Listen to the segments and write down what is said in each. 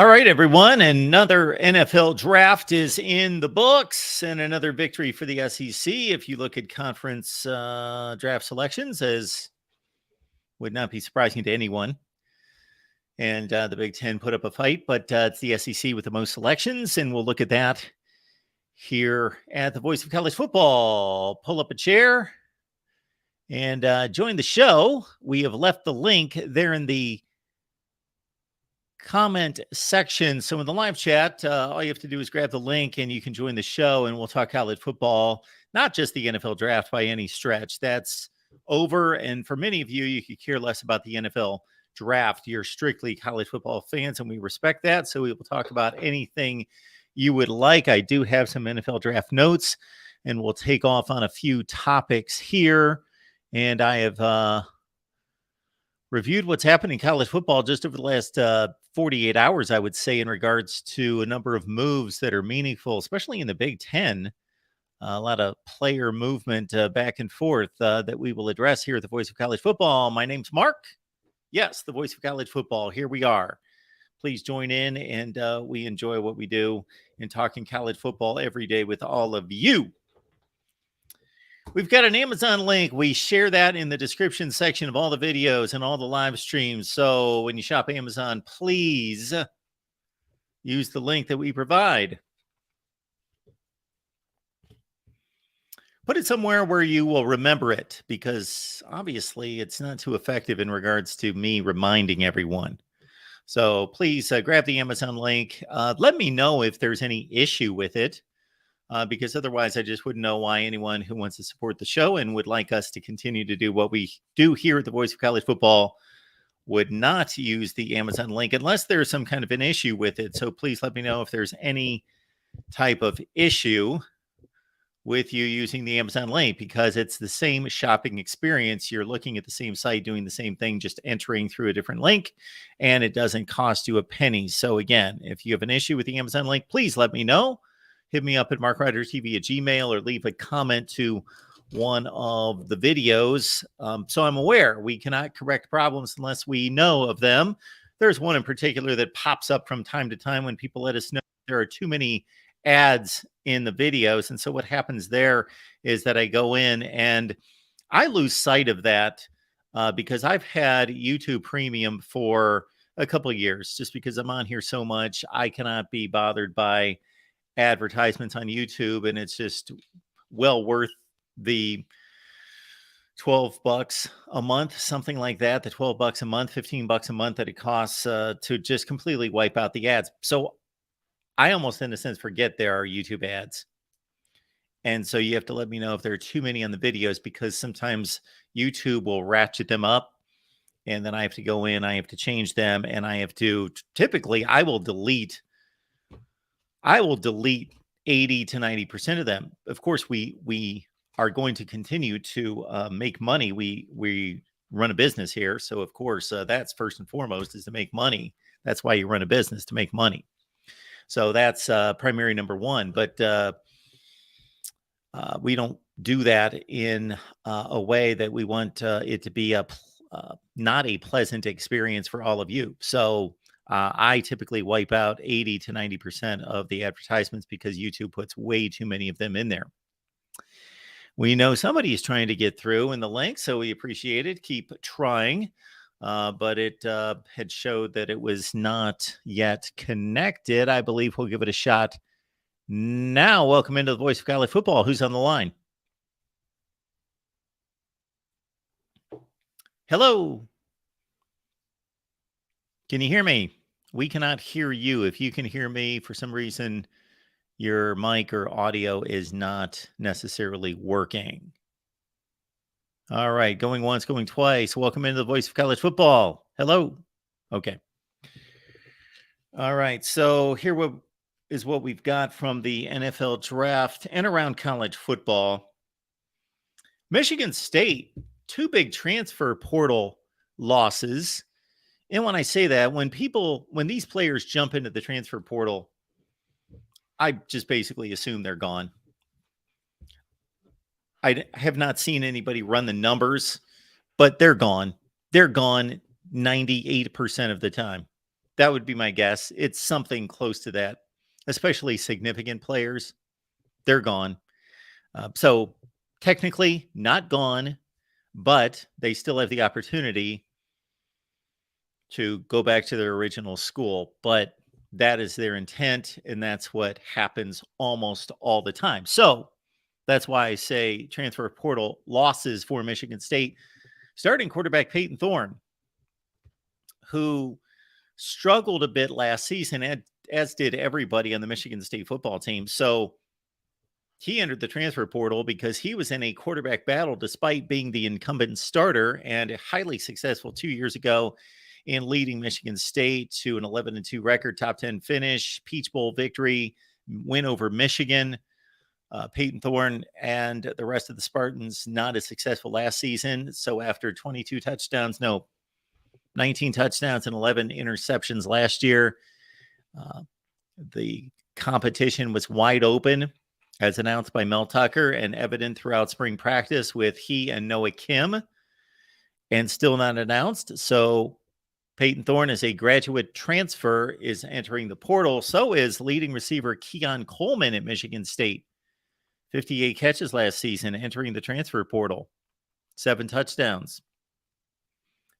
All right, everyone. Another NFL draft is in the books and another victory for the SEC. If you look at conference draft selections, as would not be surprising to anyone. And the Big Ten put up a fight, but it's the SEC with the most selections. And we'll look at that here at the Voice of College Football. Pull up a chair and join the show. We have left the link there in the comment section. So in the live chat, all you have to do is grab the link and you can join the show and we'll talk college football, not just the NFL draft by any stretch. That's over. And for many of you, you could care less about the NFL draft. You're strictly college football fans and we respect that. So we will talk about anything you would like. I do have some NFL draft notes and we'll take off on a few topics here. And I have reviewed what's happened in college football just over the last 48 hours, I would say, in regards to a number of moves that are meaningful, especially in the Big Ten. A lot of player movement back and forth that we will address here at the Voice of College Football. My name's Mark. Yes, the Voice of College Football. Here we are. Please join in, and we enjoy what we do in talking college football every day with all of you. We've got an Amazon link. We share that in the description section of all the videos and all the live streams. So when you shop Amazon, please use the link that we provide. Put it somewhere where you will remember it, because obviously it's not too effective in regards to me reminding everyone. So please grab the Amazon link. Let me know if there's any issue with it. Because otherwise I just wouldn't know why anyone who wants to support the show and would like us to continue to do what we do here at the Voice of College Football would not use the Amazon link unless there's some kind of an issue with it. So please let me know if there's any type of issue with you using the Amazon link, because it's the same shopping experience. You're looking at the same site, doing the same thing, just entering through a different link, and it doesn't cost you a penny. So again, if you have an issue with the Amazon link, please let me know. Hit me up at MarkRogersTV at Gmail, or leave a comment to one of the videos. So I'm aware we cannot correct problems unless we know of them. There's one in particular that pops up from time to time when people let us know there are too many ads in the videos. And so what happens there is that I go in and I lose sight of that because I've had YouTube Premium for a couple of years. Just because I'm on here so much, I cannot be bothered by advertisements on YouTube, and it's just well worth the $12 a month, something like that, the $12 a month, $15 a month that it costs to just completely wipe out the ads. So I almost, in a sense, forget there are YouTube ads. And so you have to let me know if there are too many on the videos, because sometimes YouTube will ratchet them up, and then I have to go in, I have to change them, and I have to, typically I will delete 80 to 90% of them. Of course, we are going to continue to make money. We run a business here. So of course, that's first and foremost, is to make money. That's why you run a business, to make money. So that's primary number one. But we don't do that in a way that we want it to be not a pleasant experience for all of you. So I typically wipe out 80 to 90% of the advertisements, because YouTube puts way too many of them in there. We know somebody is trying to get through in the link, so we appreciate it. Keep trying. But it had showed that it was not yet connected. I believe we'll give it a shot now. Welcome into the Voice of College Football. Who's on the line? Hello. Can you hear me? We cannot hear you. If you can hear me, for some reason, your mic or audio is not necessarily working. All right, going once, going twice. Welcome into the Voice of College Football. Hello. Okay. All right, so here is what we've got from the NFL draft and around college football. Michigan State, 2 big transfer portal losses. And when I say that, when these players jump into the transfer portal, I just basically assume they're gone. I have not seen anybody run the numbers, but they're gone. They're gone 98% of the time. That would be my guess. It's something close to that, especially significant players. They're gone. So technically not gone, but they still have the opportunity to go back to their original school. But that is their intent, and that's what happens almost all the time. So that's why I say transfer portal losses for Michigan State. Starting quarterback Peyton Thorne, who struggled a bit last season, as did everybody on the Michigan State football team. So he entered the transfer portal because he was in a quarterback battle despite being the incumbent starter and highly successful 2 years ago in leading Michigan State to an 11-2 record, top 10 finish, Peach Bowl victory, win over Michigan. Peyton Thorne and the rest of the Spartans not as successful last season. So after 19 touchdowns and 11 interceptions last year, the competition was wide open, as announced by Mel Tucker and evident throughout spring practice with he and Noah Kim, and still not announced. So Peyton Thorne, as a graduate transfer, is entering the portal. So is leading receiver Keon Coleman at Michigan State. 58 catches last season, entering the transfer portal, 7 touchdowns.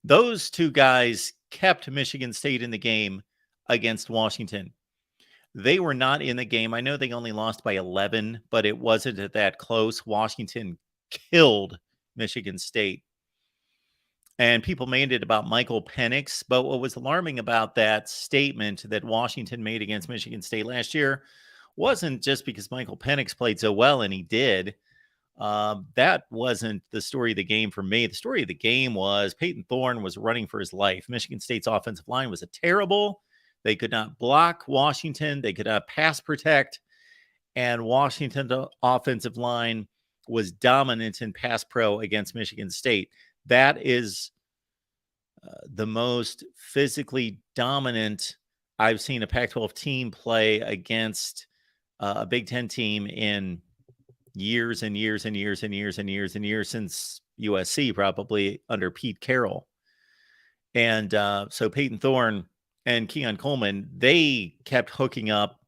Those two guys kept Michigan State in the game against Washington. They were not in the game. I know they only lost by 11, but it wasn't that close. Washington killed Michigan State. And people made it about Michael Penix. But what was alarming about that statement that Washington made against Michigan State last year wasn't just because Michael Penix played so well, and he did. That wasn't the story of the game for me. The story of the game was Peyton Thorne was running for his life. Michigan State's offensive line was terrible. They could not block Washington. They could not pass protect. And Washington's offensive line was dominant in pass pro against Michigan State. That is the most physically dominant I've seen a Pac-12 team play against a Big Ten team in years and years and years and years and years and years since USC, probably under Pete Carroll. And so Peyton Thorne and Keon Coleman, they kept hooking up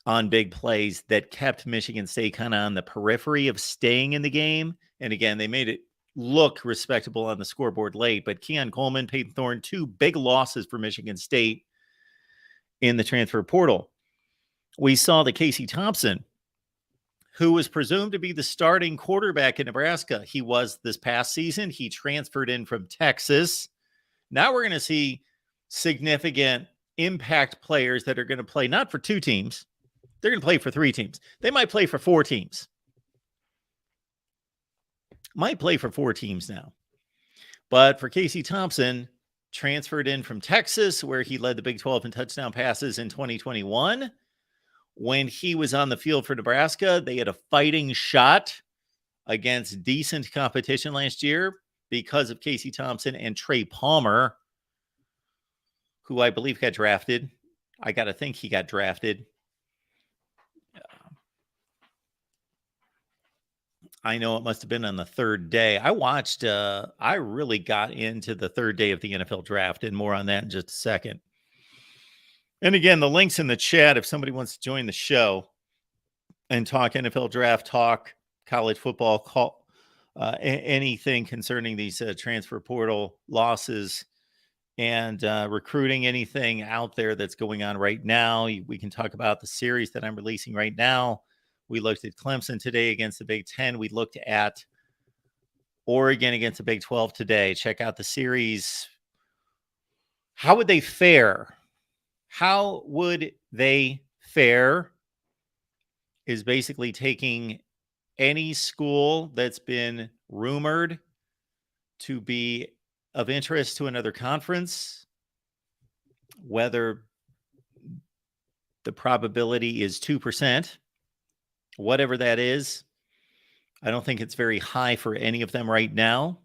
on big plays that kept Michigan State kind of on the periphery of staying in the game. And again, they made it look respectable on the scoreboard late. But Keon Coleman, Peyton Thorne, 2 big losses for Michigan State in the transfer portal. We saw that Casey Thompson, who was presumed to be the starting quarterback in Nebraska, he was this past season. He transferred in from Texas. Now we're going to see significant impact players that are going to play not for 2 teams. They're going to play for 3 teams. They might play for 4 teams. Might play for 4 teams now. But for Casey Thompson, transferred in from Texas, where he led the Big 12 in touchdown passes in 2021. When he was on the field for Nebraska, they had a fighting shot against decent competition last year because of Casey Thompson and Trey Palmer, who I believe got drafted. I got to think he got drafted. I know it must have been on the 3rd day. I really got into the 3rd day of the NFL draft, and more on that in just a second. And again, the link's in the chat if somebody wants to join the show and talk NFL draft, talk college football, anything concerning these transfer portal losses and recruiting, anything out there that's going on right now. We can talk about the series that I'm releasing right now. We looked at Clemson today against the Big Ten. We looked at Oregon against the Big 12 today. Check out the series. How would they fare? How would they fare is basically taking any school that's been rumored to be of interest to another conference, whether the probability is 2%, whatever that is. I don't think it's very high for any of them right now,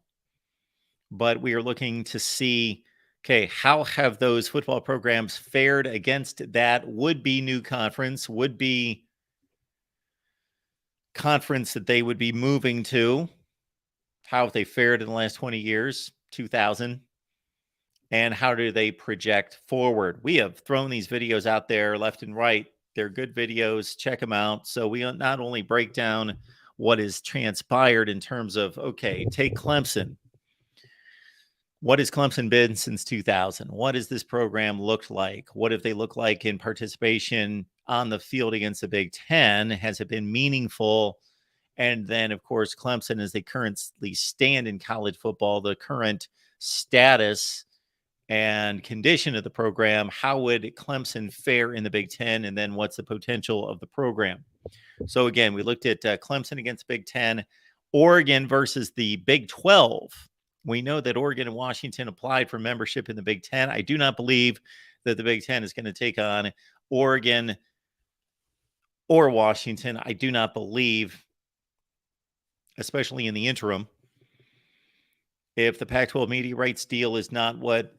but we are looking to see, okay, how have those football programs fared against that would-be new conference, would-be conference that they would be moving to? How have they fared in the last 20 years, 2000? and how do they project forward? We have thrown these videos out there left and right. They're good videos. Check them out. So we not only break down what is transpired in terms of, okay, take Clemson. What has Clemson been since 2000? What has this program looked like? What have they looked like in participation on the field against the Big Ten? Has it been meaningful? And then, of course, Clemson, as they currently stand in college football, the current status and condition of the program. How would Clemson fare in the Big Ten? And then what's the potential of the program? So, again, we looked at Clemson against Big Ten, Oregon versus the Big 12. We know that Oregon and Washington applied for membership in the Big Ten. I do not believe that the Big Ten is going to take on Oregon or Washington. I do not believe, especially in the interim, if the Pac-12 media rights deal is not what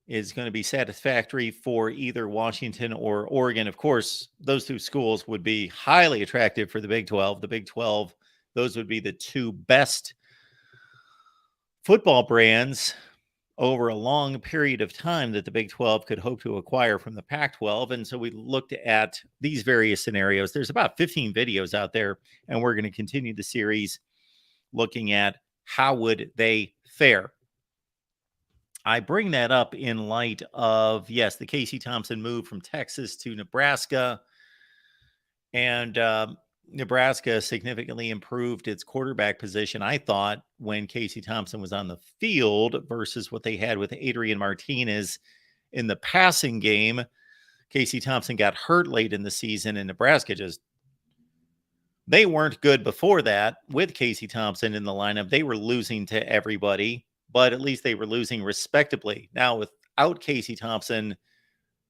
is going to be satisfactory for either Washington or Oregon. Of course, those two schools would be highly attractive for the Big 12. The Big 12, those would be the two best football brands over a long period of time that the Big 12 could hope to acquire from the Pac-12. And so we looked at these various scenarios. There's about 15 videos out there, and we're going to continue the series looking at how would they fare. I bring that up in light of, yes, the Casey Thompson move from Texas to Nebraska. And Nebraska significantly improved its quarterback position, I thought, when Casey Thompson was on the field versus what they had with Adrian Martinez in the passing game. Casey Thompson got hurt late in the season, and Nebraska they weren't good before that with Casey Thompson in the lineup. They were losing to everybody, but at least they were losing respectably. Now, without Casey Thompson,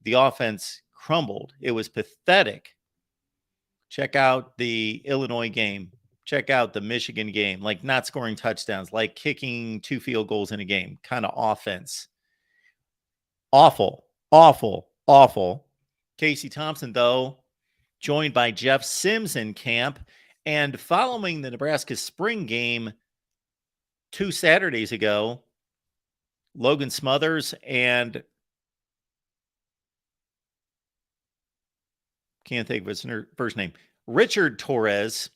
the offense crumbled. It was pathetic. Check out the Illinois game. Check out the Michigan game, like not scoring touchdowns, like kicking 2 field goals in a game, kind of offense. Awful, awful, awful. Casey Thompson, though, joined by Jeff Sims in camp. And following the Nebraska spring game 2 Saturdays ago, Logan Smothers and can't think of his first name, Richard Torres,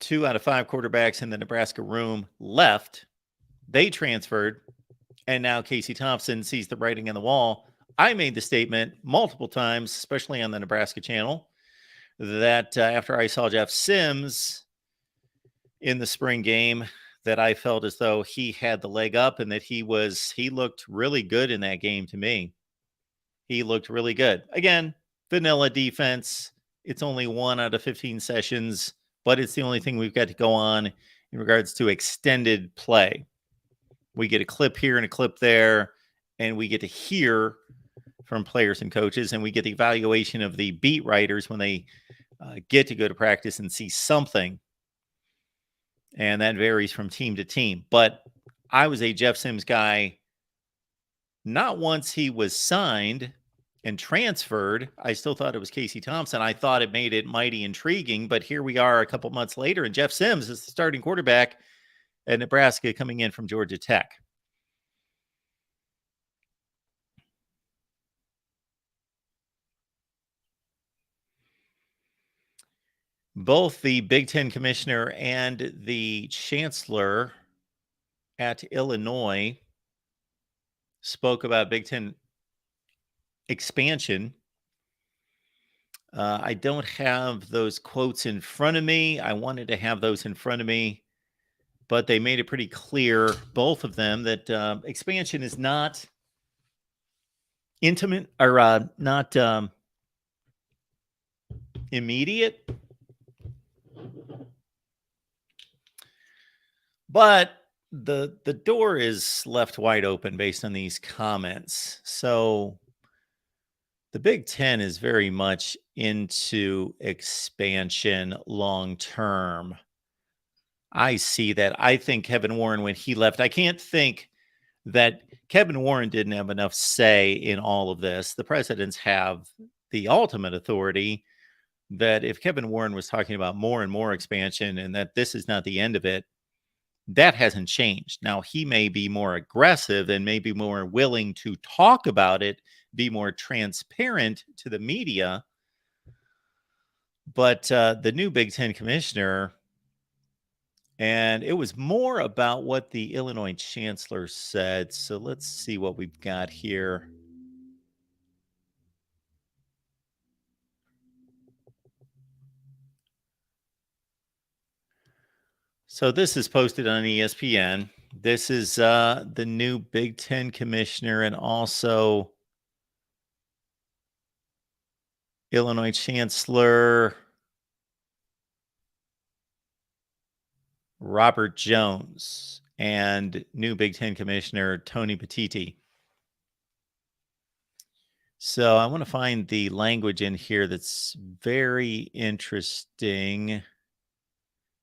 2 out of 5 quarterbacks in the Nebraska room left. They transferred, and now Casey Thompson sees the writing on the wall. I made the statement multiple times, especially on the Nebraska channel, that after I saw Jeff Sims in the spring game, that I felt as though he had the leg up and that he looked really good in that game to me. He looked really good. Again, vanilla defense. It's only 1 out of 15 sessions, but it's the only thing we've got to go on in regards to extended play. We get a clip here and a clip there, and we get to hear from players and coaches, and we get the evaluation of the beat writers when they get to go to practice and see something. And that varies from team to team. But I was a Jeff Sims guy. Not once he was signed and transferred. I still thought it was Casey Thompson. I thought it made it mighty intriguing, but here we are a couple months later, and Jeff Sims is the starting quarterback at Nebraska coming in from Georgia Tech. Both the Big Ten commissioner and the chancellor at Illinois spoke about Big Ten expansion. I don't have those quotes in front of me. I wanted to have those in front of me, but they made it pretty clear, both of them, that expansion is not intimate or not immediate. But the door is left wide open based on these comments. So the Big Ten is very much into expansion long term. I see that. I think Kevin Warren, when he left, I can't think that Kevin Warren didn't have enough say in all of this. The presidents have the ultimate authority, that if Kevin Warren was talking about more and more expansion and that this is not the end of it, That hasn't changed. Now, he may be more aggressive and maybe more willing to talk about it, be more transparent to the media. But the new Big Ten commissioner, and it was more about what the Illinois chancellor said. So let's see what we've got here. So this is posted on ESPN. This is the new Big Ten commissioner and also Illinois chancellor Robert Jones and new Big Ten commissioner Tony Petitti. So I want to find the language in here that's very interesting.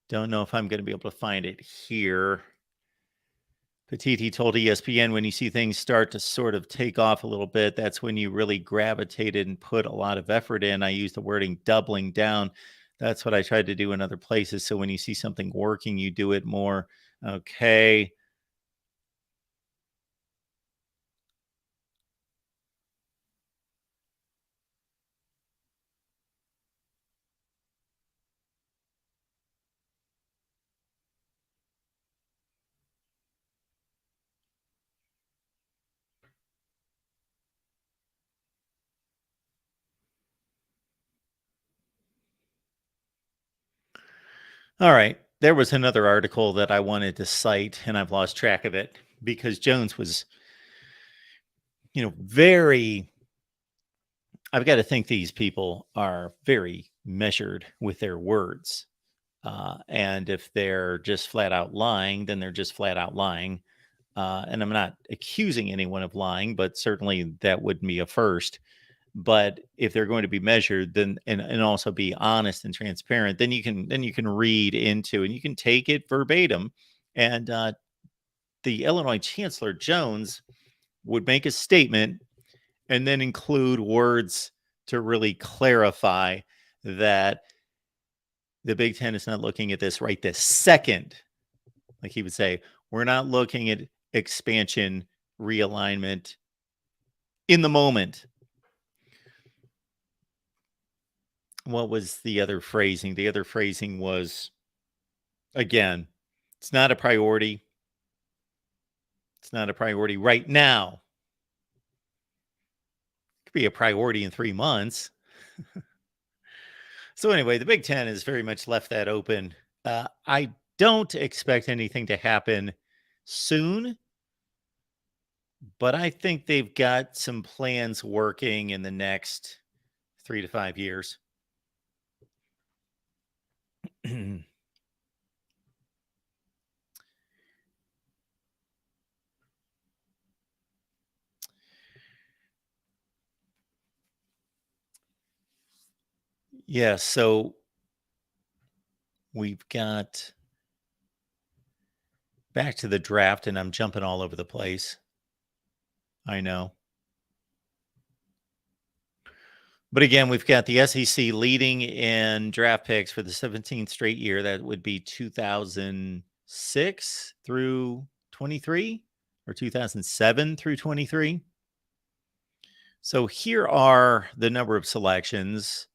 Don't know if I'm going to be able to find it here. Petitti told ESPN, when you see things start to sort of take off a little bit, that's when you really gravitated and put a lot of effort in. I use the wording doubling down. That's what I tried to do in other places. So when you see something working, you do it more. Okay. All right. There was another article that I wanted to cite, and I've lost track of it because Jones was, very. I've got to think these people are very measured with their words. And if they're just flat out lying, then they're just flat out lying. And I'm not accusing anyone of lying, but certainly that wouldn't be a first. But if they're going to be measured, then and also be honest and transparent, then you can read into and you can take it verbatim. And the Illinois Chancellor Jones would make a statement and then include words to really clarify that the Big Ten is not looking at this right this second. Like he would say, we're not looking at expansion, realignment in the moment. What was the other phrasing? The other phrasing was, again, it's not a priority. It's not a priority right now. It could be a priority in 3 months. So anyway, the Big Ten has very much left that open. I don't expect anything to happen soon, but I think they've got some plans working in the next 3 to 5 years. Yeah, so we've got back to the draft, and I'm jumping all over the place. I know. But again, we've got the SEC leading in draft picks for the 17th straight year. That would be 2006 through 23 or 2007 through 23. So here are the number of selections.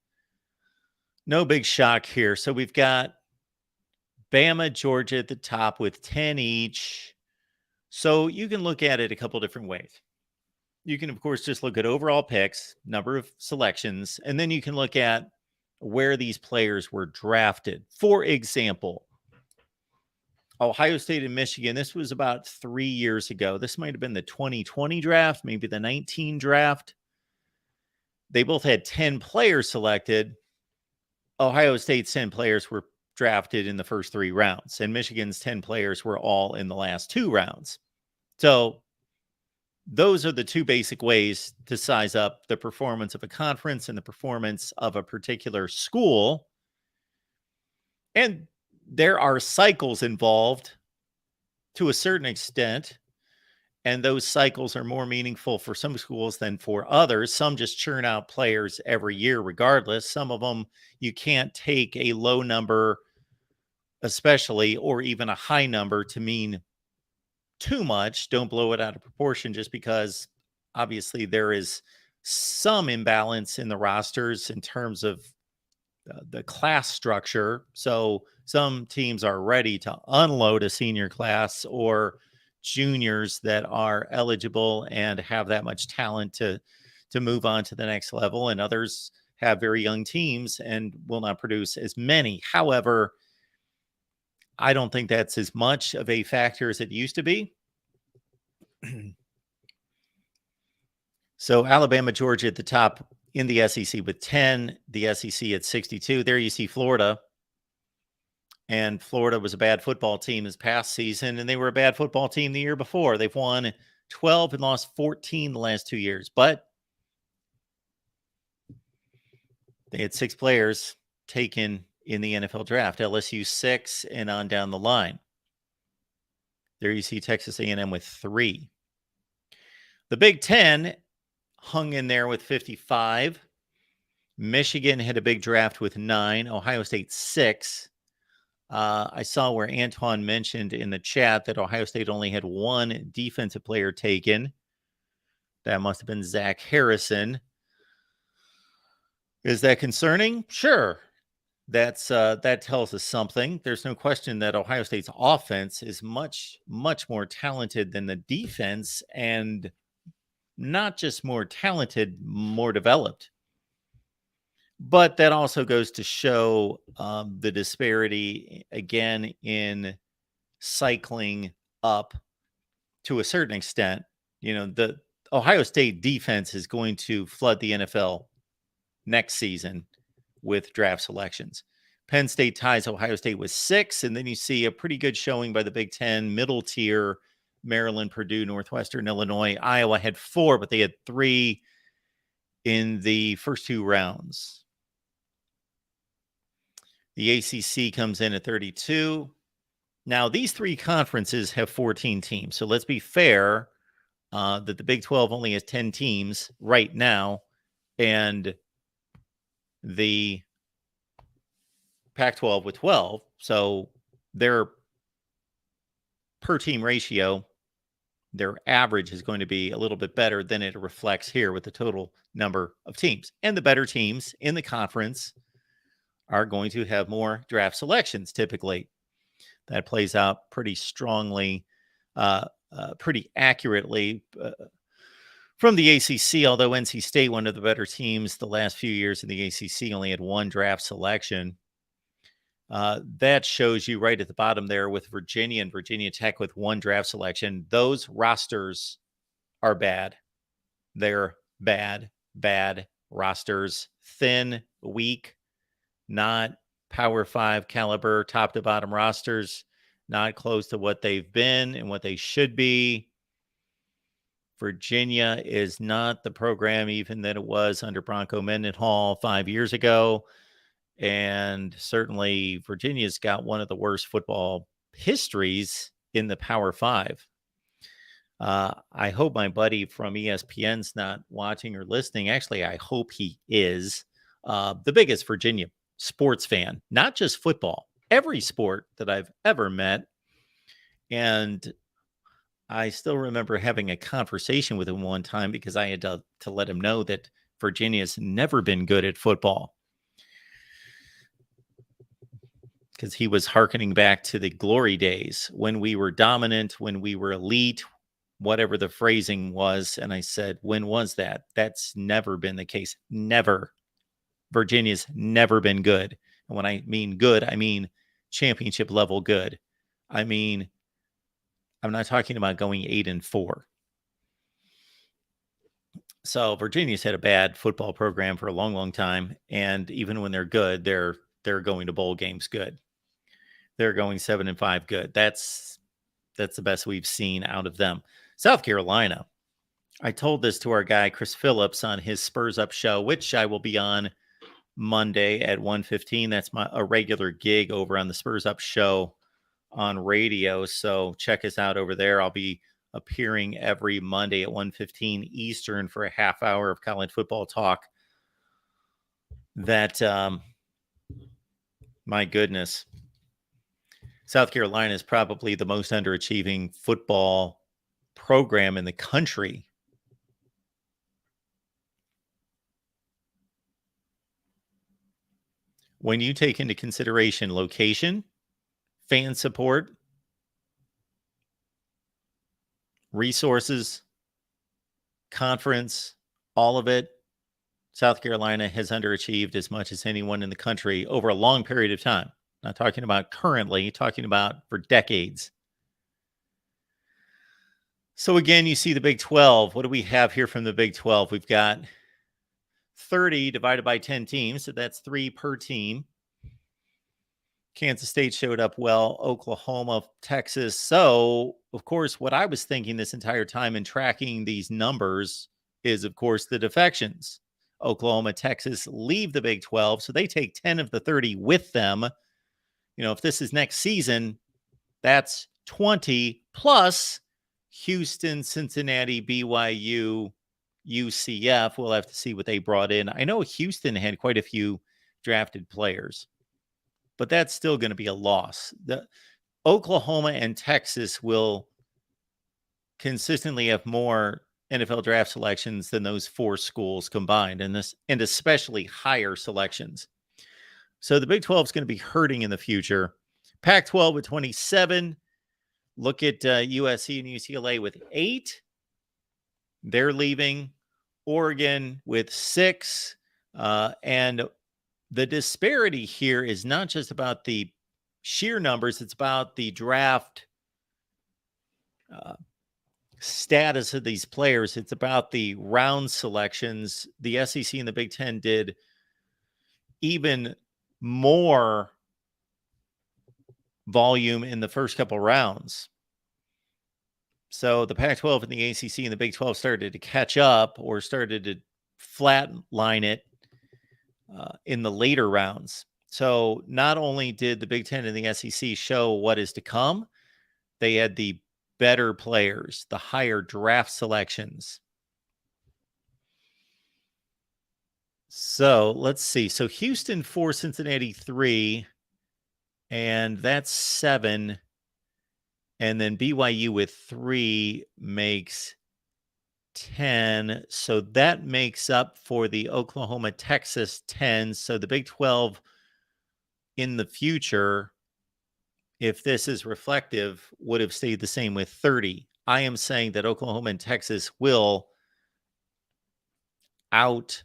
No big shock here. So we've got Bama, Georgia at the top with 10 each. So you can look at it a couple different ways. You can, of course, just look at overall picks, number of selections, and then you can look at where these players were drafted. For example, Ohio State and Michigan, this was about 3 years ago. This might have been the 2020 draft, maybe the 19 draft. They both had 10 players selected. Ohio State's 10 players were drafted in the first 3 rounds, and Michigan's 10 players were all in the last 2 rounds. So those are the 2 basic ways to size up the performance of a conference and the performance of a particular school. And there are cycles involved to a certain extent, and those cycles are more meaningful for some schools than for others. Some just churn out players every year regardless. Some of them, you can't take a low number, especially, or even a high number to mean too much. Don't blow it out of proportion just because obviously there is some imbalance in the rosters in terms of the class structure. So some teams are ready to unload a senior class or juniors that are eligible and have that much talent to move on to the next level, and others have very young teams and will not produce as many. However, I don't think that's as much of a factor as it used to be. So Alabama, Georgia at the top in the SEC with 10, the SEC at 62. There you see Florida. And Florida was a bad football team this past season, and they were a bad football team the year before. They've won 12 and lost 14 the last 2 years, but they had 6 players taken in the NFL draft. LSU 6 and on down the line. There you see Texas A&M with 3. The Big Ten hung in there with 55. Michigan had a big draft with 9. Ohio State 6. I saw where Antoine mentioned in the chat that Ohio State only had 1 defensive player taken. That must have been Zach Harrison. Is that concerning? Sure. That tells us something. There's no question that Ohio State's offense is much, much more talented than the defense, and not just more talented, more developed. But that also goes to show the disparity, again, in cycling up to a certain extent. You know, the Ohio State defense is going to flood the NFL next season with draft selections. Penn State ties Ohio State with 6, and then you see a pretty good showing by the Big Ten, middle tier, Maryland, Purdue, Northwestern, Illinois. Iowa had 4, but they had 3 in the first 2 rounds. The ACC comes in at 32. Now, these 3 conferences have 14 teams. So let's be fair that the Big 12 only has 10 teams right now, and the Pac-12 with 12. So their per team ratio, their average is going to be a little bit better than it reflects here with the total number of teams. And the better teams in the conference are going to have more draft selections typically. That plays out pretty strongly, pretty accurately from the ACC, although NC State, one of the better teams the last few years in the ACC, only had 1 draft selection. That shows you right at the bottom there with Virginia and Virginia Tech with 1 draft selection. Those rosters are bad. They're bad rosters. Thin, weak, not Power 5 caliber, top to bottom rosters, not close to what they've been and what they should be. Virginia is not the program even that it was under Bronco Mendenhall 5 years ago. And certainly Virginia's got one of the worst football histories in the Power 5. I hope my buddy from ESPN's not watching or listening. Actually, I hope he is. The biggest Virginia sports fan, not just football, every sport that I've ever met. And I still remember having a conversation with him one time because I had to let him know that Virginia's never been good at football. Because he was hearkening back to the glory days when we were dominant, when we were elite, whatever the phrasing was. And I said, when was that? That's never been the case. Never. Virginia's never been good. And when I mean good, I mean championship level good. I mean, I'm not talking about going 8-4. So Virginia's had a bad football program for a long, long time. And even when they're good, they're going to bowl games good. They're going 7-5 good. That's the best we've seen out of them. South Carolina. I told this to our guy, Chris Phillips, on his Spurs Up show, which I will be on Monday at 1:15. That's a regular gig over on the Spurs Up show on radio. So check us out over there. I'll be appearing every Monday at 1:15 Eastern for a half hour of college football talk. That, my goodness. South Carolina is probably the most underachieving football program in the country. When you take into consideration location, fan support, resources, conference, all of it, South Carolina has underachieved as much as anyone in the country over a long period of time. Not talking about currently, talking about for decades. So again, you see the Big 12. What do we have here from the Big 12? We've got 30 divided by 10 teams, so that's 3 per team. Kansas State showed up well, Oklahoma, Texas. So, of course, what I was thinking this entire time in tracking these numbers is, of course, the defections. Oklahoma, Texas leave the Big 12, so they take 10 of the 30 with them. You know, if this is next season, that's 20 plus Houston, Cincinnati, BYU, UCF. We'll have to see what they brought in. I know Houston had quite a few drafted players, but that's still going to be a loss. The Oklahoma and Texas will consistently have more NFL draft selections than those 4 schools combined, and especially higher selections. So the Big 12 is going to be hurting in the future. Pac-12 with 27. Look at USC and UCLA with 8. They're leaving. Oregon with 6. And the disparity here is not just about the sheer numbers. It's about the draft status of these players. It's about the round selections. The SEC and the Big Ten did even more volume in the first couple rounds. So the Pac-12 and the ACC and the Big 12 started to catch up or started to flatline it in the later rounds. So not only did the Big Ten and the SEC show what is to come, they had the better players, the higher draft selections. So let's see. So Houston 4, Cincinnati 3, and that's 7. And then BYU with 3 makes 10. So that makes up for the Oklahoma, Texas 10. So the Big 12 in the future, if this is reflective, would have stayed the same with 30. I am saying that Oklahoma and Texas will out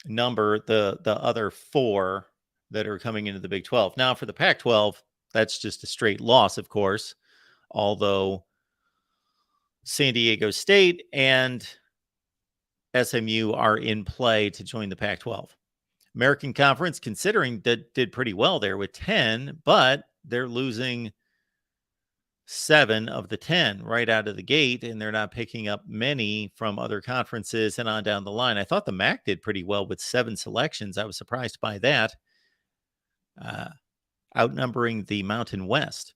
number the other 4 that are coming into the Big 12. Now for the Pac-12, that's just a straight loss, of course, although San Diego State and SMU are in play to join the Pac-12. American Conference, considering that did pretty well there with 10, but they're losing 7 of the 10 right out of the gate, and they're not picking up many from other conferences and on down the line. I thought the MAC did pretty well with 7 selections. I was surprised by that, outnumbering the Mountain West.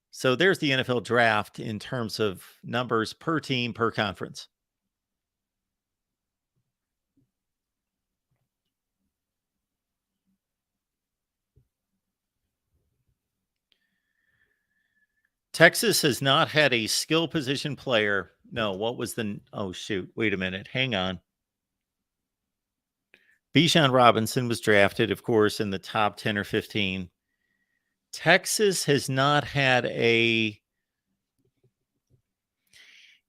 So there's the NFL draft in terms of numbers per team, per conference. Texas has not had a skill position player. No, what was oh, shoot. Wait a minute. Hang on. Bijan Robinson was drafted, of course, in the top 10 or 15. Texas has not had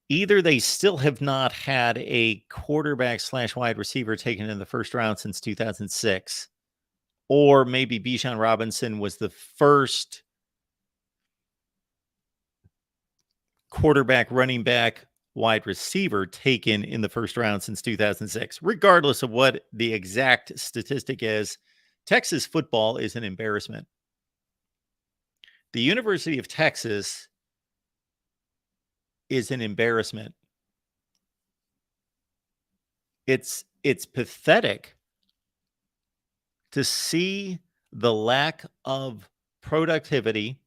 either they still have not had a quarterback / wide receiver taken in the first round since 2006, or maybe Bijan Robinson was the first quarterback, running back, wide receiver taken in the first round since 2006. Regardless of what the exact statistic is, Texas football is an embarrassment. The University of Texas is an embarrassment. It's pathetic to see the lack of productivity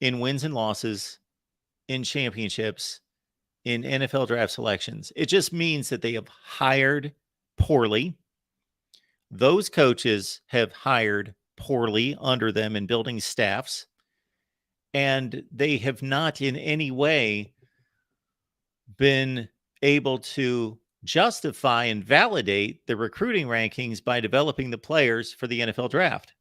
in wins and losses, in championships, in NFL draft selections. It just means that they have hired poorly. Those coaches have hired poorly under them in building staffs, and they have not in any way been able to justify and validate the recruiting rankings by developing the players for the NFL draft.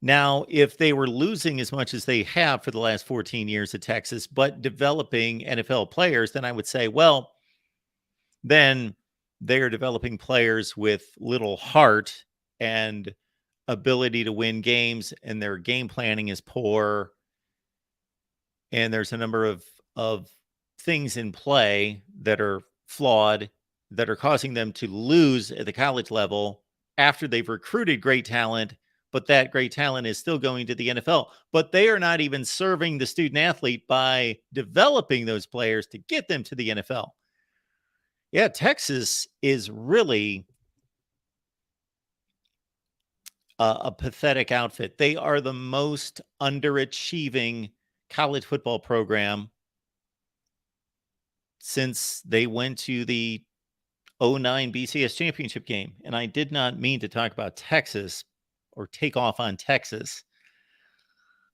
Now, if they were losing as much as they have for the last 14 years at Texas, but developing NFL players, then I would say, well, then they are developing players with little heart and ability to win games, and their game planning is poor. And there's a number of things in play that are flawed, that are causing them to lose at the college level after they've recruited great talent, but that great talent is still going to the NFL. But they are not even serving the student athlete by developing those players to get them to the NFL. Yeah, Texas is really a pathetic outfit. They are the most underachieving college football program since they went to the '09 BCS championship game. And I did not mean to talk about Texas or take off on Texas.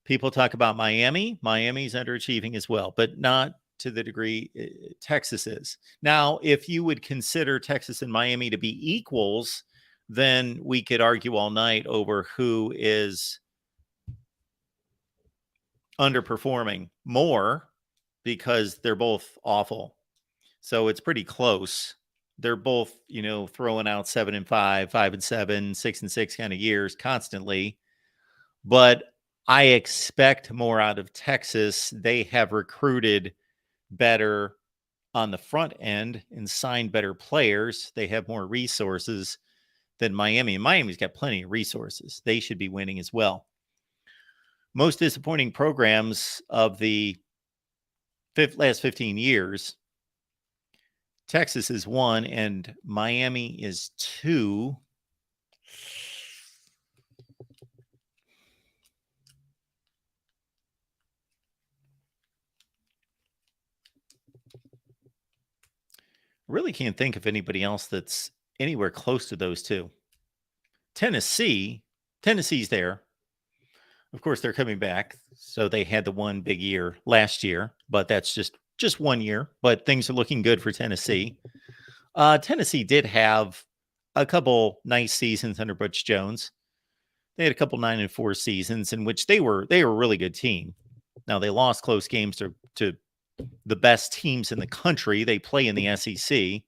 People talk about Miami. Miami's underachieving as well, but not to the degree Texas is. Now, if you would consider Texas and Miami to be equals, then we could argue all night over who is underperforming more, because they're both awful. So it's pretty close. They're both, throwing out 7-5, 5-7, 6-6 kind of years constantly. But I expect more out of Texas. They have recruited better on the front end and signed better players. They have more resources than Miami. And Miami's got plenty of resources. They should be winning as well. Most disappointing programs of the last 15 years, Texas is 1 and Miami is 2. Really can't think of anybody else that's anywhere close to those two. Tennessee's there. Of course, they're coming back. So they had the one big year last year, but that's just 1 year. But things are looking good for Tennessee. Tennessee did have a couple nice seasons under Butch Jones. They had a couple 9-4 seasons in which they were a really good team. Now they lost close games to the best teams in the country. They play in the SEC.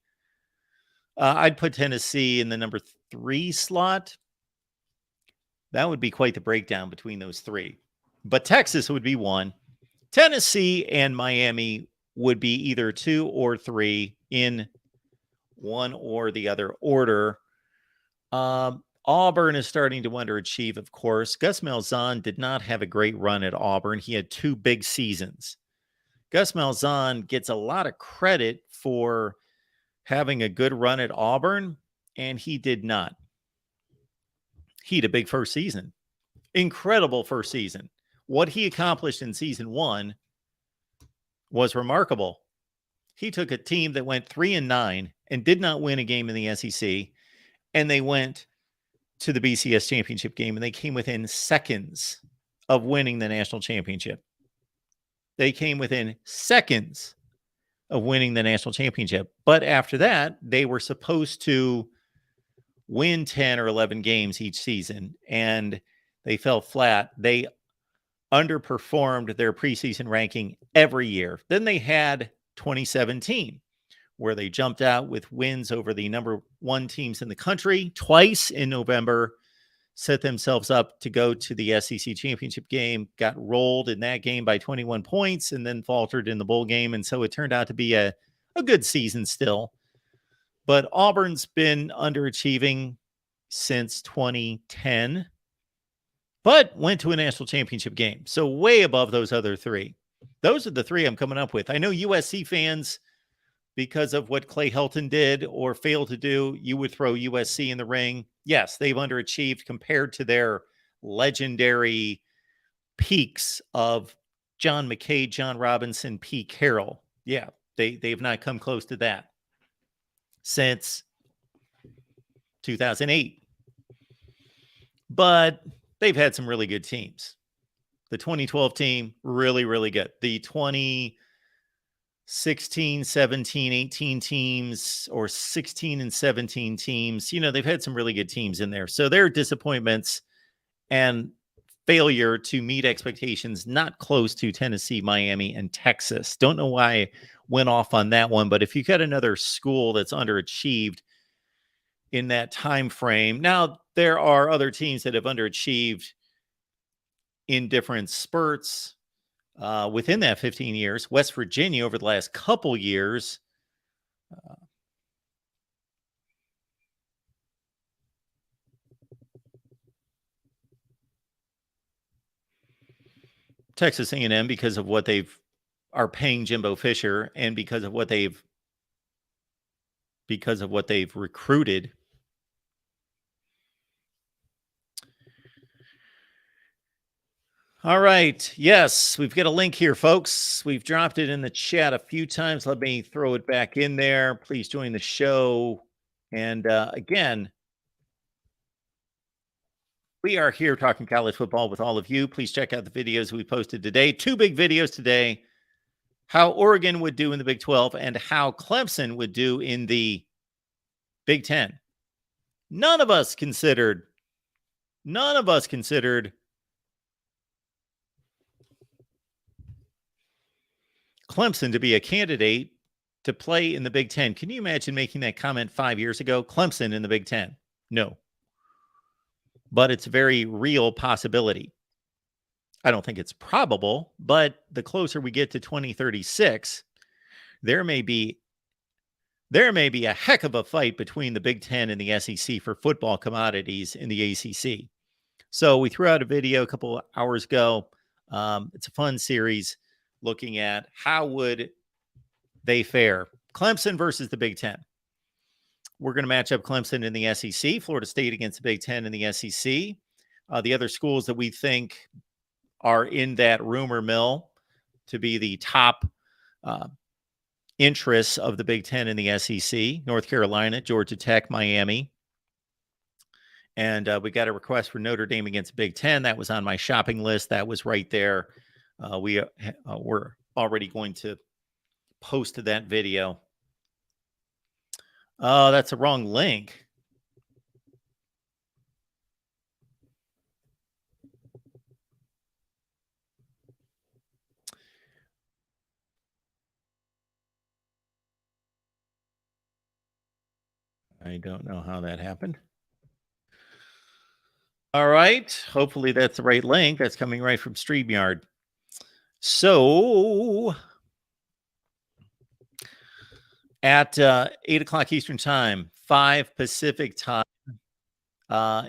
I'd put Tennessee in the number 3 slot. That would be quite the breakdown between those three. But Texas would be 1. Tennessee and Miami would be either 2 or 3 in one or the other order. Auburn is starting to underachieve, of course. Gus Malzahn did not have a great run at Auburn. He had 2 big seasons. Gus Malzahn gets a lot of credit for having a good run at Auburn, and he did not. He had a big first season. Incredible first season. What he accomplished in season 1 was remarkable. He took a team that went 3-9 and did not win a game in the SEC, and they went to the BCS championship game, and they came within seconds of winning the national championship. They came within seconds of winning the national championship. But after that, they were supposed to win 10 or 11 games each season, and they fell flat. They underperformed their preseason ranking every year. Then they had 2017, where they jumped out with wins over the number 1 teams in the country twice in November, set themselves up to go to the SEC championship game, got rolled in that game by 21 points, and then faltered in the bowl game. And so it turned out to be a good season still. But Auburn's been underachieving since 2010, but went to a national championship game. So way above those other 3. Those are the 3 I'm coming up with. I know USC fans, because of what Clay Helton did or failed to do, you would throw USC in the ring. Yes, they've underachieved compared to their legendary peaks of John McKay, John Robinson, Pete Carroll. Yeah, they've not come close to that since 2008. But they've had some really good teams. The 2012 team, really, really good. The 2016, 17, 18 teams, or 16 and 17 teams, they've had some really good teams in there. So there are disappointments and failure to meet expectations, not close to Tennessee, Miami, and Texas. Don't know why I went off on that one, but if you got another school that's underachieved in that time frame, now there are other teams that have underachieved in different spurts within that 15 years. West Virginia over the last couple years. Texas A&M, because of what are paying Jimbo Fisher, and because of what they've recruited. All right. Yes, we've got a link here, folks. We've dropped it in the chat a few times. Let me throw it back in there. Please join the show. And again, we are here talking college football with all of you. Please check out the videos we posted today. 2 big videos today. How Oregon would do in the Big 12 and how Clemson would do in the Big 10. None of us considered Clemson to be a candidate to play in the Big 10. Can you imagine making that comment 5 years ago? Clemson in the Big 10. No. But it's a very real possibility. I don't think it's probable, but the closer we get to 2036, there may be a heck of a fight between the Big 10 and the SEC for football commodities in the ACC. So we threw out a video a couple of hours ago. It's a fun series looking at how would they fare. Clemson versus the Big 10. We're going to match up Clemson in the SEC, Florida State against the Big 10 in the SEC. The other schools that we think are in that rumor mill to be the top interests of the Big 10 in the SEC: North Carolina, Georgia Tech, Miami. And we got a request for Notre Dame against Big 10. That was on my shopping list. That was right there. We're already going to post to that video. Oh, that's a wrong link. I don't know how that happened. All right. Hopefully that's the right link. That's coming right from StreamYard. So at 8 o'clock Eastern time, 5 Pacific time,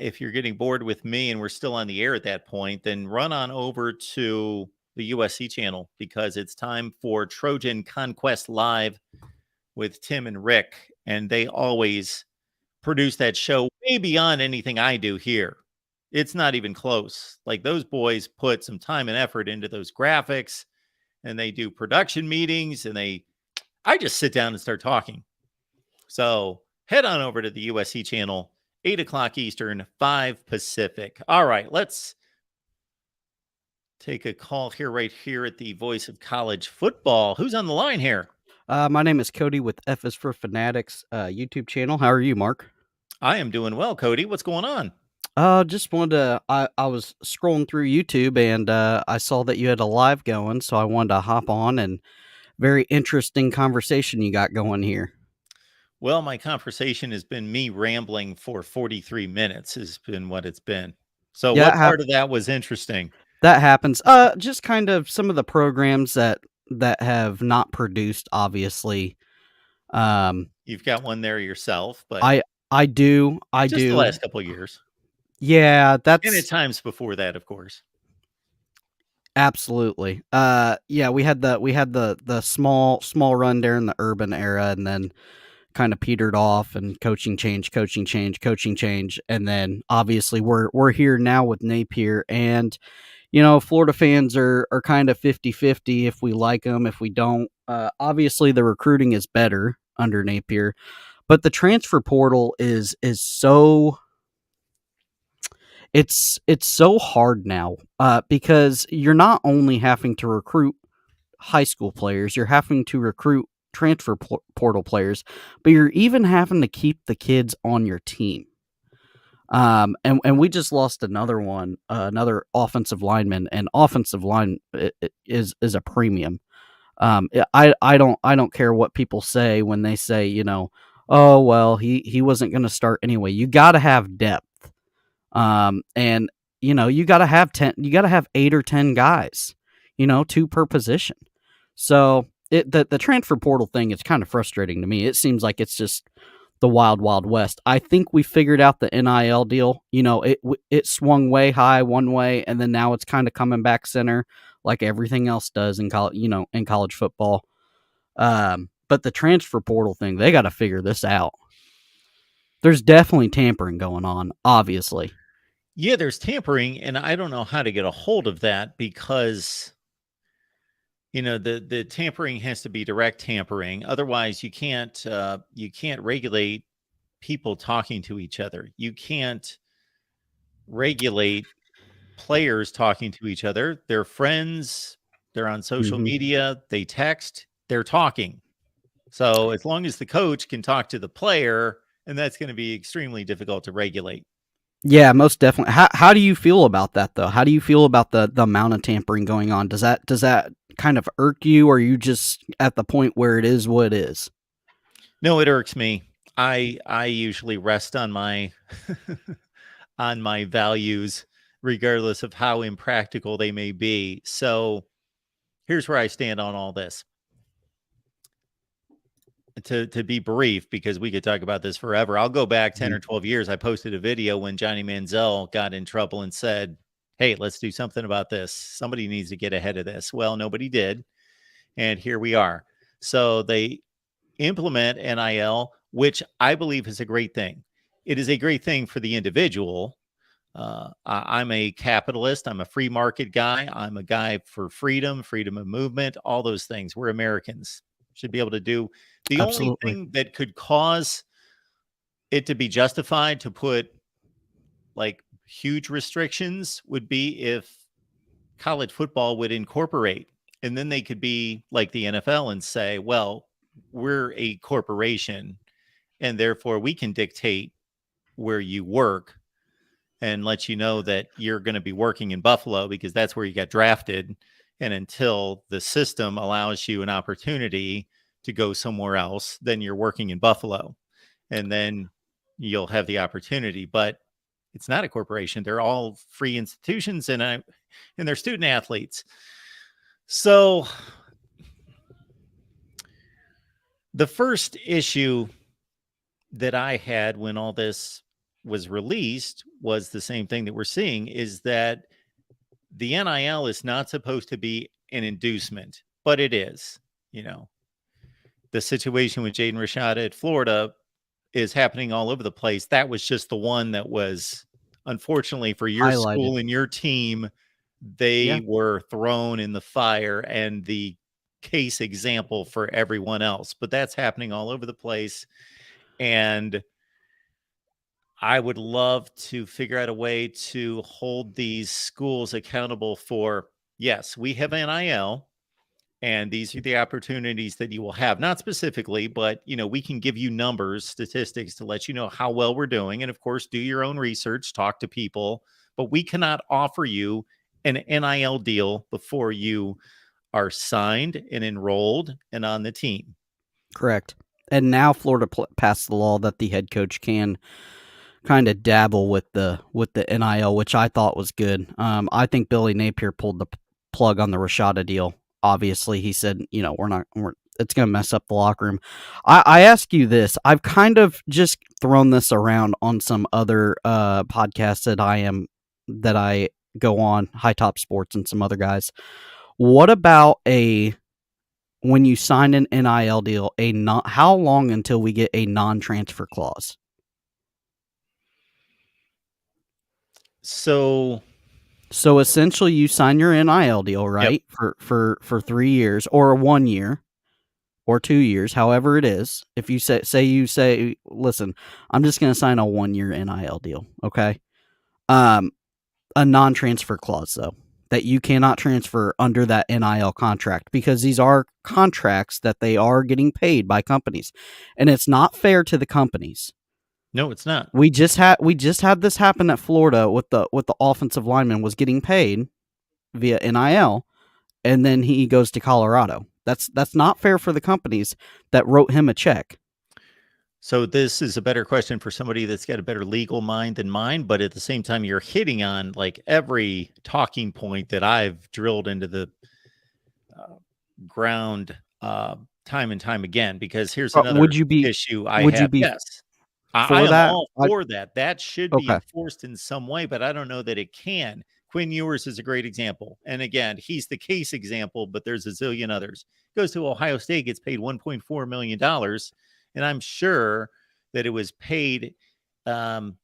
if you're getting bored with me and we're still on the air at that point, then run on over to the USC channel, because it's time for Trojan Conquest Live with Tim and Rick. And they always produce that show way beyond anything I do here. It's not even close. Like, those boys put some time and effort into those graphics, and they do production meetings, and I just sit down and start talking. So head on over to the USC channel, 8 o'clock Eastern, 5 Pacific. All right, let's take a call here, right here at the Voice of College Football. Who's on the line here? My name is Cody with F is for Fanatics YouTube channel. How are you, Mark? I am doing well, Cody. What's going on? Just wanted to, I was scrolling through YouTube and I saw that you had a live going, so I wanted to hop on, and very interesting conversation you got going here. Well, my conversation has been me rambling for 43 minutes has been what it's been. So Yeah, what part of that was interesting? that happens. Just kind of some of the programs that have not produced, obviously. You've got one there yourself, but I do. just the last couple of years. Yeah, And at times before that, of course. Absolutely. Yeah, we had the small run there in the urban era, and then kind of petered off, and coaching change, and then obviously we're here now with Napier, and Florida fans are kind of 50-50 if we like them, if we don't. Obviously the recruiting is better under Napier, But the transfer portal is so it's so hard now, because you're not only having to recruit high school players, you're having to recruit transfer portal players, but you're even having to keep the kids on your team. And we just lost another one, another offensive lineman, and offensive line is a premium. I don't care what people say when they say, oh well, he wasn't going to start anyway. You got to have depth. And you got to have 10, you got to have 8 or 10 guys, 2 per position. So the transfer portal thing is kind of frustrating to me. It seems like it's just the wild west. I think we figured out the NIL deal. It swung way high one way, and then now it's kind of coming back center, like everything else does in college. In college football. But the transfer portal thing, they got to figure this out. There's definitely tampering going on, obviously. Yeah, there's tampering, and I don't know how to get a hold of that because the tampering has to be direct tampering. Otherwise, you can't regulate people talking to each other. You can't regulate players talking to each other. They're friends, they're on social Mm-hmm. media, they text, they're talking. So as long as the coach can talk to the player, and that's going to be extremely difficult to regulate. Yeah, most definitely. How do you feel about that though? How do you feel about the amount of tampering going on? Does that kind of irk you, or are you just at the point where it is what it is? No, it irks me. I usually rest on my on my values regardless of how impractical they may be. So here's where I stand on all this. To be brief, because we could talk about this forever. I'll go back 10 Mhm. or 12 years. I posted a video when Johnny Manziel got in trouble and said, "Hey, let's do something about this. Somebody needs to get ahead of this." Well, nobody did, and here we are. So they implement NIL, which I believe is a great thing. It is a great thing for the individual. I'm a capitalist. I'm a free market guy. I'm a guy for freedom, freedom of movement, all those things. We're Americans. Should be able to do. The only Absolutely. thing that could cause it to be justified to put like huge restrictions would be if college football would incorporate, and then they could be like the NFL and say, well, we're a corporation and therefore we can dictate where you work and let you know that you're going to be working in Buffalo because that's where you got drafted. And until the system allows you an opportunity to go somewhere else, then you're working in Buffalo. And then you'll have the opportunity. But it's not a corporation. They're all free institutions and they're student athletes. So the first issue that I had when all this was released was the same thing that we're seeing, is that the NIL is not supposed to be an inducement, but it is. You know, the situation with Jaden Rashada at Florida is happening all over the place. That was just the one that was, unfortunately for your Highlighted. school and your team, Yeah, they were thrown in the fire and the case example for everyone else. But that's happening all over the place. And I would love to figure out a way to hold these schools accountable for, yes, we have NIL and these are the opportunities that you will have. Not specifically, but we can give you numbers, statistics to let you know how well we're doing. And of course, do your own research, talk to people, but we cannot offer you an NIL deal before you are signed and enrolled and on the team. correct. And now Florida passed the law that the head coach can kind of dabble with the NIL, which I thought was good. I think Billy Napier pulled the plug on the Rashada deal. Obviously, he said, it's going to mess up the locker room. I ask you this. I've kind of just thrown this around on some other podcasts that I go on, High Top Sports and some other guys. What about when you sign an NIL deal, how long until we get a non-transfer clause? So, So essentially, you sign your NIL deal, yep. right, for 3 years or 1 year, or 2 years, however it is, if you say, listen, I'm just going to sign a 1-year NIL deal, okay? Um, a non-transfer clause though, that you cannot transfer under that NIL contract, because these are contracts that they are getting paid by companies, and it's not fair to the companies. No, it's not. We just had this happen at Florida with the offensive lineman was getting paid via NIL, and then he goes to Colorado. That's not fair for the companies that wrote him a check. So this is a better question for somebody that's got a better legal mind than mine, but at the same time, you're hitting on like every talking point that I've drilled into the uh, ground time and time again. Because here's Would another you be issue I would you have. be Yes, I for am that? all for that. That should be Okay. enforced in some way, but I don't know that it can. Quinn Ewers is a great example. And again, he's the case example, but there's a zillion others. Goes to Ohio State, gets paid $1.4 million. And I'm sure that it was paid um,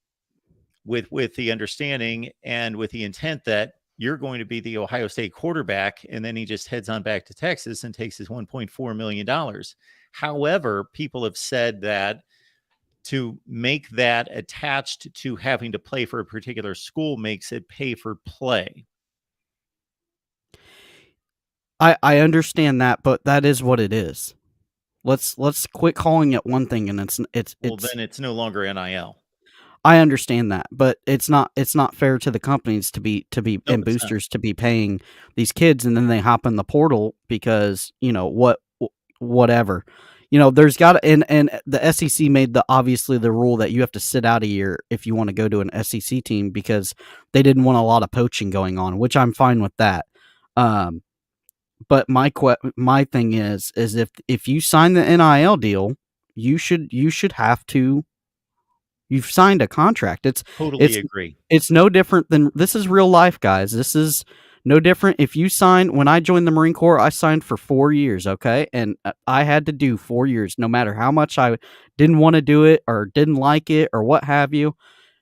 with the understanding and with the intent that you're going to be the Ohio State quarterback, and then he just heads on back to Texas and takes his $1.4 million. However, people have said that to make that attached to having to play for a particular school makes it pay for play. I understand that, but that is what it is. Let's quit calling it one thing, and Well, then it's no longer NIL. I understand that, but it's not fair to the companies to be No, and it's not. boosters to be paying these kids, and then they hop in the portal because, whatever. There's got and the SEC made obviously the rule that you have to sit out a year if you want to go to an SEC team, because they didn't want a lot of poaching going on, which I'm fine with that. Um, but my thing is if you sign the NIL deal, you should have to. You've signed a contract. Totally It's agree. it's no different than this is real life, guys. This is no different. If you sign when I joined the Marine Corps, I signed for 4 years, okay? And I had to do 4 years no matter how much I didn't want to do it or didn't like it or what have you.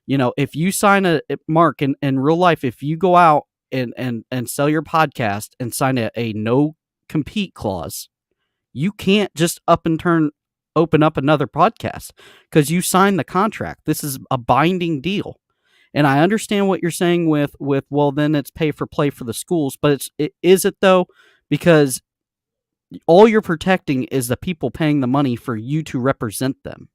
If you sign Mark in real life, if you go out and sell your podcast and sign a no compete clause, you can't just open up another podcast because you signed the contract. This is a binding deal. And I understand what you're saying with well, then it's pay for play for the schools, but is it though? Because all you're protecting is the people paying the money for you to represent them.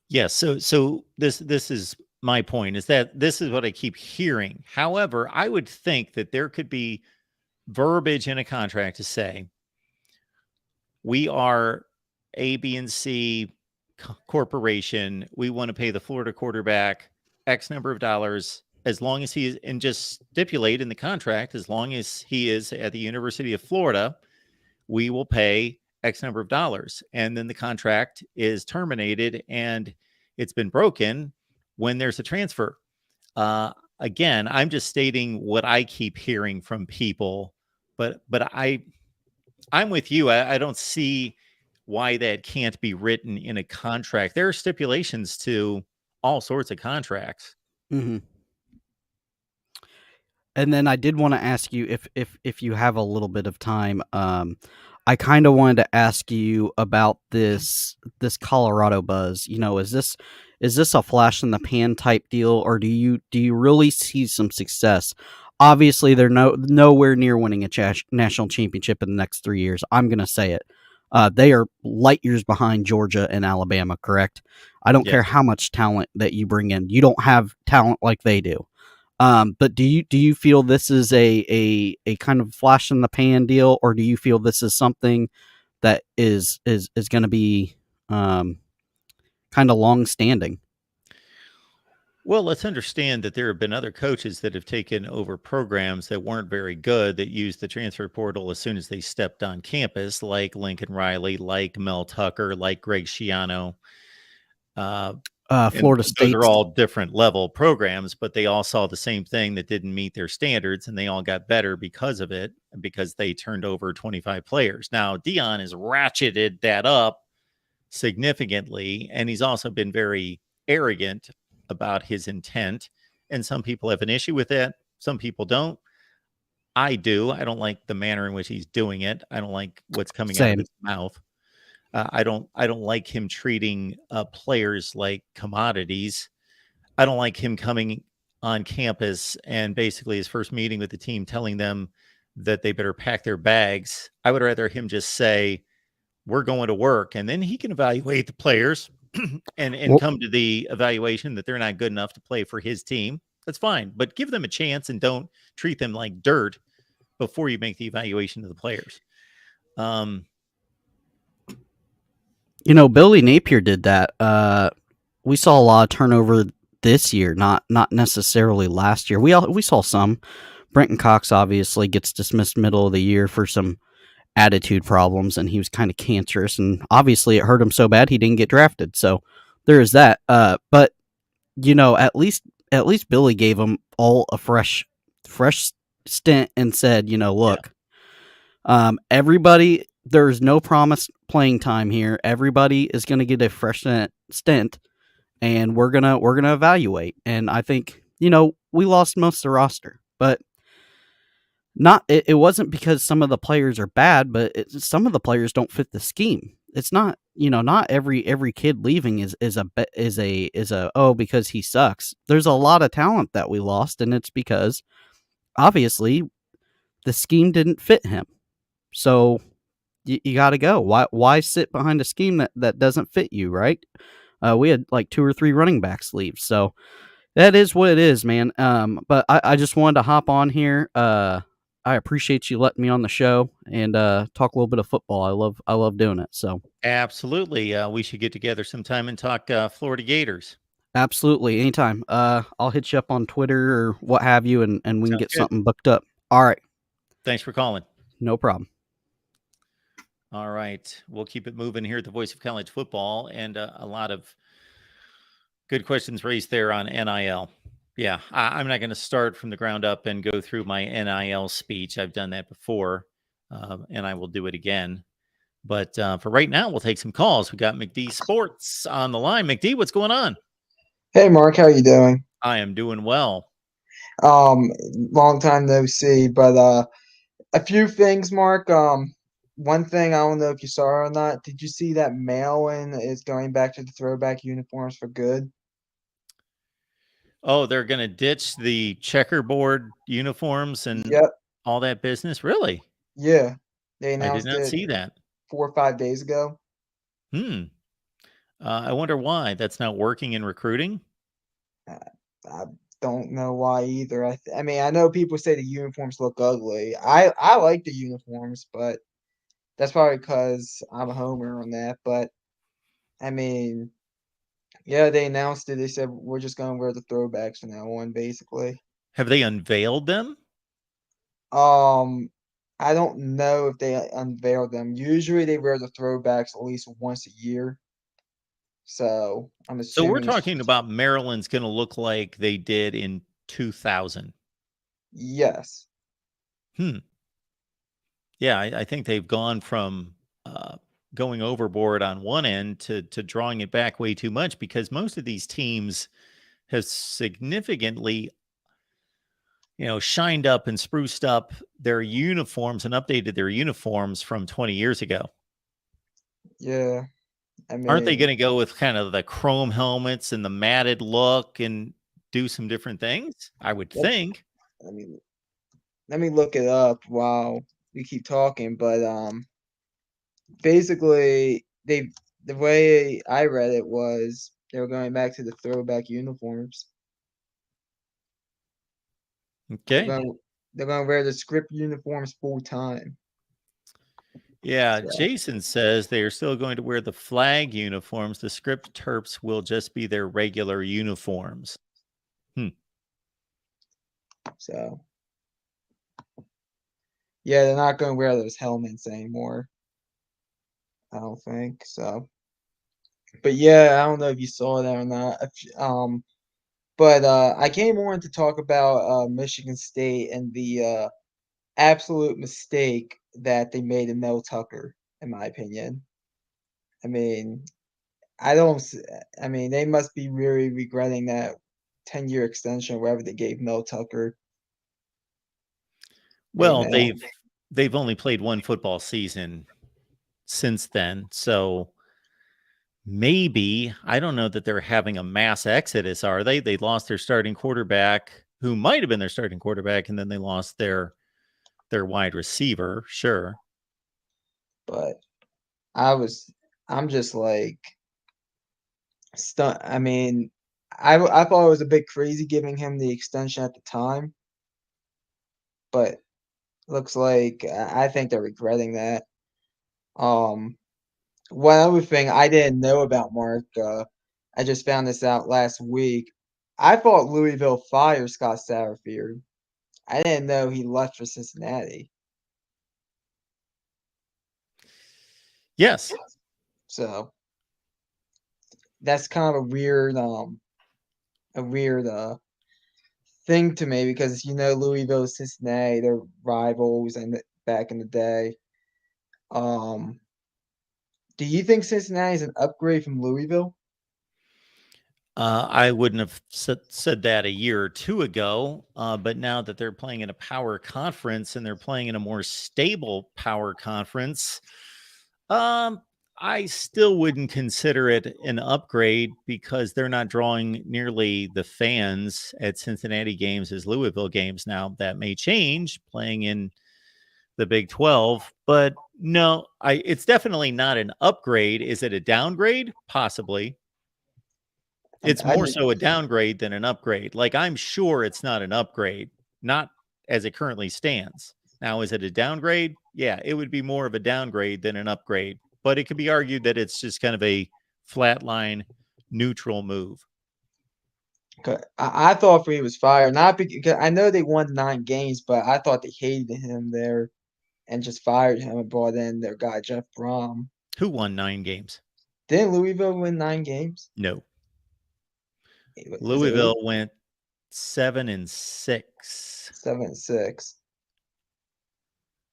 Yes. So this is my point, is that this is what I keep hearing. However, I would think that there could be verbiage in a contract to say we are A, B, and C corporation. We want to pay the Florida quarterback X number of dollars as long as he is, and just stipulate in the contract, as long as he is at the University of Florida, we will pay X number of dollars. And then the contract is terminated and it's been broken when there's a transfer. Again, I'm just stating what I keep hearing from people, but I'm with you. I don't see why that can't be written in a contract. There are stipulations to all sorts of contracts. Mm-hmm. And then I did want to ask you if you have a little bit of time. I kind of wanted to ask you about this Colorado buzz. Is this a flash in the pan type deal, or do you really see some success? Obviously, they're nowhere near winning a national championship in the next 3 years. I'm gonna say it. They are light years behind Georgia and Alabama. Correct. I don't care Yes. how much talent that you bring in. You don't have talent like they do. But do you feel this is a kind of flash in the pan deal, or do you feel this is something that is going to be kind of long standing? Well, let's understand that there have been other coaches that have taken over programs that weren't very good, that used the transfer portal as soon as they stepped on campus, like Lincoln Riley, like Mel Tucker, like Greg Schiano. Uh, and Florida those are State's all different level programs, but they all saw the same thing that didn't meet their standards, and they all got better because of it, because they turned over 25 players. Now, Dion has ratcheted that up significantly, and he's also been very arrogant about his intent. And some people have an issue with that. Some people don't. I do. I don't like the manner in which he's doing it. I don't like what's coming out of same. his mouth. I don't like him treating players like commodities. I don't like him coming on campus and basically his first meeting with the team telling them that they better pack their bags. I would rather him just say, "We're going to work," and then he can evaluate the players and Well, come to the evaluation that they're not good enough to play for his team. That's fine, but give them a chance and don't treat them like dirt before you make the evaluation of the players. Um, Billy Napier did that. We saw a lot of turnover this year, not necessarily last year. We saw some. Brenton Cox obviously gets dismissed middle of the year for some attitude problems, and he was kind of cancerous, and obviously it hurt him so bad he didn't get drafted. So there is that. But at least Billy gave them all a fresh stint and said, yeah, look, everybody, there's no promised playing time here. Everybody is going to get a fresh stint, and we're gonna evaluate. And I think we lost most of the roster, but not it wasn't because some of the players are bad, but some of the players don't fit the scheme. It's not not every kid leaving is a oh, because he sucks. There's a lot of talent that we lost, and it's because obviously the scheme didn't fit him. So you got to go. Why sit behind a scheme that doesn't fit you, right? We had like 2 or 3 running backs leave, so that is what it is, man. But I just wanted to hop on here. I appreciate you letting me on the show and talk a little bit of football. I love doing it. So absolutely. We should get together sometime and talk Florida Gators. absolutely, anytime. I'll hit you up on Twitter or what have you, and we can Sounds get good. something booked up. All right, Thanks for calling. no problem. All right. We'll keep it moving here at the Voice of College Football, and a lot of good questions raised there on NIL. Yeah, I'm not going to start from the ground up and go through my NIL speech. I've done that before, and I will do it again. But for right now, we'll take some calls. We got McD Sports on the line. McD, what's going on? Hey Mark, how you doing? I am doing well. Long time no see, but a few things, Mark. One thing I don't know if you saw or not. Did you see that Maryland is going back to the throwback uniforms for good? Oh, they're going to ditch the checkerboard uniforms and Yep. all that business? Really? Yeah. They I did announced not it see that. 4 or 5 days ago. Hmm. I wonder why that's not working in recruiting. Uh, I don't know why either. I mean, I know people say the uniforms look ugly. I like the uniforms, but that's probably because I'm a homer on that. But I mean, yeah, they announced it. They said we're just gonna wear the throwbacks from now on, basically. Have they unveiled them? Um, I don't know if they unveil them. Usually, they wear the throwbacks at least once a year. So I'm So we're assuming talking about Maryland's going to look like they did in 2000. yes, Hmm. Yeah, I think they've gone from going overboard on one end to drawing it back way too much because most of these teams have significantly, shined up and spruced up their uniforms and updated their uniforms from 20 years ago. yeah. I Aren't they mean, going to go with kind of the chrome helmets and the matted look and do some different things? I would let, think. let me let me look it up while we keep talking. But basically, the way I read it was they were going back to the throwback uniforms. They're Okay. going they're going to wear the script uniforms full time. Yeah, So Jason says they are still going to wear the flag uniforms. The script Terps will just be their regular uniforms. Hmm. so yeah, they're not going to wear those helmets anymore. I don't think so. But yeah, I don't know if you saw that or not. But I came on to talk about Michigan State and the absolute mistake that they made in Mel Tucker, in my opinion. I mean, I don't. I mean, they must be really regretting that 10-year extension, wherever they gave Mel Tucker right Well, now. they've only played one football season since then. So maybe, I don't know that they're having a mass exodus, are they? They lost their starting quarterback, who might have been their starting quarterback, and then they lost their wide receiver. Sure. But I'm just like stunned. I mean, I thought it was a bit crazy giving him the extension at the time, but looks like I think they're regretting that. Um, One other thing I didn't know about Mark, I just found this out last week. I thought Louisville fired Scott Satterfield. I didn't know he left for Cincinnati. Yes. So that's kind of a weird thing to me because Louisville, Cincinnati, they're rivals and back in the day. Um, do you think Cincinnati is an upgrade from Louisville? I wouldn't have said that a year or two ago, but now that they're playing in a power conference and they're playing in a more stable power conference, um, I still wouldn't consider it an upgrade because they're not drawing nearly the fans at Cincinnati games as Louisville games. Now that may change playing in the Big 12, but no, it's definitely not an upgrade. Is it a downgrade? Possibly. It's I more just so a downgrade than an upgrade. Like, I'm sure it's not an upgrade, not as it currently stands. Now, is it a downgrade? Yeah, it would be more of a downgrade than an upgrade, but it could be argued that it's just kind of a flatline neutral move. I thought he was fired, not because I know they won 9 games, but I thought they hated him there and just fired him and brought in their guy Jeff Brom. Who won 9 games? Didn't Louisville win 9 games? No. Is it Louisville went 7-6. 7-6?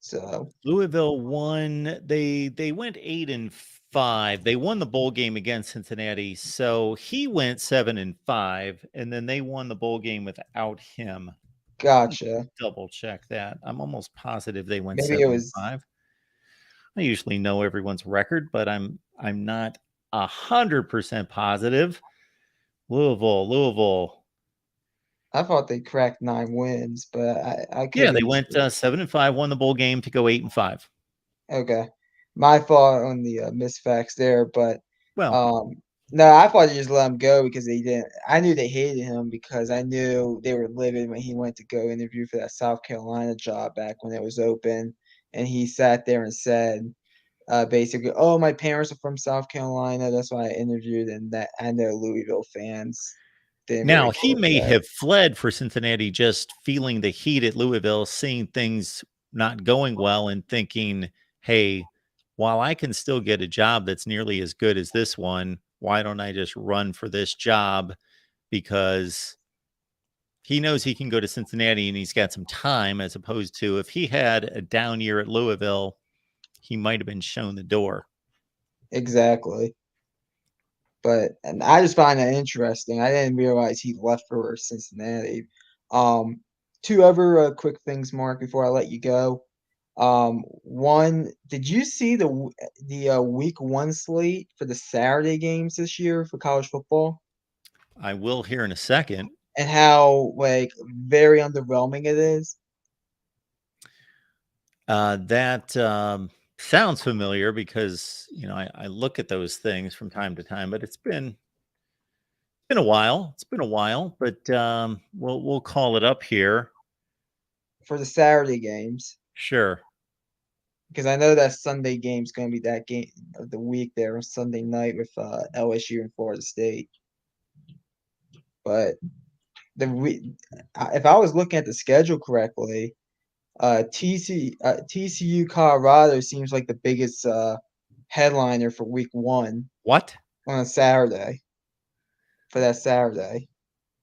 So Louisville won. They went 8-5. They won the bowl game against Cincinnati. So he went 7-5, and then they won the bowl game without him. gotcha. Double check that. I'm almost positive they went Maybe it was 7-5. I usually know everyone's record, but I'm not 100% positive. Louisville. I thought they cracked 9 wins, but I could Yeah, they be went 7-5, won the bowl game to go 8-5. okay. My fault on the misfacts there, but Well, um, no, I thought they just let him go because they didn't. I knew they hated him because I knew they were livid when he went to go interview for that South Carolina job back when it was open, and he sat there and said, basically, "Oh, my parents are from South Carolina. That's why I interviewed." And that I know Louisville fans didn't now really he care for may that. have fled for Cincinnati, just feeling the heat at Louisville, seeing things not going well, and thinking, hey, while I can still get a job that's nearly as good as this one, why don't I just run for this job? Because he knows he can go to Cincinnati and he's got some time, as opposed to if he had a down year at Louisville, he might have been shown the door. Exactly. And I just find that interesting. I didn't realize he left for Cincinnati. Um, Two other quick things, Mark, before I let you go. One, did you see the week 1 slate for the Saturday games this year for college football I will here in a second. and how like very underwhelming it is? That sounds familiar because I look at those things from time to time, but it's been a while. It's been a while, but we'll call it up here. For the Saturday games, Sure. because I know that Sunday game's going to be that game of the week there on Sunday night with LSU and Florida State. But if I was looking at the schedule correctly, TCU Colorado seems like the biggest headliner for week 1 What? on a Saturday. For that Saturday,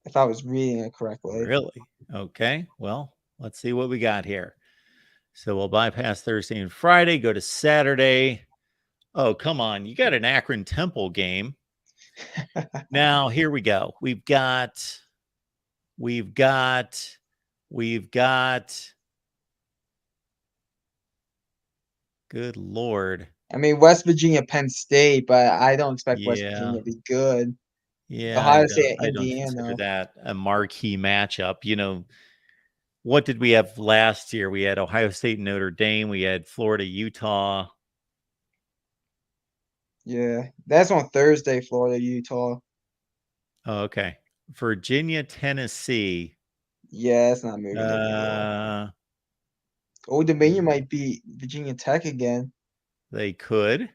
if I was reading it correctly. Really? Okay. Well, let's see what we got here. So we'll bypass Thursday and Friday, go to Saturday. Oh, come on. You got an Akron Temple game. Now, here we go. We've got good Lord. I mean, West Virginia, Penn State, but I don't expect West Yeah. Virginia to be good. Yeah, Ohio State, I don't consider Indiana. that a marquee matchup. What did we have last year? We had Ohio State and Notre Dame. We had Florida, Utah. Yeah, that's on Thursday, Florida, Utah. Oh, okay. Virginia, Tennessee. Yeah, it's not moving the needle. Uh, Old Dominion might beat Virginia Tech again. they could.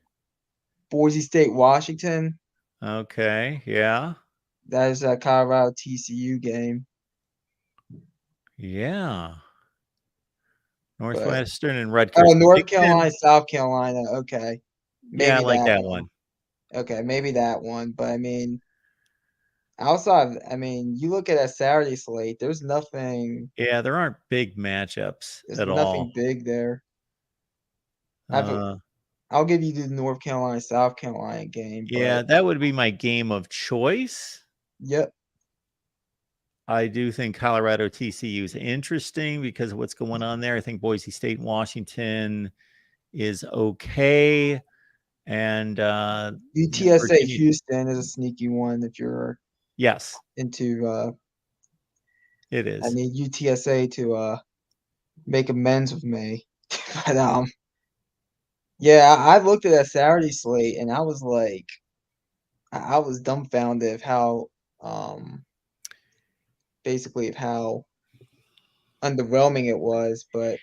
Boise State, Washington. Okay. Yeah. That is a Colorado TCU game. Yeah. But Northwestern and Rutgers. North Big Ten. Carolina, South Carolina. Okay, Yeah, I maybe like that that one. one. Okay, maybe that one. But I mean, outside, I mean, you look at that Saturday slate. There's nothing. Yeah, there aren't big matchups There's at all. nothing big there. I've, Uh, I'll give you the North Carolina, South Carolina game. yeah, But that would be my game of choice. yep, I do think Colorado TCU is interesting because of what's going on there. I think Boise State and Washington is okay. And UTSA Virginia, Houston is a sneaky one if you're yes, into. it I is. need UTSA to make amends with me. But yeah, I looked at that Saturday slate and I was like, I was dumbfounded of how basically of how underwhelming it was. But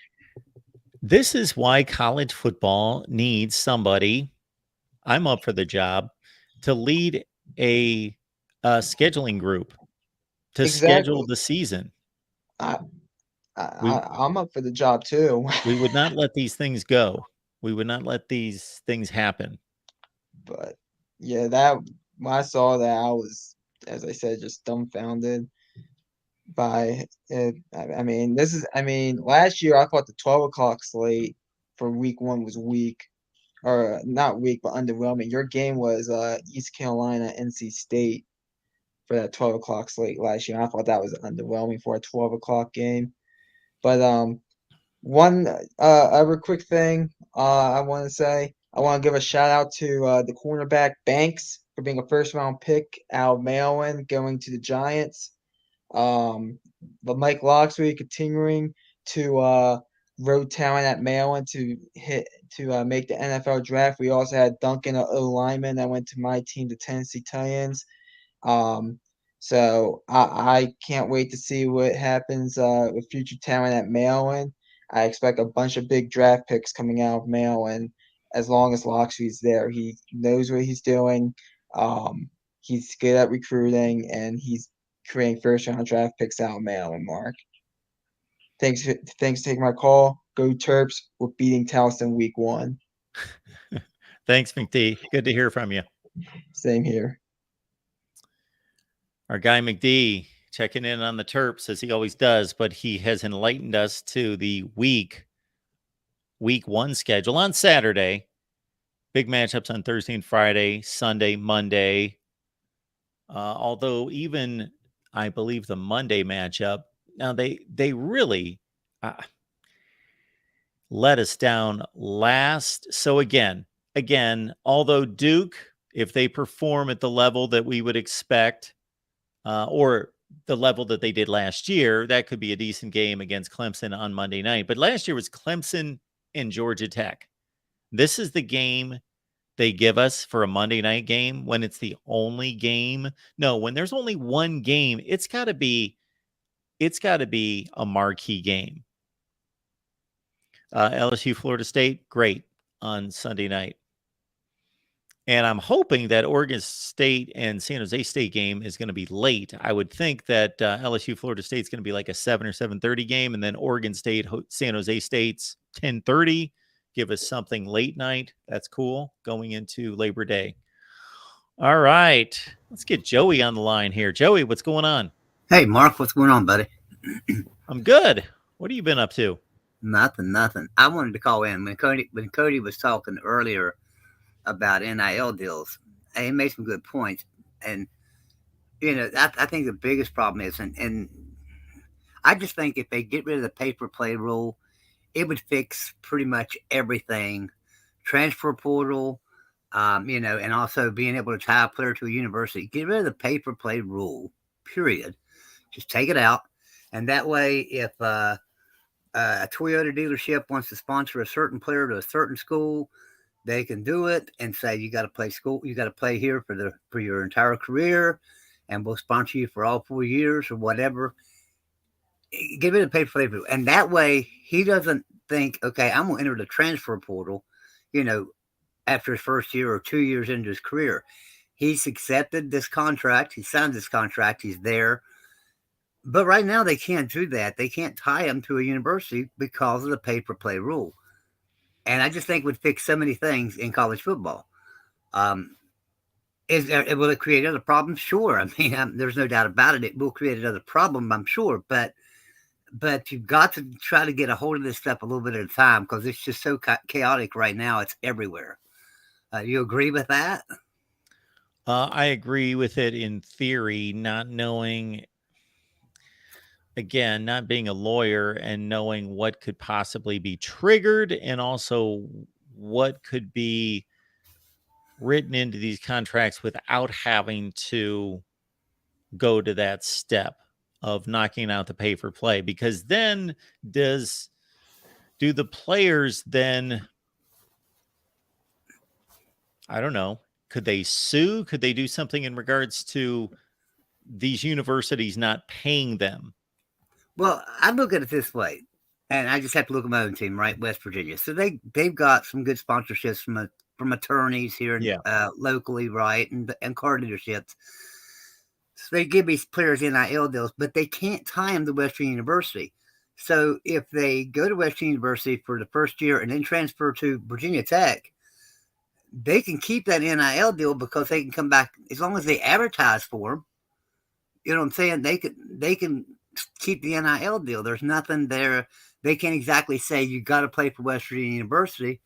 This is why college football needs somebody. I'm up for the job to lead a, scheduling group to schedule exactly, the season. I, We I'm up for the job too. we would not let these things go. We would not let these things happen. But yeah, that when I saw that, I was, as I said, just dumbfounded by it. I mean, last year I thought the 12 o'clock slate for week one was weak, or not weak, but underwhelming. Your game was East Carolina, NC State for that 12 o'clock slate last year. I thought that was underwhelming for a 12 o'clock game. But one other quick thing I want to say, I want to give a shout out to the cornerback Banks for being a first round pick out of Maryland going to the Giants. But Mike Locksley continuing to road talent at Maryland to make the NFL draft. We also had Duncan, a O lineman that went to my team, the Tennessee Titans. Um, so I can't wait to see what happens with future talent at Maryland. I expect a bunch of big draft picks coming out of Maryland as long as Locksley's there. He knows what he's doing. He's good at recruiting and he's creating first round draft picks out of Maryland, Mark. Thanks for taking my call. Go Terps. We're beating Towson week one. Thanks, McD. Good to hear from you. Same here. Our guy McD checking in on the Terps as he always does, but he has enlightened us to the week one schedule on Saturday. Big matchups on Thursday and Friday, Sunday, Monday. Although even I believe the Monday matchup, now they really let us down last. So again, although Duke, if they perform at the level that we would expect, or the level that they did last year, that could be a decent game against Clemson on Monday night. But last year was Clemson and Georgia Tech. This is the game they give us for a Monday night game when it's the only game. No, when there's only one game, it's got to be a marquee game. LSU, Florida State, great on Sunday night. And I'm hoping that Oregon State and San Jose State game is going to be late. I would think that LSU, Florida State is going to be like a 7 or 7:30 game, and then Oregon State, San Jose State's 10:30. Give us something late night. That's cool going into Labor Day. All right, let's get Joey on the line here. Joey, what's going on? Hey, Mark, what's going on, buddy? I'm good. What have you been up to? Nothing. I wanted to call in when Cody was talking earlier about NIL deals. He made some good points, and I think the biggest problem is, and I just think if they get rid of the paper play rule, it would fix pretty much everything transfer portal, and also being able to tie a player to a university. Get rid of the pay for play rule, period. Just take it out. And that way, if a Toyota dealership wants to sponsor a certain player to a certain school, they can do it and say, you got to play school, you got to play here for your entire career, and we'll sponsor you for all 4 years or whatever. Get rid of the pay for play, and that way he doesn't think, okay, I'm going to enter the transfer portal, after his first year or 2 years into his career. He's accepted this contract. He signed this contract. He's there. But right now they can't do that. They can't tie him to a university because of the pay for play rule. And I just think it would fix so many things in college football. Will it create other problems? Sure. I mean, there's no doubt about it. It will create another problem, I'm sure. But you've got to try to get a hold of this stuff a little bit at a time, because it's just so chaotic right now. It's everywhere. You agree with that? I agree with it in theory, not knowing, again, not being a lawyer and knowing what could possibly be triggered, and also what could be written into these contracts without having to go to that step of knocking out the pay for play. Because then do the players then, I don't know, could they sue? Could they do something in regards to these universities not paying them? Well, I look at it this way, and I just have to look at my own team, right? West Virginia. So they've got some good sponsorships from attorneys here locally, right, and car dealerships. So they give these players NIL deals, but they can't tie them to Western University. So if they go to Western University for the first year and then transfer to Virginia Tech, they can keep that NIL deal because they can come back as long as they advertise for them. You know what I'm saying? They can keep the NIL deal. There's nothing there. They can't exactly say you got to play for West Virginia University,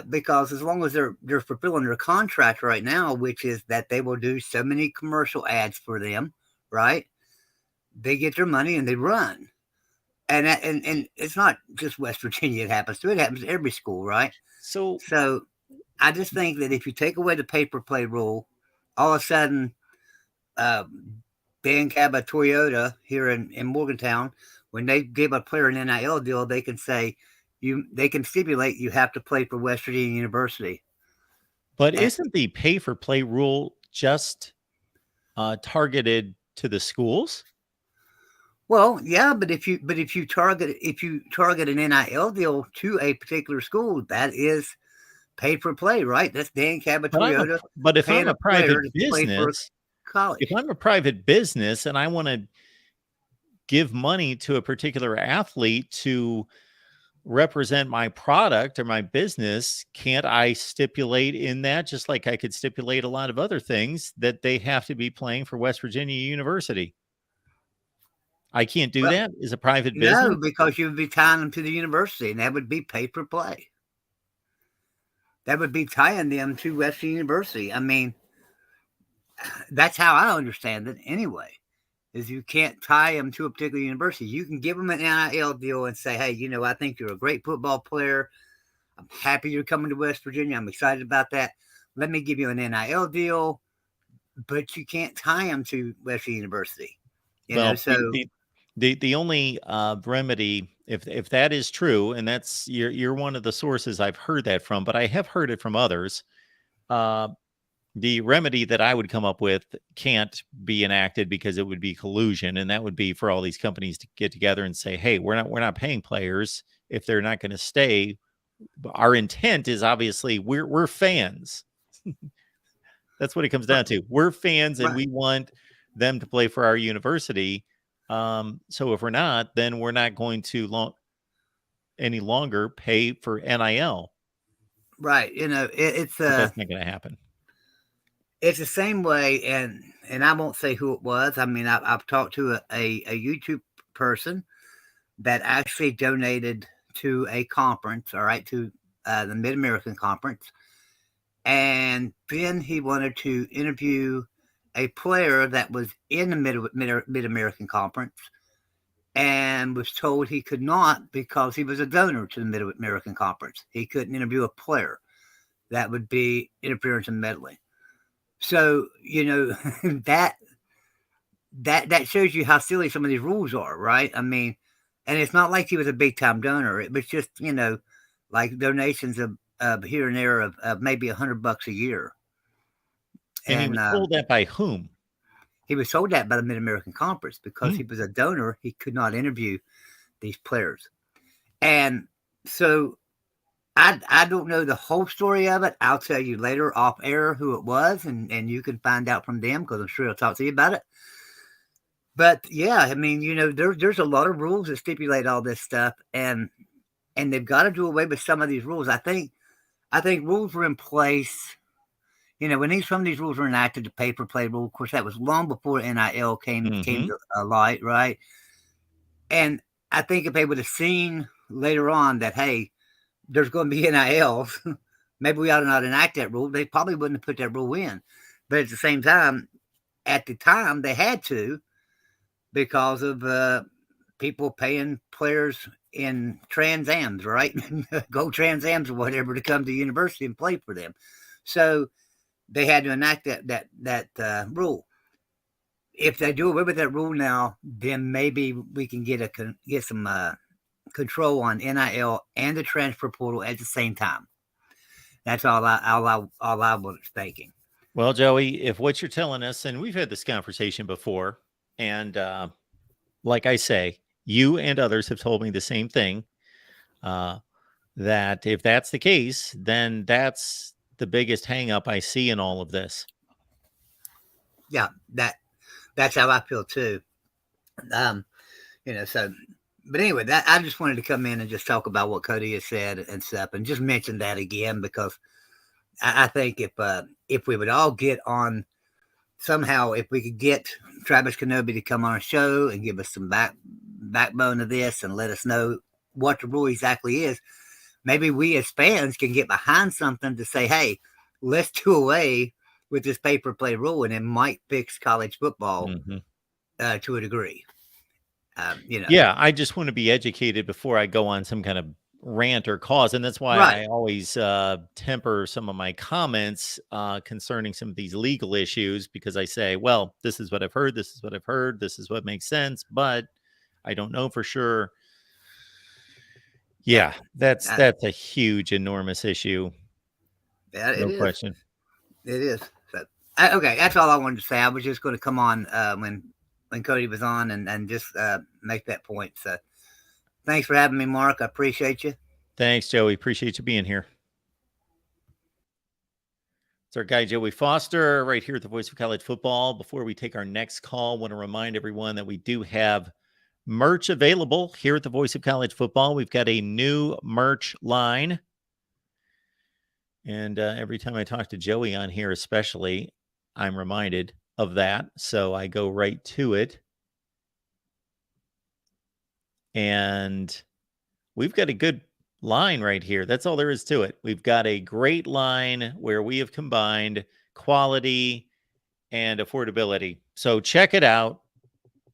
because as long as they're fulfilling their contract right now, which is that they will do so many commercial ads for them, right? They get their money and they run. And it's not just West Virginia it happens to. It happens to every school, right? So I just think that if you take away the pay-per-play rule, all of a sudden, Ben Caba Toyota here in Morgantown, when they give a player an NIL deal, they can say they can stipulate you have to play for West Virginia University. But isn't the pay for play rule just targeted to the schools? Well, yeah, but if you target an NIL deal to a particular school, that is pay for play, right? That's Dan Caba Toyota. But if I'm a private business, college. If I'm a private business and I want to give money to a particular athlete to represent my product or my business, can't I stipulate in that, just like I could stipulate a lot of other things, that they have to be playing for West Virginia University? I can't do that as a private business? No, because you would be tying them to the university, and that would be pay for play. That would be tying them to Western University. I mean, that's how I understand it anyway, is you can't tie them to a particular university. You can give them an NIL deal and say, hey, I think you're a great football player. I'm happy you're coming to West Virginia. I'm excited about that. Let me give you an NIL deal, but you can't tie them to Western University. The only remedy, if that is true, and that's you're one of the sources I've heard that from, but I have heard it from others. The remedy that I would come up with can't be enacted because it would be collusion, and that would be for all these companies to get together and say, "Hey, we're not paying players if they're not going to stay. Our intent is obviously we're fans." That's what it comes down to. We're fans, and we want them to play for our university. So if we're not, then we're not going to any longer pay for NIL. Right. It's that's not going to happen. It's the same way, and I won't say who it was. I mean, I've talked to a YouTube person that actually donated to a conference, all right, to the Mid-American Conference. And then he wanted to interview a player that was in the Mid-American Conference. and was told he could not because he was a donor to the Mid-American Conference. He couldn't interview a player. That would be interference and meddling. So, that shows you how silly some of these rules are, right? I mean, and it's not like he was a big-time donor. It was just, like donations of here and there of maybe $100 a year. And he was told that by whom? He was told that by the Mid-American Conference because he was a donor. He could not interview these players. And so I don't know the whole story of it. I'll tell you later off air who it was, and you can find out from them because I'm sure they'll talk to you about it. But yeah, I mean, there's a lot of rules that stipulate all this stuff, and they've got to do away with some of these rules. I think rules were in place. When some of these rules were enacted, the paper play rule, of course, that was long before NIL came to light, right? And I think if they would have seen later on that, hey, there's going to be NILs, maybe we ought to not enact that rule, they probably wouldn't have put that rule in. But at the same time, they had to because of people paying players in Trans Ams, right? Go Trans Ams or whatever to come to the university and play for them. So they had to enact that rule. If they do away with that rule now, then maybe we can get some control on NIL and the transfer portal at the same time. That's all I was thinking. Well, Joey, if what you're telling us, and we've had this conversation before, and like I say, you and others have told me the same thing, that if that's the case, then that's the biggest hang up I see in all of this. Yeah, that's how I feel too. But anyway, I just wanted to come in and just talk about what Cody has said and stuff, and just mention that again because I think if we would all get on somehow, if we could get Travis Kenobi to come on a show and give us some backbone of this and let us know what the rule exactly is, maybe we as fans can get behind something to say, hey, let's do away with this paper play rule, and it might fix college football to a degree. Yeah, I just want to be educated before I go on some kind of rant or cause, and that's why I always temper some of my comments concerning some of these legal issues, because I say, well, this is what I've heard, this is what I've heard, this is what makes sense, but I don't know for sure. Yeah, that's a huge, enormous issue. Yeah, no question. It is. So, okay, that's all I wanted to say. I was just going to come on when Cody was on and just make that point. So thanks for having me, Mark. I appreciate you. Thanks, Joey. Appreciate you being here. It's our guy, Joey Foster, right here at the Voice of College Football. Before we take our next call, I want to remind everyone that we do have merch available here at the Voice of College Football. We've got a new merch line. And every time I talk to Joey on here, especially, I'm reminded of that. So I go right to it. And we've got a good line right here. That's all there is to it. We've got a great line where we have combined quality and affordability. So check it out.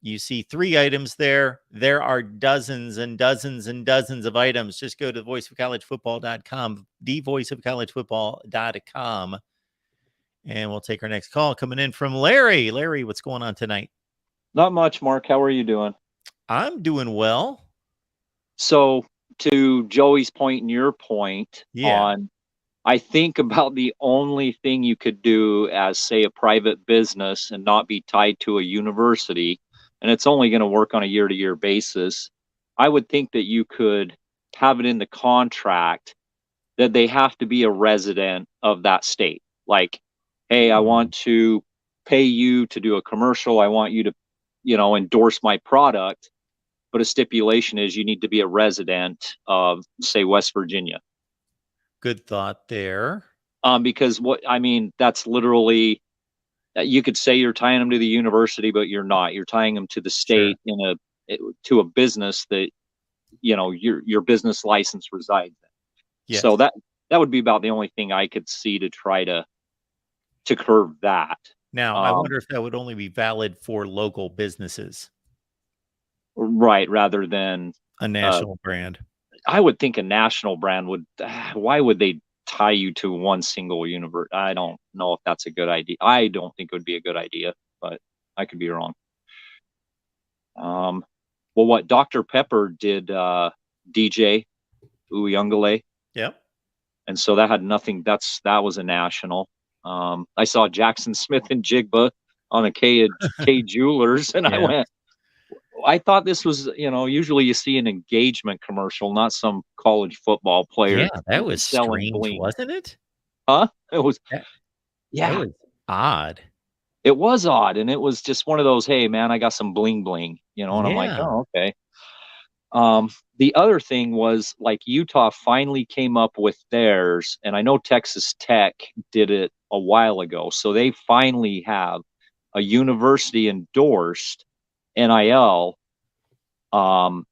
You see 3 items there. There are dozens and dozens and dozens of items. Just go to voiceofcollegefootball.com, thevoiceofcollegefootball.com. And we'll take our next call coming in from Larry. Larry, what's going on tonight? Not much, Mark. How are you doing? I'm doing well. So to Joey's point and your point Yeah. I think about the only thing you could do as, say, a private business and not be tied to a university, and it's only going to work on a year-to-year basis. I would think that you could have it in the contract that they have to be a resident of that state. Like, hey, I want to pay you to do a commercial. I want you to, endorse my product. But a stipulation is you need to be a resident of, say, West Virginia. Good thought there. Because that's literally, you could say you're tying them to the university, but you're not. You're tying them to the state to a business that, your business license resides in. Yes. So that would be about the only thing I could see to try to curb that. Now, I wonder if that would only be valid for local businesses. right, rather than A national brand. I would think a national brand would. Why would they tie you to one single universe? I don't know if that's a good idea. I don't think it would be a good idea, but I could be wrong. Well, what Dr. Pepper did, DJ Uyungale, Yep. and so that had nothing. That was a national. I saw Jackson Smith and Jigba on a K Jewelers, and I Yeah. went. I thought this was, usually you see an engagement commercial, not some college football player Yeah, that was selling strange, bling. wasn't it? Huh? It was, That yeah, was odd. it was odd. And it was just one of those, hey, man, I got some bling bling, and I'm like, Yeah. oh, okay. The other thing was like Utah finally came up with theirs, and I know Texas Tech did it a while ago. So they finally have a university endorsed NIL. And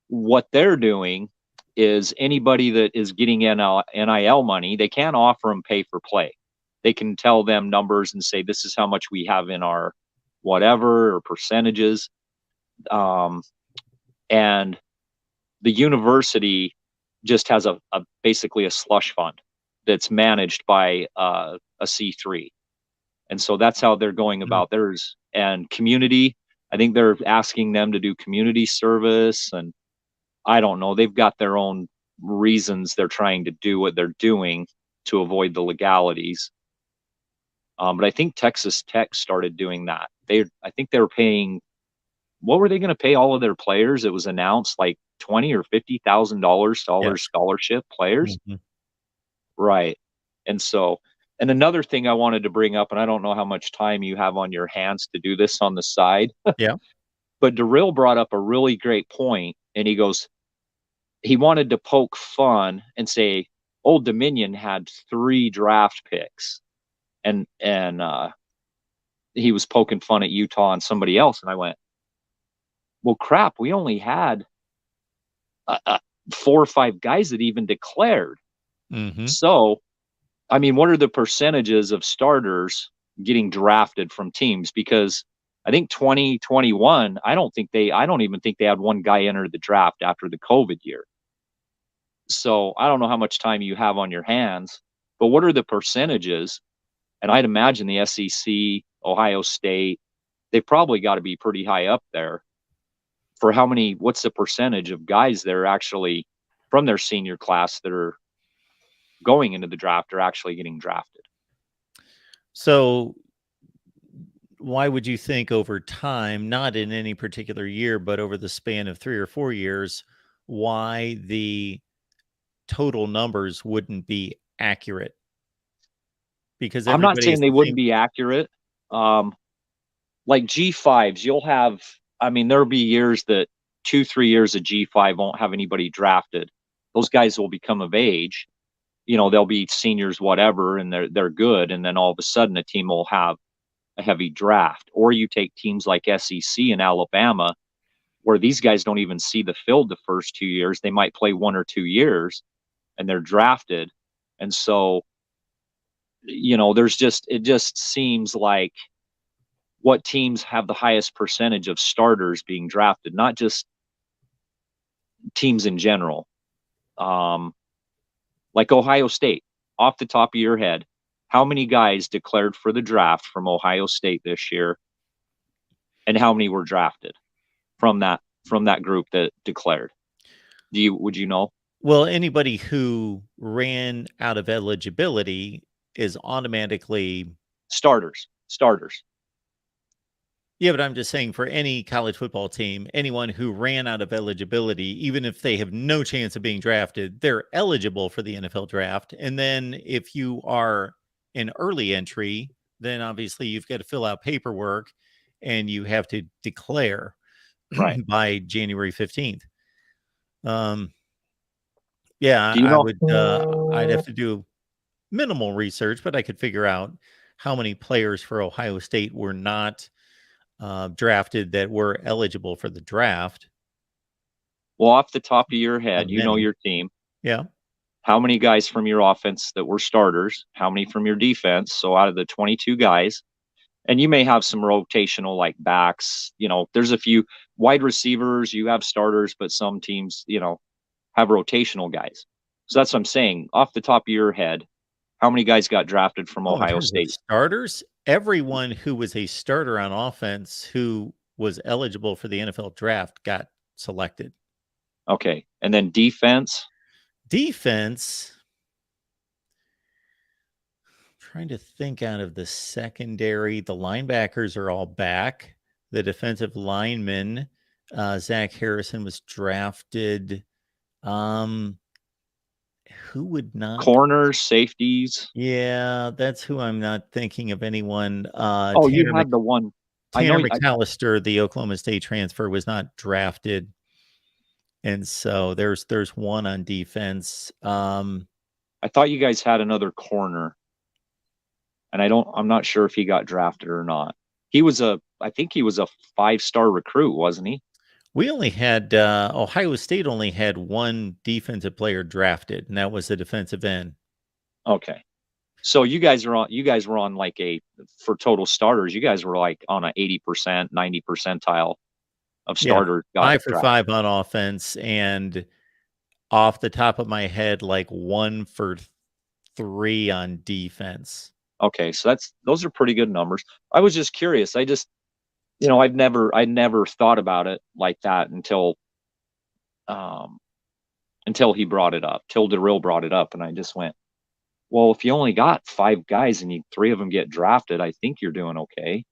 what they're doing is anybody that is getting NIL money, they can't offer them pay for play. They can tell them numbers and say, this is how much we have in our whatever or percentages. And the university just has a basically a slush fund that's managed by a C3. And so that's how they're going about theirs. And community, I think they're asking them to do community service, and I don't know. They've got their own reasons they're trying to do what they're doing to avoid the legalities. But I think Texas Tech started doing that. I think they were paying. What were they going to pay all of their players? It was announced like $20,000 or $50,000 to all their Yes. scholarship players, Mhm. right? And so, and another thing I wanted to bring up, and I don't know how much time you have on your hands to do this on the side, Yeah. but Darrell brought up a really great point, and he goes, he wanted to poke fun and say Old Dominion had 3 draft picks, and he was poking fun at Utah and somebody else, and I went, well, crap, we only had 4 or 5 guys that even declared. Mm-hmm. So, I mean, what are the percentages of starters getting drafted from teams? Because I think 2021, I don't even think they had one guy enter the draft after the COVID year. So I don't know how much time you have on your hands, but what are the percentages? And I'd imagine the SEC, Ohio State, they've probably got to be pretty high up there for what's the percentage of guys that are actually from their senior class that are going into the draft or actually getting drafted. So why would you think over time, not in any particular year, but over the span of 3 or 4 years, why the total numbers wouldn't be accurate? Because I'm not everybody saying is they the wouldn't same. be accurate. Like G5s, you'll have, I mean, there'll be years that 2-3 years of G5 won't have anybody drafted. Those guys will become of age. They'll be seniors, whatever, and they're good. And then all of a sudden a team will have a heavy draft. Or you take teams like SEC and Alabama, where these guys don't even see the field the first 2 years. They might play 1 or 2 years and they're drafted. And so, it just seems like what teams have the highest percentage of starters being drafted, not just teams in general. Like Ohio State, off the top of your head, how many guys declared for the draft from Ohio State this year, and how many were drafted from that group that declared? Would you know? Well, anybody who ran out of eligibility is automatically Starters. Yeah, but I'm just saying for any college football team, anyone who ran out of eligibility, even if they have no chance of being drafted, they're eligible for the NFL draft. And then if you are an early entry, then obviously you've got to fill out paperwork and you have to declare Right. by January 15th. Yeah, Do you I know? would I'd have to do minimal research, but I could figure out how many players for Ohio State were not drafted that were eligible for the draft. Well, off the top of your head, Not you know many. your team. Yeah. How many guys from your offense that were starters? How many from your defense? So out of the 22 guys, And you may have some rotational like backs. There's a few wide receivers, you have starters, but some teams, have rotational guys. So that's what I'm saying. Off the top of your head, how many guys got drafted from Oh, in Ohio terms of State? starters, everyone who was a starter on offense who was eligible for the NFL draft got selected. Okay. And then defense? Defense, trying to think out of the secondary. The linebackers are all back. The defensive lineman, Zach Harrison, was drafted. Who would not? Corners, safeties. Yeah, that's who I'm not thinking of anyone. Oh, you had the one. I know. Tanner McAllister, the Oklahoma State transfer, was not drafted. And so there's one on defense. I thought you guys had another corner. And I'm not sure if he got drafted or not. I think he was a 5-star recruit, wasn't he? We only had Ohio State only had one defensive player drafted, and that was the defensive end. Okay. So you guys were on like for total starters, you guys were like on a 80%, 90 percentile of starters. 5 for 5 on offense, and off the top of my head, like 1 for 3 on defense. Okay, so those are pretty good numbers. I was just curious. I just, I never thought about it like that until he brought it up, till Darrell brought it up, and I just went, well, if you only got 5 guys and 3 of them get drafted, I think you're doing okay.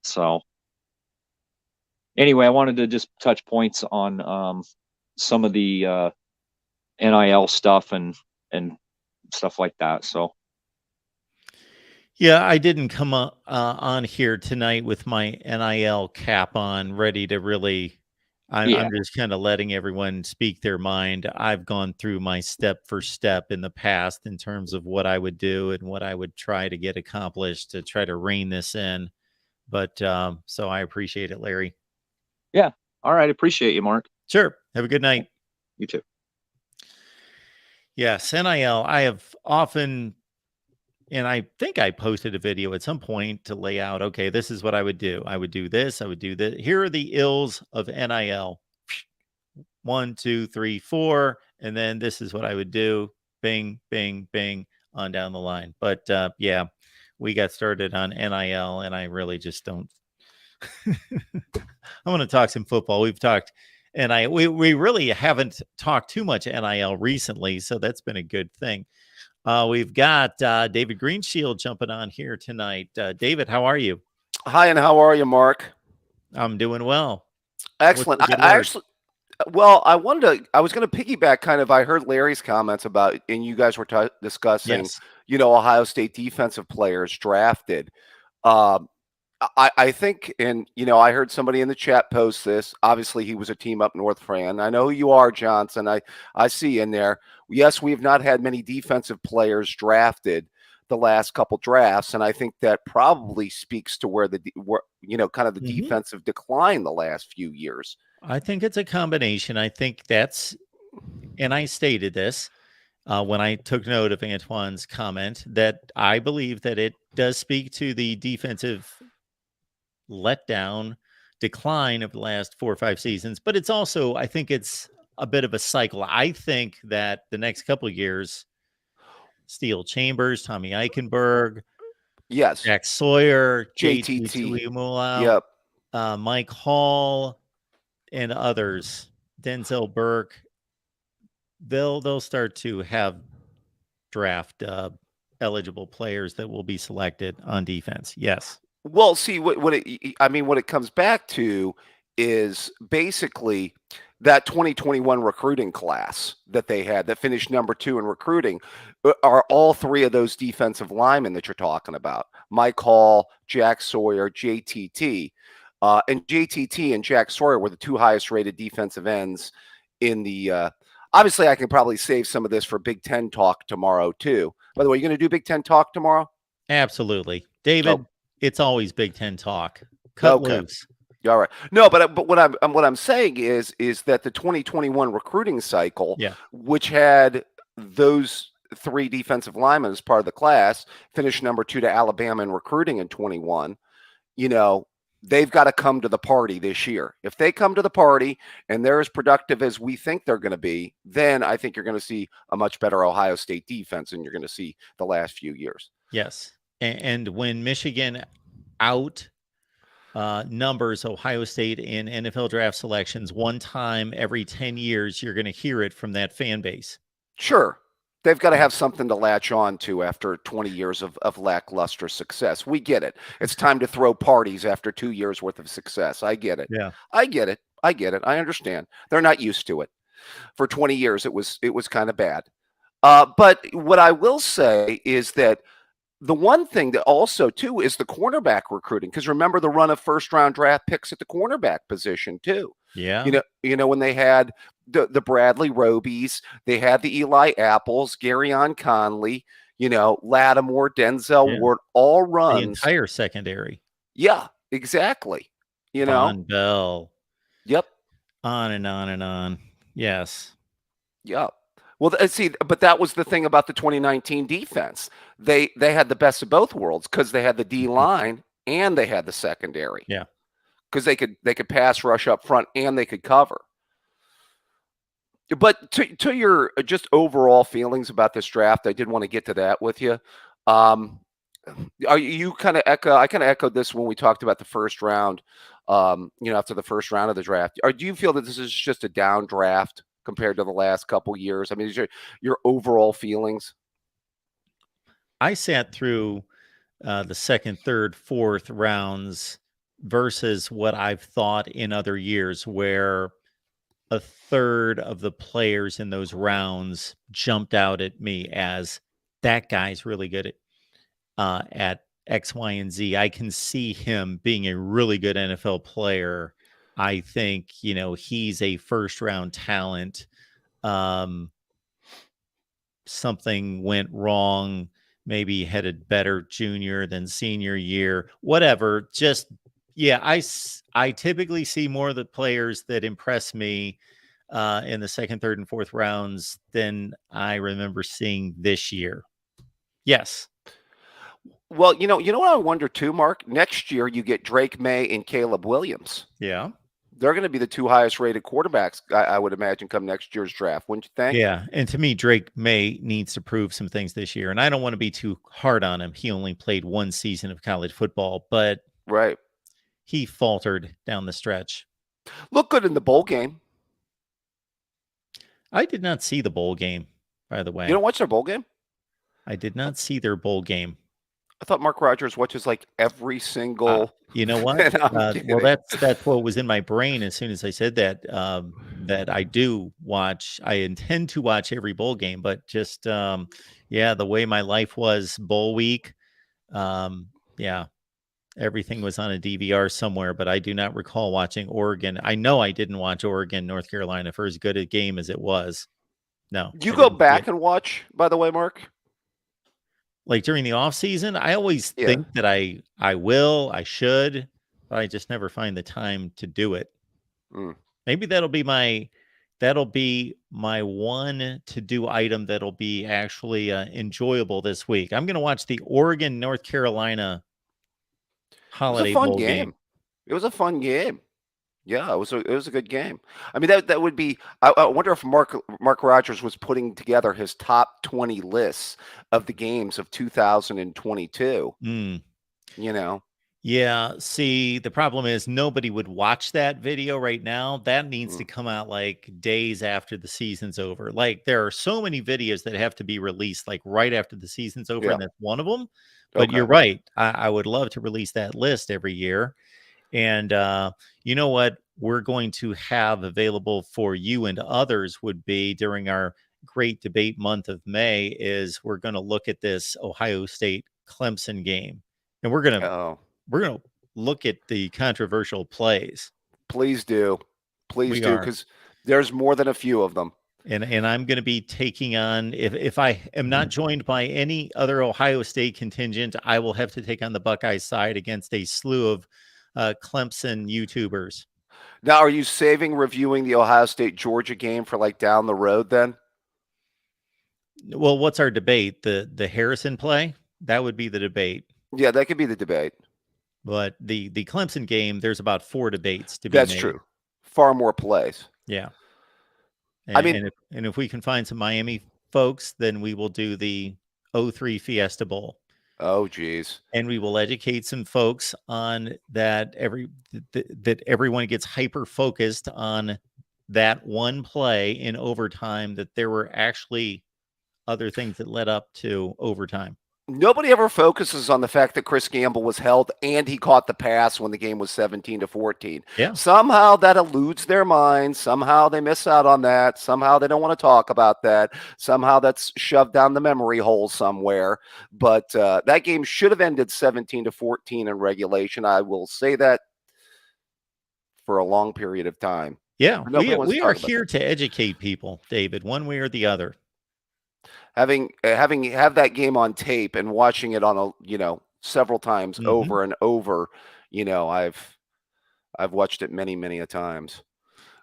So anyway, I wanted to just touch points on some of the NIL stuff and stuff like that. So. Yeah, I didn't come on here tonight with my NIL cap on, ready to really. I'm just kind of letting everyone speak their mind. I've gone through my step for step in the past in terms of what I would do and what I would try to get accomplished to try to rein this in. But so I appreciate it, Larry. Yeah. All right. Appreciate you, Mark. Sure. Have a good night. You too. Yes, NIL. I have often. And I think I posted a video at some point to lay out, okay, this is what I would do. I would do this. I would do that. Here are the ills of NIL. 1, 2, 3, 4. And then this is what I would do. Bing, bing, bing, on down the line. But yeah, we got started on NIL, and I really just don't. I want to talk some football. We've talked, and we really haven't talked too much NIL recently. So that's been a good thing. We've got David Greenshield jumping on here tonight. David, how are you? Hi, and how are you, Mark? I'm doing well. Excellent. I actually, well, I was going to piggyback kind of, I heard Larry's comments about, and you guys were discussing, Ohio State defensive players drafted. I think, and, I heard somebody in the chat post this. Obviously, he was a Team Up North fan. I know who you are, Johnson. I see in there. Yes, we have not had many defensive players drafted the last couple drafts, and I think that probably speaks to where kind of the defensive decline the last few years. I think it's a combination. I think that's, and I stated this when I took note of Antoine's comment, that I believe that it does speak to the defensive letdown decline of the last 4 or 5 seasons, but it's also, I think it's a bit of a cycle. I think that the next couple of years, Steele Chambers, Tommy Eichenberg, yes, Jack Sawyer, JTT, yep, Mike Hall, and others, Denzel Burke, they'll start to have draft eligible players that will be selected on defense. Yes. Well, see what it comes back to is basically that 2021 recruiting class that they had that finished number 2 in recruiting are all 3 of those defensive linemen that you're talking about: Mike Hall, Jack Sawyer, JTT, and JTT and Jack Sawyer were the 2 highest rated defensive ends in the. Obviously, I can probably save some of this for Big Ten talk tomorrow too. By the way, you going to do Big Ten talk tomorrow? Absolutely, David. Oh. It's always Big Ten talk. Cut loose. All right. No, but what I'm saying is that the 2021 recruiting cycle, which had those 3 defensive linemen as part of the class, finished number 2 to Alabama in recruiting in 21. they've got to come to the party this year. If they come to the party and they're as productive as we think they're going to be, then I think you're going to see a much better Ohio State defense than you're going to see the last few years. Yes. And when Michigan out numbers Ohio State in NFL draft selections one time every 10 years, you're going to hear it from that fan base. Sure. They've got to have something to latch on to after 20 years of lackluster success. We get it. It's time to throw parties after 2 years worth of success. I get it. Yeah. I get it. I understand. They're not used to it. For 20 years, it was kind of bad. But what I will say is that the one thing that also, too, is the cornerback recruiting. Because remember the run of first-round draft picks at the cornerback position, too. Yeah. When they had the Bradley Robies, they had the Eli Apples, Garyon Conley, Lattimore, Denzel Ward, all runs. The entire secondary. Yeah, exactly. Von Bell. Yep. On and on and on. Yes. Yeah. Well, see, but that was the thing about the 2019 defense. They had the best of both worlds because they had the D line and they had the secondary. Yeah. Because they could pass rush up front and they could cover. But to your just overall feelings about this draft, I did want to get to that with you. Are you kind of echo? I kind of echoed this when we talked about the first round. After the first round of the draft, do you feel that this is just a down draft compared to the last couple years? I mean, your overall feelings? I sat through the second, third, fourth rounds versus what I've thought in other years, where a third of the players in those rounds jumped out at me as that guy's really good at X, Y, and Z. I can see him being a really good NFL player. I think, he's a first round talent. Something went wrong. Maybe he had a better junior than senior year, whatever. Just, I typically see more of the players that impress me in the second, third, and fourth rounds than I remember seeing this year. Yes. Well, you know what I wonder too, Mark? Next year you get Drake May and Caleb Williams. Yeah. They're going to be the two highest rated quarterbacks, I would imagine, come next year's draft. Wouldn't you think? Yeah. And to me, Drake May needs to prove some things this year. And I don't want to be too hard on him. He only played one season of college football, but right, he faltered down the stretch. Looked good in the bowl game. I did not see the bowl game, by the way. You don't watch their bowl game? I did not see their bowl game. I thought Mark Rogers watches like every single. You know what? Well, that's what was in my brain as soon as I said that. That I do watch. I intend to watch every bowl game, but just the way my life was bowl week. Everything was on a DVR somewhere, but I do not recall watching Oregon. I know I didn't watch Oregon, North Carolina for as good a game as it was. No. You go back and watch, by the way, Mark? Like during the off season, I always think that I should, but I just never find the time to do it. Maybe that'll be my one to do item that'll be actually enjoyable this week. I'm going to watch the Oregon North Carolina Holiday Bowl game. It was a fun game. Yeah, it was a good game. I mean, that would be. I wonder if Mark Rogers was putting together his top 20 lists of the games of 2022. Yeah. See, the problem is nobody would watch that video right now. That needs to come out like days after the season's over. Like there are so many videos that have to be released like right after the season's over, and that's one of them. But you're right. I would love to release that list every year. And you know what we're going to have available for you and others would be during our great debate month of May is we're going to look at this Ohio State Clemson game, and we're going to look at the controversial plays. Please do, because there's more than a few of them. And I'm going to be taking on, if I am not joined by any other Ohio State contingent, I will have to take on the Buckeyes side against a slew of Clemson YouTubers. Now, are you saving reviewing the Ohio State Georgia game for like down the road then? Well, what's our debate? The Harrison play? That would be the debate. Yeah, that could be the debate. But the Clemson game, there's about 4 debates to be That's made. true. Far more plays. Yeah. I mean, And if we can find some Miami folks, then we will do the 03 Fiesta Bowl. oh geez. And we will educate some folks on that that everyone gets hyper focused on that one play in overtime, that there were actually other things that led up to overtime. Nobody ever focuses on the fact that Chris Gamble was held and he caught the pass when the game was 17-14. Yeah. Somehow that eludes their minds. Somehow they miss out on that. Somehow they don't want to talk about that. Somehow that's shoved down the memory hole somewhere. But that game should have ended 17-14 in regulation. I will say that for a long period of time. Yeah, we are about here to educate people, David, one way or the other. Having that game on tape and watching it on several times over and over, I've watched it many a times.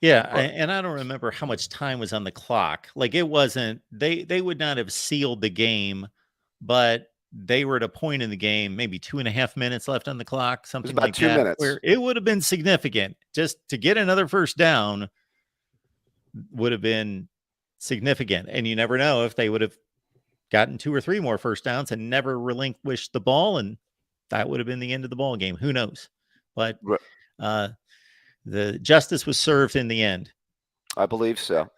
Yeah, and I don't remember how much time was on the clock. Like, it wasn't, they would not have sealed the game, but they were at a point in the game, maybe 2.5 minutes left on the clock, something about like 2 that, minutes. where it would have been significant. Just to get another first down would have been significant. And you never know if they would have gotten 2 or 3 more first downs and never relinquished the ball, and that would have been the end of the ball game. Who knows? But the justice was served in the end. I believe so.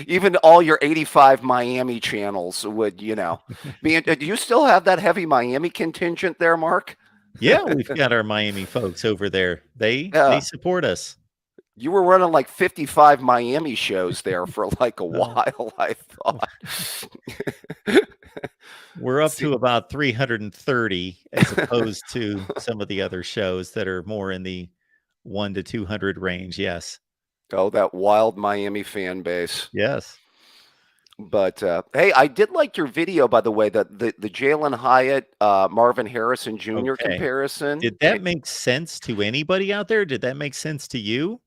Even all your 85 Miami channels would, be. Do you still have that heavy Miami contingent there, Mark? Yeah, we've got our Miami folks over there. They support us. You were running like 55 Miami shows there for like a while, I thought. We're up to about 330 as opposed to some of the other shows that are more in the 1 to 200 range. Yes. Oh, that wild Miami fan base. Yes. But hey, I did like your video, by the way, the Jalen Hyatt, Marvin Harrison Jr. comparison. Did that make sense to anybody out there? Did that make sense to you?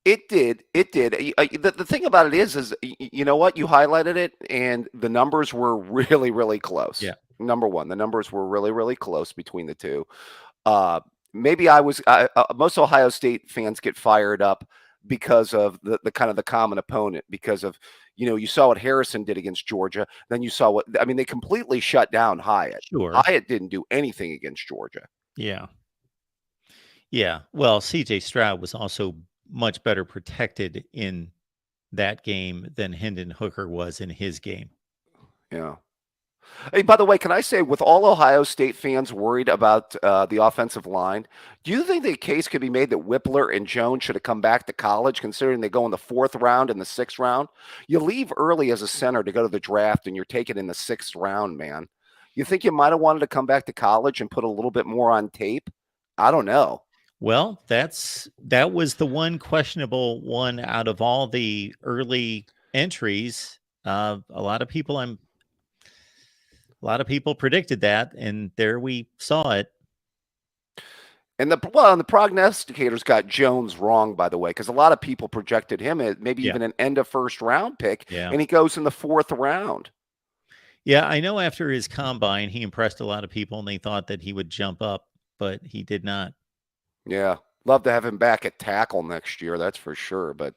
It did. The thing about it is you know what? You highlighted it, and the numbers were really close. Yeah. Number one, the numbers were really close between the two. Maybe most Ohio State fans get fired up because of the kind of the common opponent, because of, you saw what Harrison did against Georgia. Then you saw they completely shut down Hyatt. Sure. Hyatt didn't do anything against Georgia. Yeah. Yeah. Well, CJ Stroud was also much better protected in that game than Hendon Hooker was in his game. Yeah. Hey, by the way, can I say, with all Ohio State fans worried about the offensive line, do you think the case could be made that Whippler and Jones should have come back to college, considering they go in the 4th round and the 6th round? You leave early as a center to go to the draft, and you're taken in the 6th round, man. You think you might have wanted to come back to college and put a little bit more on tape? I don't know. Well, that was the one questionable one out of all the early entries. A lot of people predicted that, and there we saw it. And the prognosticators got Jones wrong, by the way, because a lot of people projected him as maybe even an end of 1st round pick, and he goes in the 4th round. Yeah, I know after his combine, he impressed a lot of people, and they thought that he would jump up, but he did not. Yeah, love to have him back at tackle next year, that's for sure. But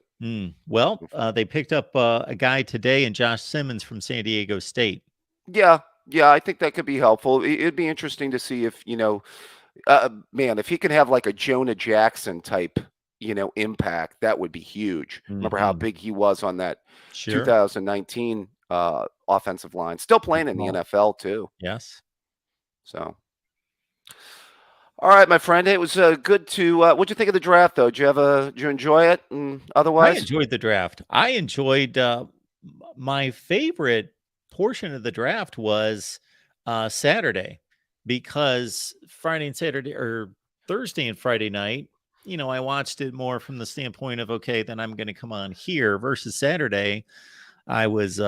well, they picked up a guy today in Josh Simmons from San Diego State. Yeah, I think that could be helpful. It'd be interesting to see if, if he can have like a Jonah Jackson type, impact, that would be huge. Remember how big he was on that 2019 offensive line. Still playing in the NFL too. Yes. So, all right, my friend. It was good to. What'd you think of the draft, though? Did you enjoy it? And otherwise, I enjoyed the draft. I enjoyed my favorite portion of the draft was Saturday, because Friday and Saturday, or Thursday and Friday night, I watched it more from the standpoint of, okay, then I'm going to come on here, versus Saturday. I was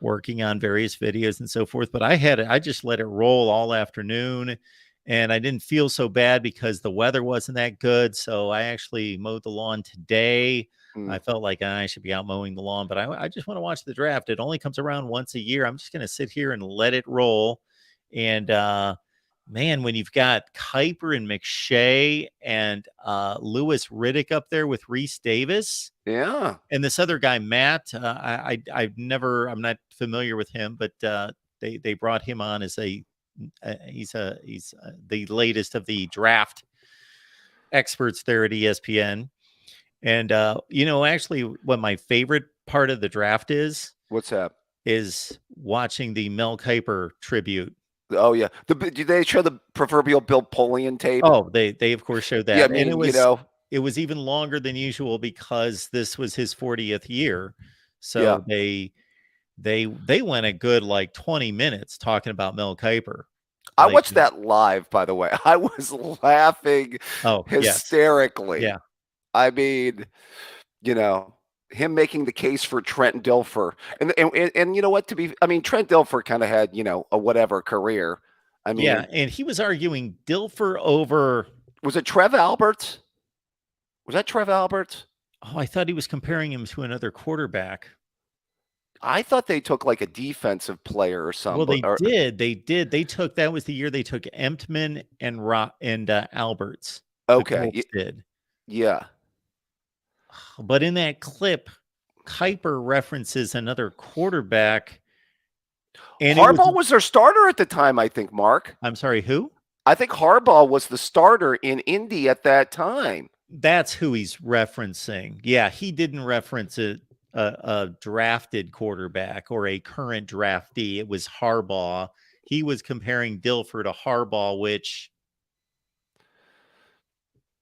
working on various videos and so forth, but I just let it roll all afternoon, and I didn't feel so bad because the weather wasn't that good. So I actually mowed the lawn today. I felt like I should be out mowing the lawn, but I just want to watch the draft. It only comes around once a year. I'm just going to sit here and let it roll. And man, when you've got Kuiper and McShay and Lewis Riddick up there with Reese Davis, Yeah. and this other guy, Matt, I'm not familiar with him, but they brought him on as he's the latest of the draft experts there at ESPN. And actually, what my favorite part of the draft What's that? is watching the Mel Kiper tribute. Oh yeah. Do they show the proverbial Bill Polian tape? Oh, they of course showed that. Yeah, I mean, and it was even longer than usual because this was his 40th year. So yeah. they went a good like 20 minutes talking about Mel Kiper. I watched that live, by the way. I was laughing hysterically. Yes. Yeah. I mean, him making the case for Trent Dilfer. And you know what, Trent Dilfer kind of had, a whatever career. I mean, yeah, and he was arguing Dilfer over. Was it Trev Alberts? Was that Trev Alberts? Oh, I thought he was comparing him to another quarterback. I thought they took like a defensive player or something. Well, they did. That was the year they took Emptman and Alberts. Okay. The Colts did. Yeah. But in that clip, Kiper references another quarterback. And Harbaugh was their starter at the time, I think, Mark. I'm sorry, who? I think Harbaugh was the starter in Indy at that time. That's who he's referencing. Yeah, he didn't reference a drafted quarterback or a current draftee. It was Harbaugh. He was comparing Dilfer to Harbaugh, which...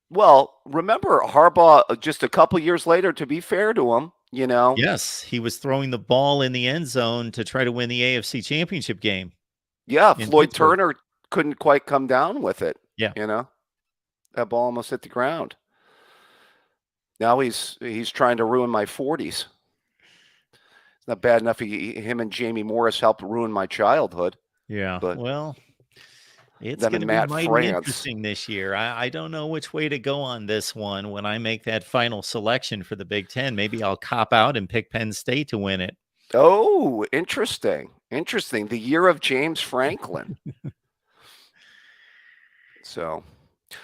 Well, remember Harbaugh just a couple years later, to be fair to him, Yes, he was throwing the ball in the end zone to try to win the AFC Championship game. Yeah, Floyd Turner couldn't quite come down with it. Yeah. That ball almost hit the ground. Now he's trying to ruin my 40s. It's not bad enough him and Jamie Morris helped ruin my childhood. Yeah, but well, it's going to be mighty interesting this year. I don't know which way to go on this one when I make that final selection for the Big Ten. Maybe I'll cop out and pick Penn State to win it. Oh, interesting. The year of James Franklin. So,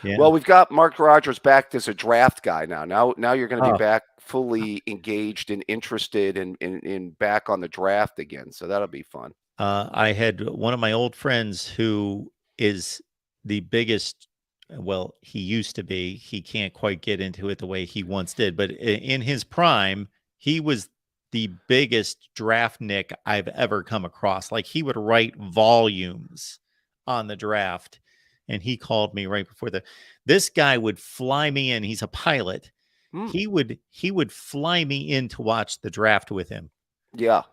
yeah. Well, we've got Mark Rogers back as a draft guy now. Now you're going to be back fully engaged and interested in back on the draft again. So that'll be fun. I had one of my old friends who is the biggest, well, he used to be, he can't quite get into it the way he once did, but in his prime, he was the biggest draft nick I've ever come across. Like, he would write volumes on the draft, and he called me right before this guy would fly me in. He's a pilot. He would fly me in to watch the draft with him. Yeah.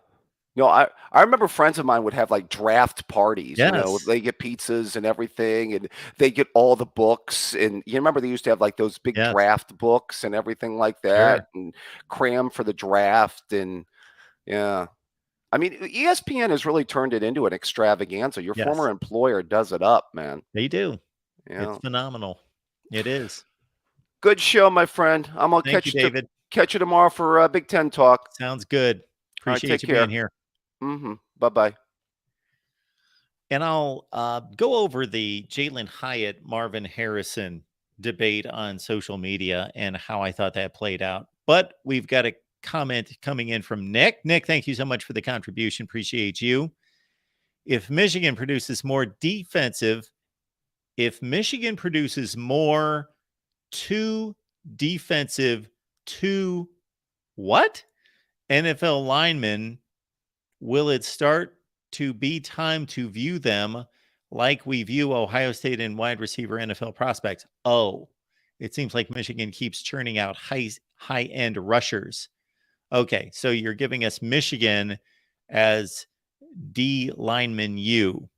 No, I remember friends of mine would have like draft parties. Yes. They get pizzas and everything, and they get all the books. And you remember they used to have like those big draft books and everything like that, and cram for the draft. And yeah, I mean, ESPN has really turned it into an extravaganza. Your former employer does it up, man. They do. Yeah. It's phenomenal. It is. Good show, my friend. I'm gonna catch you tomorrow for Big Ten talk. Sounds good. Appreciate you being here. Bye-bye. And I'll go over the Jalen Hyatt, Marvin Harrison debate on social media and how I thought that played out. But we've got a comment coming in from Nick. Nick, thank you so much for the contribution. Appreciate you. If Michigan produces more too defensive to what? NFL linemen, will it start to be time to view them like we view Ohio State and wide receiver NFL prospects? Oh, it seems like Michigan keeps churning out high-end rushers. Okay, so you're giving us Michigan as D lineman U.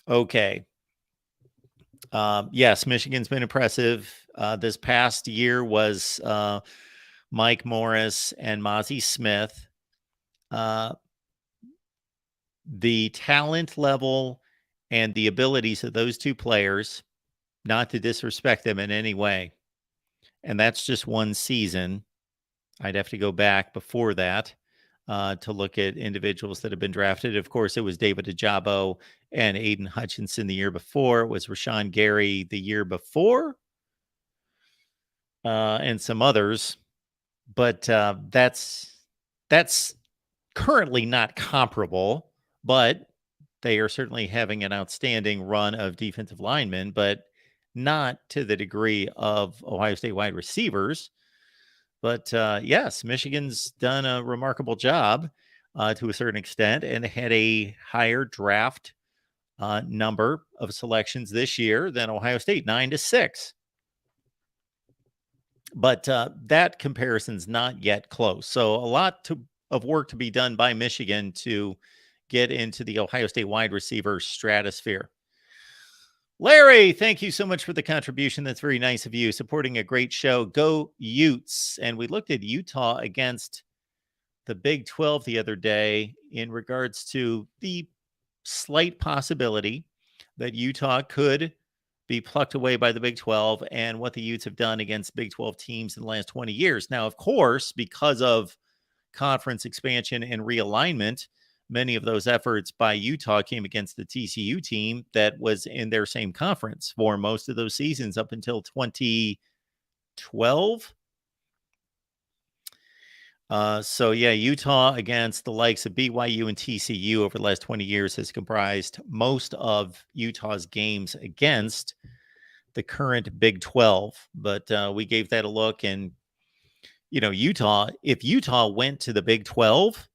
Okay. Yes, Michigan's been impressive. This past year was Mike Morris and Mozzie Smith. The talent level and the abilities of those two players, not to disrespect them in any way, and that's just one season. I'd have to go back before that. to look at individuals that have been drafted. Of course, it was David Ajabo and Aiden Hutchinson the year before. It was Rashawn Gary the year before, and some others. But that's currently not comparable, but they are certainly having an outstanding run of defensive linemen, but not to the degree of Ohio State wide receivers. But yes, Michigan's done a remarkable job to a certain extent and had a higher draft number of selections this year than Ohio State, 9-6. But that comparison's not yet close. So a lot of work to be done by Michigan to get into the Ohio State wide receiver stratosphere. Larry, thank you so much for the contribution. That's very nice of you, supporting a great show. Go Utes. And we looked at Utah against the Big 12 the other day in regards to the slight possibility that Utah could be plucked away by the Big 12 and what the Utes have done against Big 12 teams in the last 20 years. Now, of course, because of conference expansion and realignment, many of those efforts by Utah came against the TCU team that was in their same conference for most of those seasons up until 2012. So yeah, Utah against the likes of BYU and TCU over the last 20 years has comprised most of Utah's games against the current Big 12. But we gave that a look, and Utah, if Utah went to the Big 12,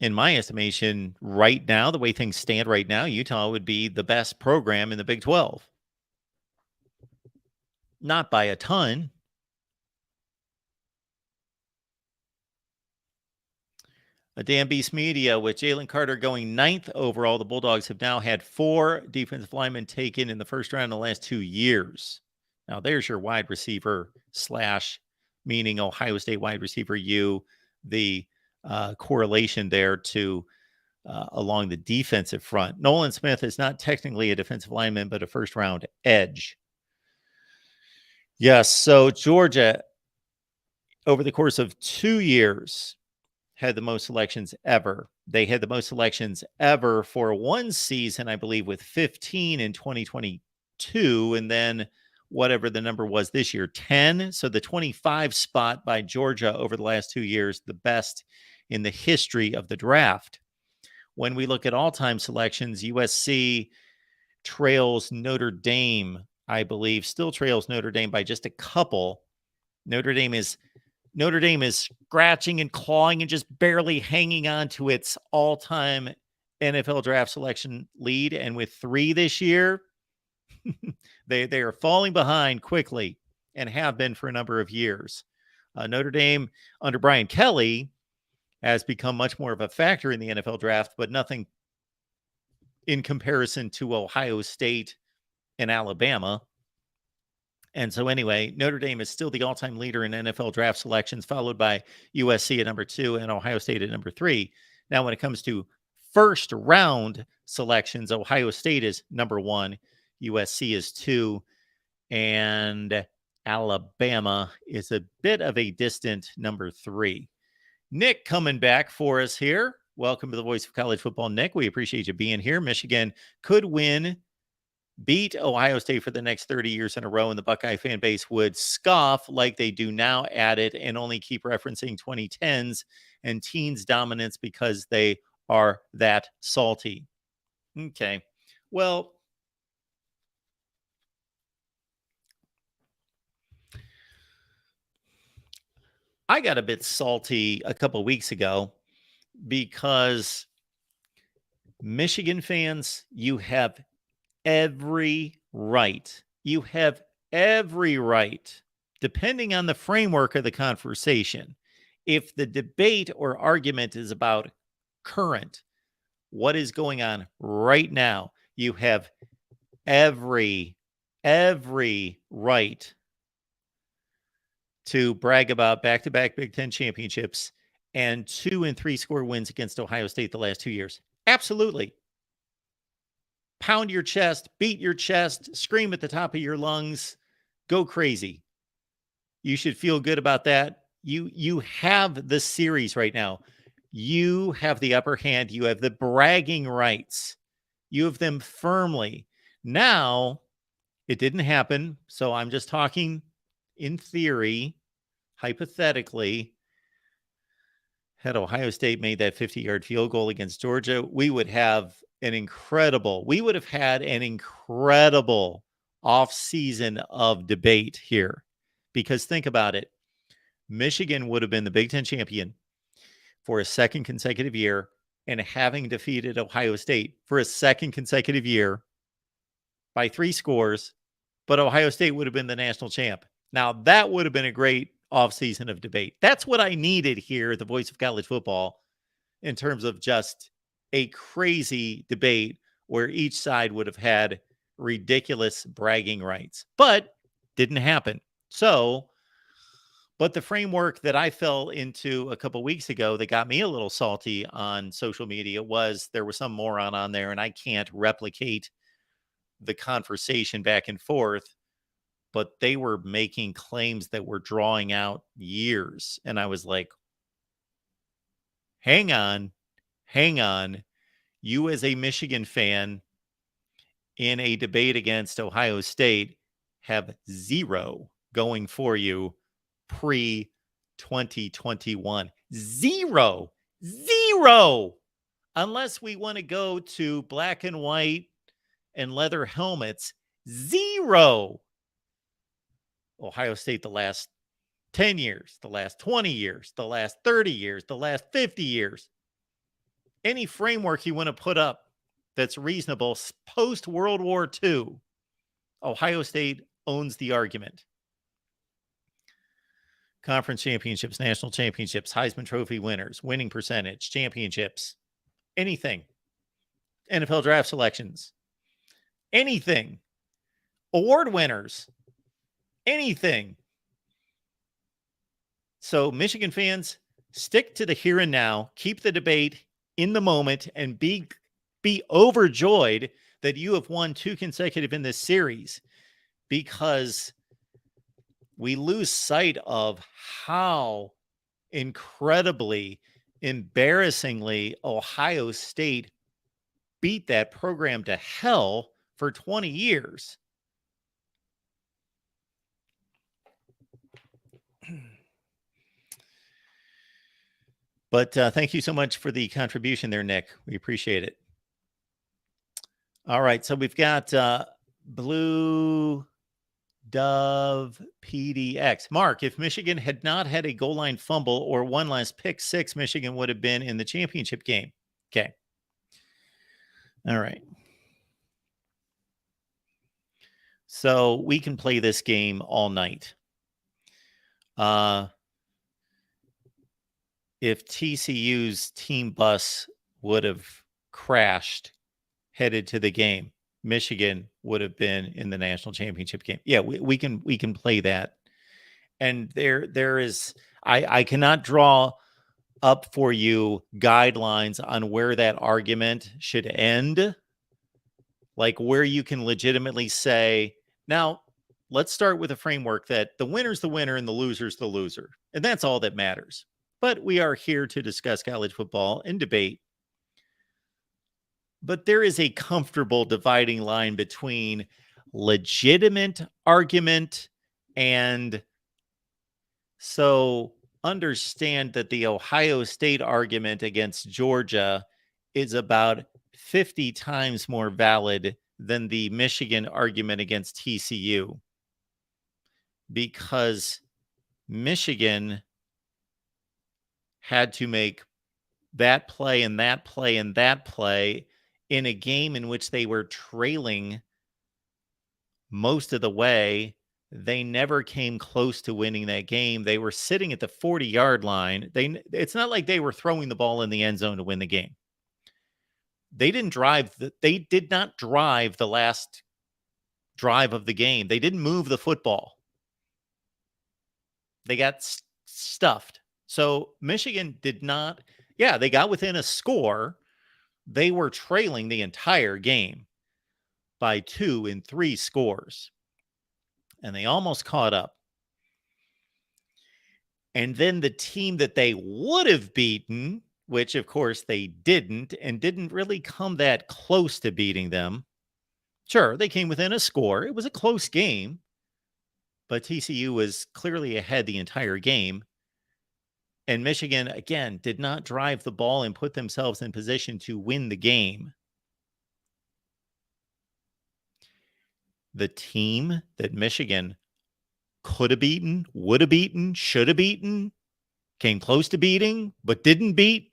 in my estimation, right now, the way things stand right now, Utah would be the best program in the Big 12. Not by a ton. Dan Beast Media, with Jalen Carter going 9th overall, the Bulldogs have now had 4 defensive linemen taken in the first round in the last 2 years. Now, there's your wide receiver / meaning Ohio State wide receiver U, the correlation there to along the defensive front. Nolan Smith is not technically a defensive lineman, but a first-round edge. Yes, so Georgia, over the course of 2 years, had the most selections ever. They had the most selections ever for one season, I believe, with 15 in 2022, and then whatever the number was this year, 10. So the 25 spot by Georgia over the last 2 years, the best in the history of the draft. When we look at all-time selections, USC trails Notre Dame, I believe, still trails Notre Dame by just a couple. Notre Dame is scratching and clawing and just barely hanging on to its all-time NFL draft selection lead. And with 3 this year, they are falling behind quickly and have been for a number of years. Notre Dame under Brian Kelly has become much more of a factor in the NFL draft, but nothing in comparison to Ohio State and Alabama. And so anyway, Notre Dame is still the all-time leader in NFL draft selections, followed by USC at number 2 and Ohio State at number 3. Now, when it comes to first round selections, Ohio State is number 1, USC is 2, and Alabama is a bit of a distant number 3. Nick coming back for us here. Welcome to the Voice of College Football, Nick. We appreciate you being here. Michigan could beat Ohio State for the next 30 years in a row, and the Buckeye fan base would scoff like they do now at it and only keep referencing 2010s and teens dominance because they are that salty. Okay. Well, I got a bit salty a couple weeks ago because Michigan fans, you have every right. You have every right, depending on the framework of the conversation. If the debate or argument is about current, what is going on right now, you have every right to brag about back-to-back Big Ten championships and 2 and 3 score wins against Ohio State the last 2 years. Absolutely. Pound your chest, beat your chest, scream at the top of your lungs, go crazy. You should feel good about that. You have the series right now. You have the upper hand. You have the bragging rights. You have them firmly. Now, it didn't happen, so I'm just talking in theory, hypothetically. Had Ohio State made that 50-yard field goal against Georgia, we would have had an incredible off-season of debate here. Because think about it. Michigan would have been the Big Ten champion for a second consecutive year, and having defeated Ohio State for a second consecutive year by 3 scores, but Ohio State would have been the national champ. Now, that would have been a great offseason of debate. That's what I needed here at the Voice of College Football in terms of just a crazy debate where each side would have had ridiculous bragging rights, but didn't happen. So, but the framework that I fell into a couple weeks ago that got me a little salty on social media was there was some moron on there, and I can't replicate the conversation back and forth, but they were making claims that were drawing out years. And I was like, hang on. You as a Michigan fan in a debate against Ohio State have 0 going for you pre-2021. 0. Unless we want to go to black and white and leather helmets. 0. Ohio State the last 10 years, the last 20 years, the last 30 years, the last 50 years. Any framework you want to put up that's reasonable post-World War II, Ohio State owns the argument. Conference championships, national championships, Heisman Trophy winners, winning percentage, championships, anything. NFL draft selections, anything. Award winners, anything. So Michigan fans, stick to the here and now, keep the debate in the moment, and be overjoyed that you have won 2 consecutive in this series, because we lose sight of how incredibly, embarrassingly Ohio State beat that program to hell for 20 years. But thank you so much for the contribution there, Nick. We appreciate it. All right, so we've got Blue Dove PDX. Mark, if Michigan had not had a goal line fumble or one last pick six, Michigan would have been in the championship game. Okay. All right. So we can play this game all night. If TCU's team bus would have crashed headed to the game, Michigan would have been in the national championship game. Yeah, we can play that. And there is, I cannot draw up for you guidelines on where that argument should end, like where you can legitimately say, now let's start with a framework that the winner's the winner and the loser's the loser, and that's all that matters. But we are here to discuss college football and debate. But there is a comfortable dividing line between legitimate argument and, so understand that the Ohio State argument against Georgia is about 50 times more valid than the Michigan argument against TCU, because Michigan had to make that play and that play and that play in a game in which they were trailing most of the way. They never came close to winning that game. They were sitting at the 40-yard line. It's not like they were throwing the ball in the end zone to win the game. They did not drive the last drive of the game. They didn't move the football. They got stuffed. So Michigan did not, they got within a score. They were trailing the entire game by 2 and 3 scores. And they almost caught up. And then the team that they would have beaten, which of course they didn't, and didn't really come that close to beating them. Sure, they came within a score. It was a close game, but TCU was clearly ahead the entire game. And Michigan, again, did not drive the ball and put themselves in position to win the game. The team that Michigan could have beaten, would have beaten, should have beaten, came close to beating, but didn't beat,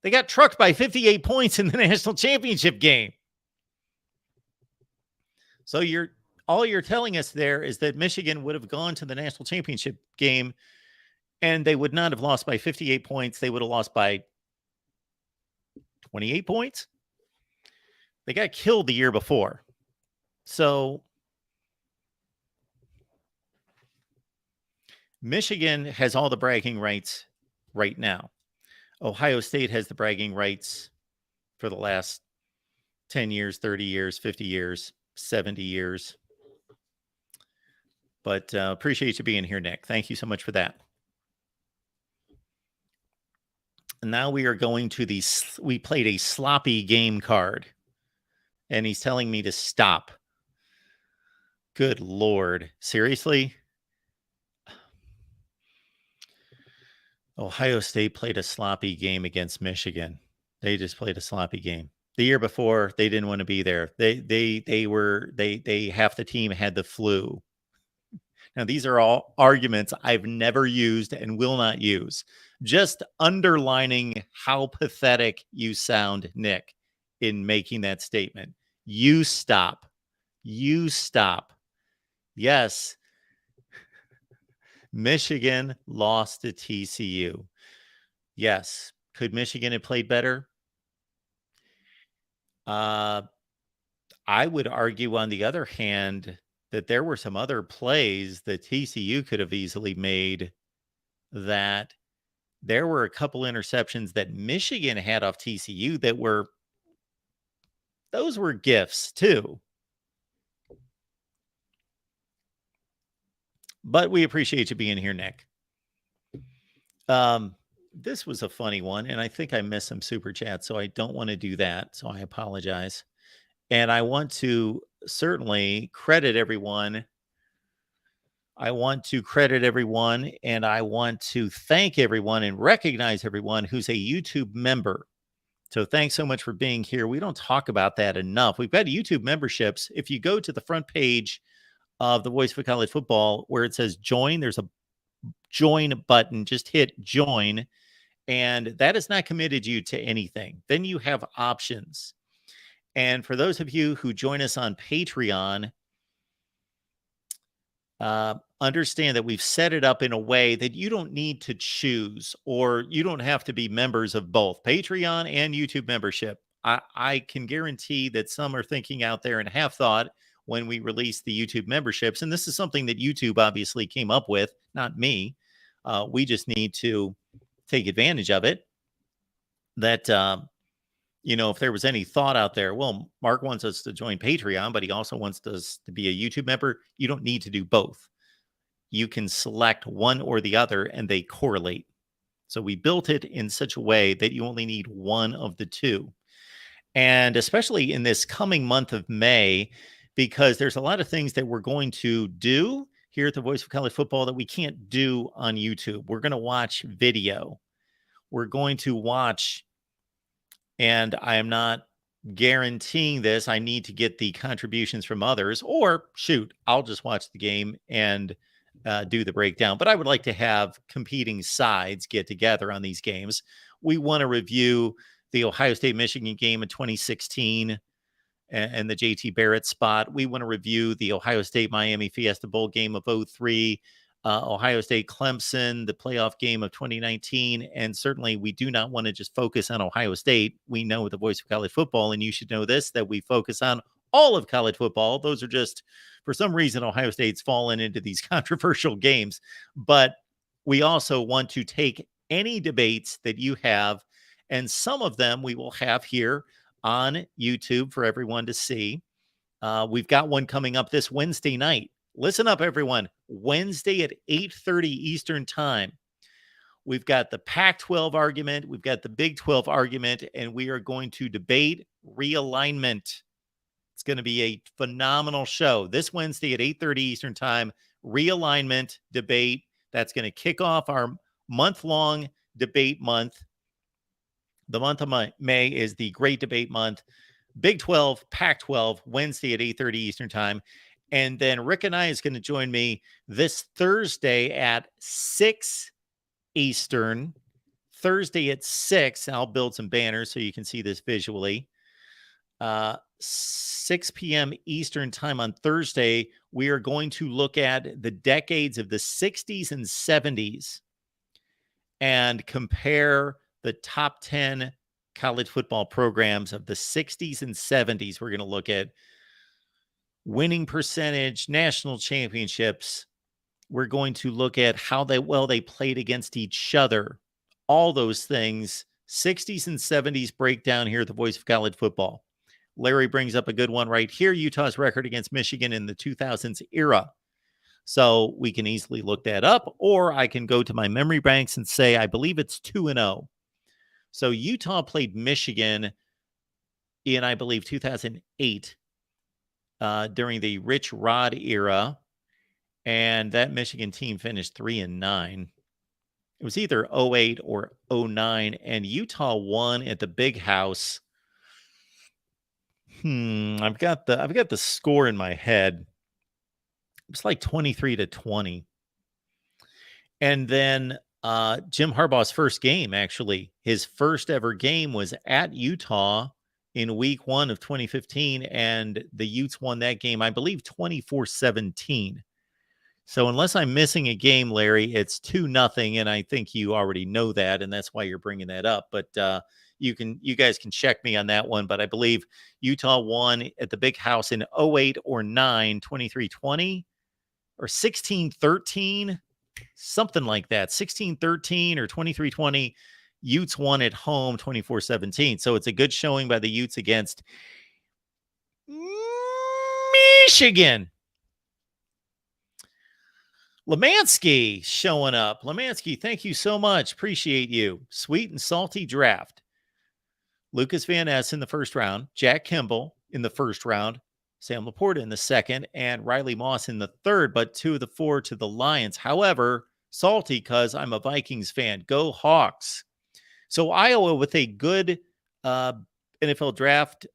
they got trucked by 58 points in the national championship game. So all you're telling us there is that Michigan would have gone to the national championship game and they would not have lost by 58 points. They would have lost by 28 points. They got killed the year before. So Michigan has all the bragging rights right now. Ohio State has the bragging rights for the last 10 years, 30 years, 50 years, 70 years. But appreciate you being here, Nick. Thank you so much for that. And now we are going to we played a sloppy game card. And he's telling me to stop. Good Lord. Seriously? Ohio State played a sloppy game against Michigan. They just played a sloppy game. The year before, they didn't want to be there. They half the team had the flu. Now, these are all arguments I've never used and will not use. Just underlining how pathetic you sound, Nick, in making that statement. You stop. You stop. Yes. Michigan lost to TCU. Yes. Could Michigan have played better? I would argue, on the other hand, that there were some other plays that TCU could have easily made, that there were a couple interceptions that Michigan had off TCU that those were gifts too. But we appreciate you being here, Nick. This was a funny one, and I think I missed some super chats, so I don't want to do that. So I apologize. And I want to certainly credit everyone. I want to credit everyone, and I want to thank everyone and recognize everyone who's a YouTube member. So thanks so much for being here. We don't talk about that enough. We've got YouTube memberships. If you go to the front page of the Voice of College Football where it says join, there's a join button. Just hit join, and that has not committed you to anything. Then you have options. And for those of you who join us on Patreon, understand that we've set it up in a way that you don't need to choose, or you don't have to be members of both Patreon and YouTube membership. I can guarantee that some are thinking out there and have thought when we release the YouTube memberships, and this is something that YouTube obviously came up with, not me. We just need to take advantage of it. That, if there was any thought out there, well, Mark wants us to join Patreon, but he also wants us to be a YouTube member. You don't need to do both. You can select one or the other, and they correlate. So we built it in such a way that you only need one of the two. And especially in this coming month of May, because there's a lot of things that we're going to do here at the Voice of College Football that we can't do on YouTube. We're going to watch video. We're going to watch, and I am not guaranteeing this. I need to get the contributions from others, or shoot, I'll just watch the game and do the breakdown. But I would like to have competing sides get together on these games. We want to review the Ohio State-Michigan game in 2016 and the JT Barrett spot. We want to review the Ohio State-Miami Fiesta Bowl game of 2003, Ohio State-Clemson, the playoff game of 2019. And certainly we do not want to just focus on Ohio State. We know the Voice of College Football, and you should know this, that we focus on all of college football. Those are just, for some reason, Ohio State's fallen into these controversial games. But we also want to take any debates that you have, and some of them we will have here on YouTube for everyone to see. We've got one coming up this Wednesday night. Listen up, everyone. Wednesday at 8:30 Eastern Time. We've got the Pac-12 argument. We've got the Big 12 argument, and we are going to debate realignment. It's going to be a phenomenal show this Wednesday at 8:30 Eastern Time. Realignment debate. That's going to kick off our month-long debate month. The month of May is the Great Debate Month. Big 12, Pac-12, Wednesday at 8:30 Eastern Time. And then Rick and I is going to join me this Thursday at 6 Eastern. Thursday at 6. I'll build some banners so you can see this visually. 6 p.m. Eastern Time on Thursday, we are going to look at the decades of the 60s and 70s and compare the top 10 college football programs of the 60s and 70s. We're going to look at winning percentage, national championships. We're going to look at how well they played against each other. All those things. 60s and 70s breakdown here at the Voice of College Football. Larry brings up a good one right here. Utah's record against Michigan in the 2000s era. So we can easily look that up, or I can go to my memory banks and say, I believe it's 2-0. So Utah played Michigan in, I believe, 2008 during the Rich Rod era. And that Michigan team finished 3-9. It was either 08 or 09, and Utah won at the Big House. I've got the score in my head. It was like 23-20. And then Jim Harbaugh's first game, actually, his first ever game was at Utah in week 1 of 2015, and the Utes won that game, I believe, 24-17. So unless I'm missing a game, Larry, it's 2-0, and I think you already know that, and that's why you're bringing that up. But you guys can check me on that one. But I believe Utah won at the Big House in 08 or 9, 23-20, or 16-13, something like that. 16-13 or 23-20. Utes won at home 24-17. So it's a good showing by the Utes against Michigan. Lemansky showing up. Lemansky, thank you so much. Appreciate you. Sweet and salty draft. Lucas Van Ness in the first round. Jack Kimball in the first round. Sam Laporta in the second. And Riley Moss in the third. But 2 of the 4 to the Lions. However, salty because I'm a Vikings fan. Go Hawks. So Iowa with a good NFL draft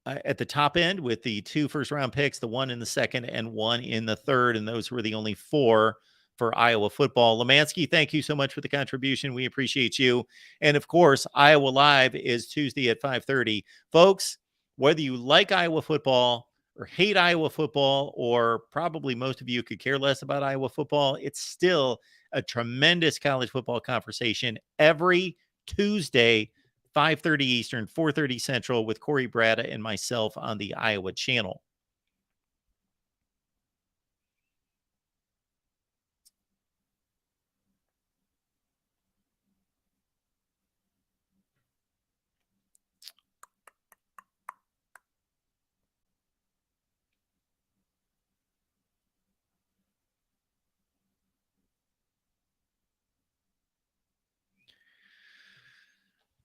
at the top end with the 2 first-round picks, the 1 in the second and 1 in the third, and those were the only 4 for Iowa football. Lemansky, thank you so much for the contribution. We appreciate you. And, of course, Iowa Live is Tuesday at 5:30. Folks, whether you like Iowa football or hate Iowa football, or probably most of you could care less about Iowa football, it's still a tremendous college football conversation every Tuesday, 5:30 Eastern, 4:30 Central, with Corey Bratta and myself on the Iowa channel.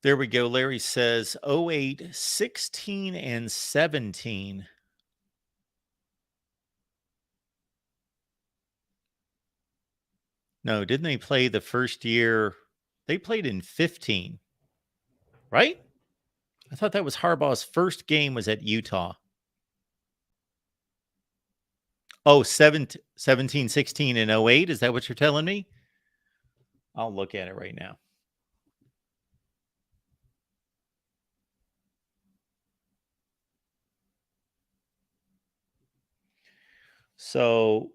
There we go. Larry says 08, 16, and 17. No, didn't they play the first year? They played in 15, right? I thought that was Harbaugh's first game was at Utah. Oh, 17, 16, and 08. Is that what you're telling me? I'll look at it right now. So,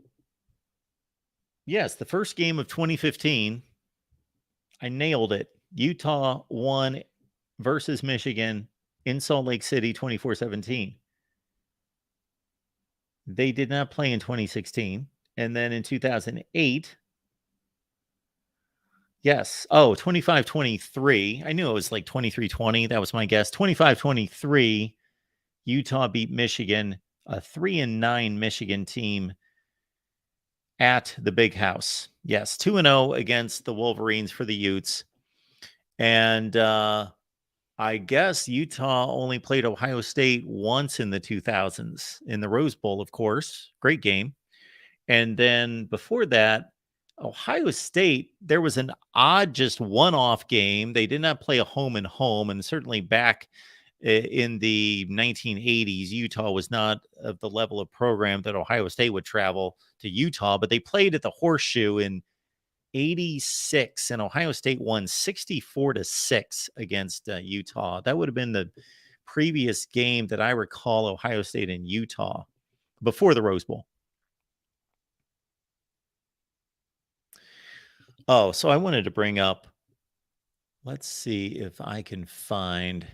yes, the first game of 2015, I nailed it. Utah won versus Michigan in Salt Lake City, 24-17. They did not play in 2016. And then in 2008, yes. Oh, 25-23. I knew it was like 23-20. That was my guess. 25-23, Utah beat Michigan, a 3-9 Michigan team. at the Big House. Yes, 2-0 against the Wolverines for the Utes. And I guess Utah only played Ohio State once in the 2000s in the Rose Bowl, of course. Great game. And then before that, Ohio State, there was an odd, just one-off game. They did not play a home and home, and certainly back in the 1980s, Utah was not of the level of program that Ohio State would travel to Utah, but they played at the Horseshoe in 86, and Ohio State won 64-6 against Utah. That would have been the previous game that I recall Ohio State and Utah before the Rose Bowl. Oh, so I wanted to bring up, let's see if I can find.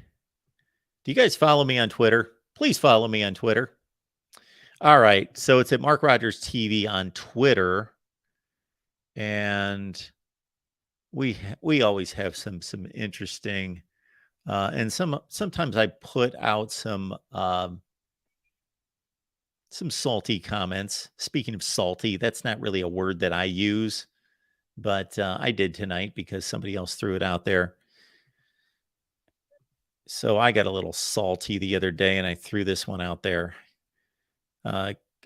Do you guys follow me on Twitter? Please follow me on Twitter. All right. So it's at MarkRogersTV on Twitter. And we always have some interesting and sometimes I put out some salty comments. Speaking of salty, that's not really a word that I use, but I did tonight because somebody else threw it out there. So I got a little salty the other day, and I threw this one out there.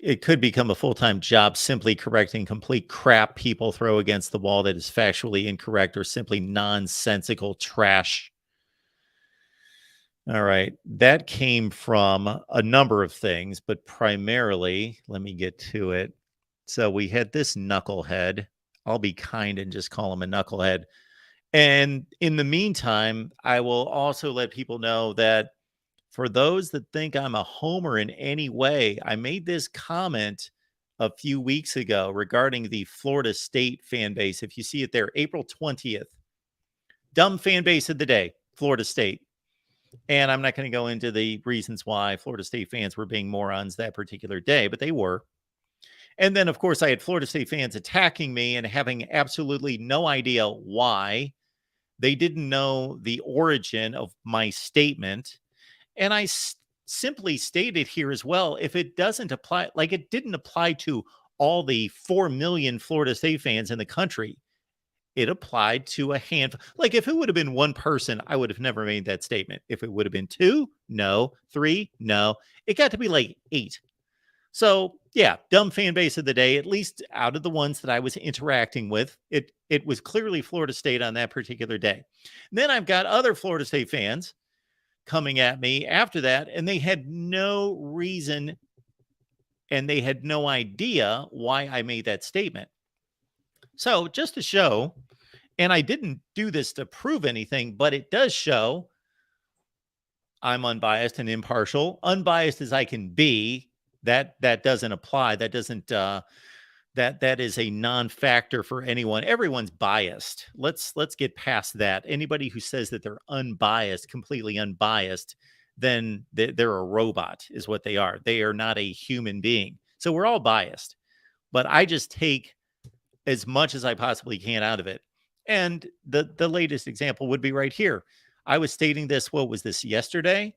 It could become a full-time job simply correcting complete crap people throw against the wall that is factually incorrect or simply nonsensical trash. All right. That came from a number of things, but primarily, let me get to it. So we had this knucklehead. I'll be kind and just call him a knucklehead. And in the meantime, I will also let people know that for those that think I'm a homer in any way, I made this comment a few weeks ago regarding the Florida State fan base. If you see it there, April 20th. Dumb fan base of the day, Florida State. And I'm not going to go into the reasons why Florida State fans were being morons that particular day, but they were. And then, of course, I had Florida State fans attacking me and having absolutely no idea why. They didn't know the origin of my statement. And I simply stated here as well, if it doesn't apply, like it didn't apply to all the 4 million Florida State fans in the country. It applied to a handful. Like if it would have been one person, I would have never made that statement. If it would have been 2, no. 3, no. It got to be like 8. So yeah, dumb fan base of the day, at least out of the ones that I was interacting with, it was clearly Florida State on that particular day. And then I've got other Florida State fans coming at me after that, and they had no reason and they had no idea why I made that statement. So just to show, and I didn't do this to prove anything, but it does show I'm unbiased and impartial, unbiased as I can be. That doesn't apply. That doesn't that is a non-factor for anyone. Everyone's biased. Let's get past that. Anybody who says that they're unbiased, completely unbiased, then they're a robot is what they are. They are not a human being. So we're all biased. But I just take as much as I possibly can out of it. And the latest example would be right here. I was stating this, what was this, yesterday?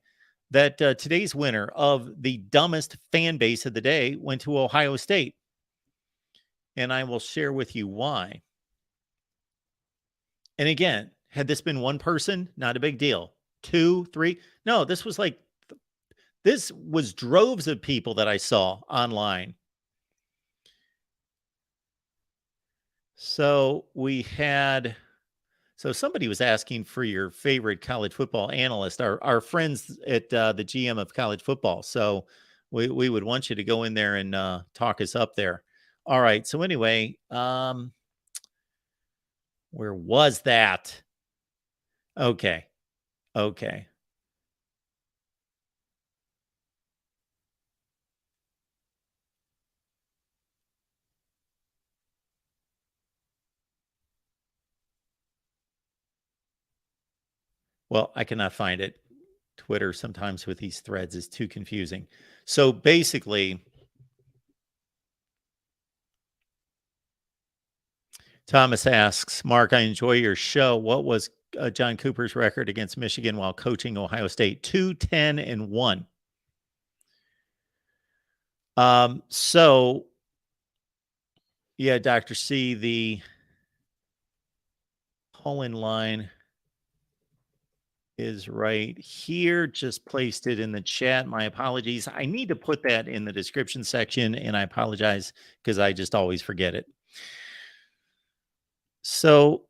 That today's winner of the dumbest fan base of the day went to Ohio State. And I will share with you why. And again, had this been one person, not a big deal. 2, 3. No, this was droves of people that I saw online. So somebody was asking for your favorite college football analyst, our friends at the GM of college football. So we would want you to go in there and talk us up there. All right. So anyway, where was that? Okay. Well, I cannot find it. Twitter sometimes with these threads is too confusing. So basically, Thomas asks, Mark, I enjoy your show. What was John Cooper's record against Michigan while coaching Ohio State? 2-10-1. So Yeah, Dr. C, the call-in line is right here. Just placed it in the chat. My apologies. I need to put that in the description section, and I apologize because I just always forget it. So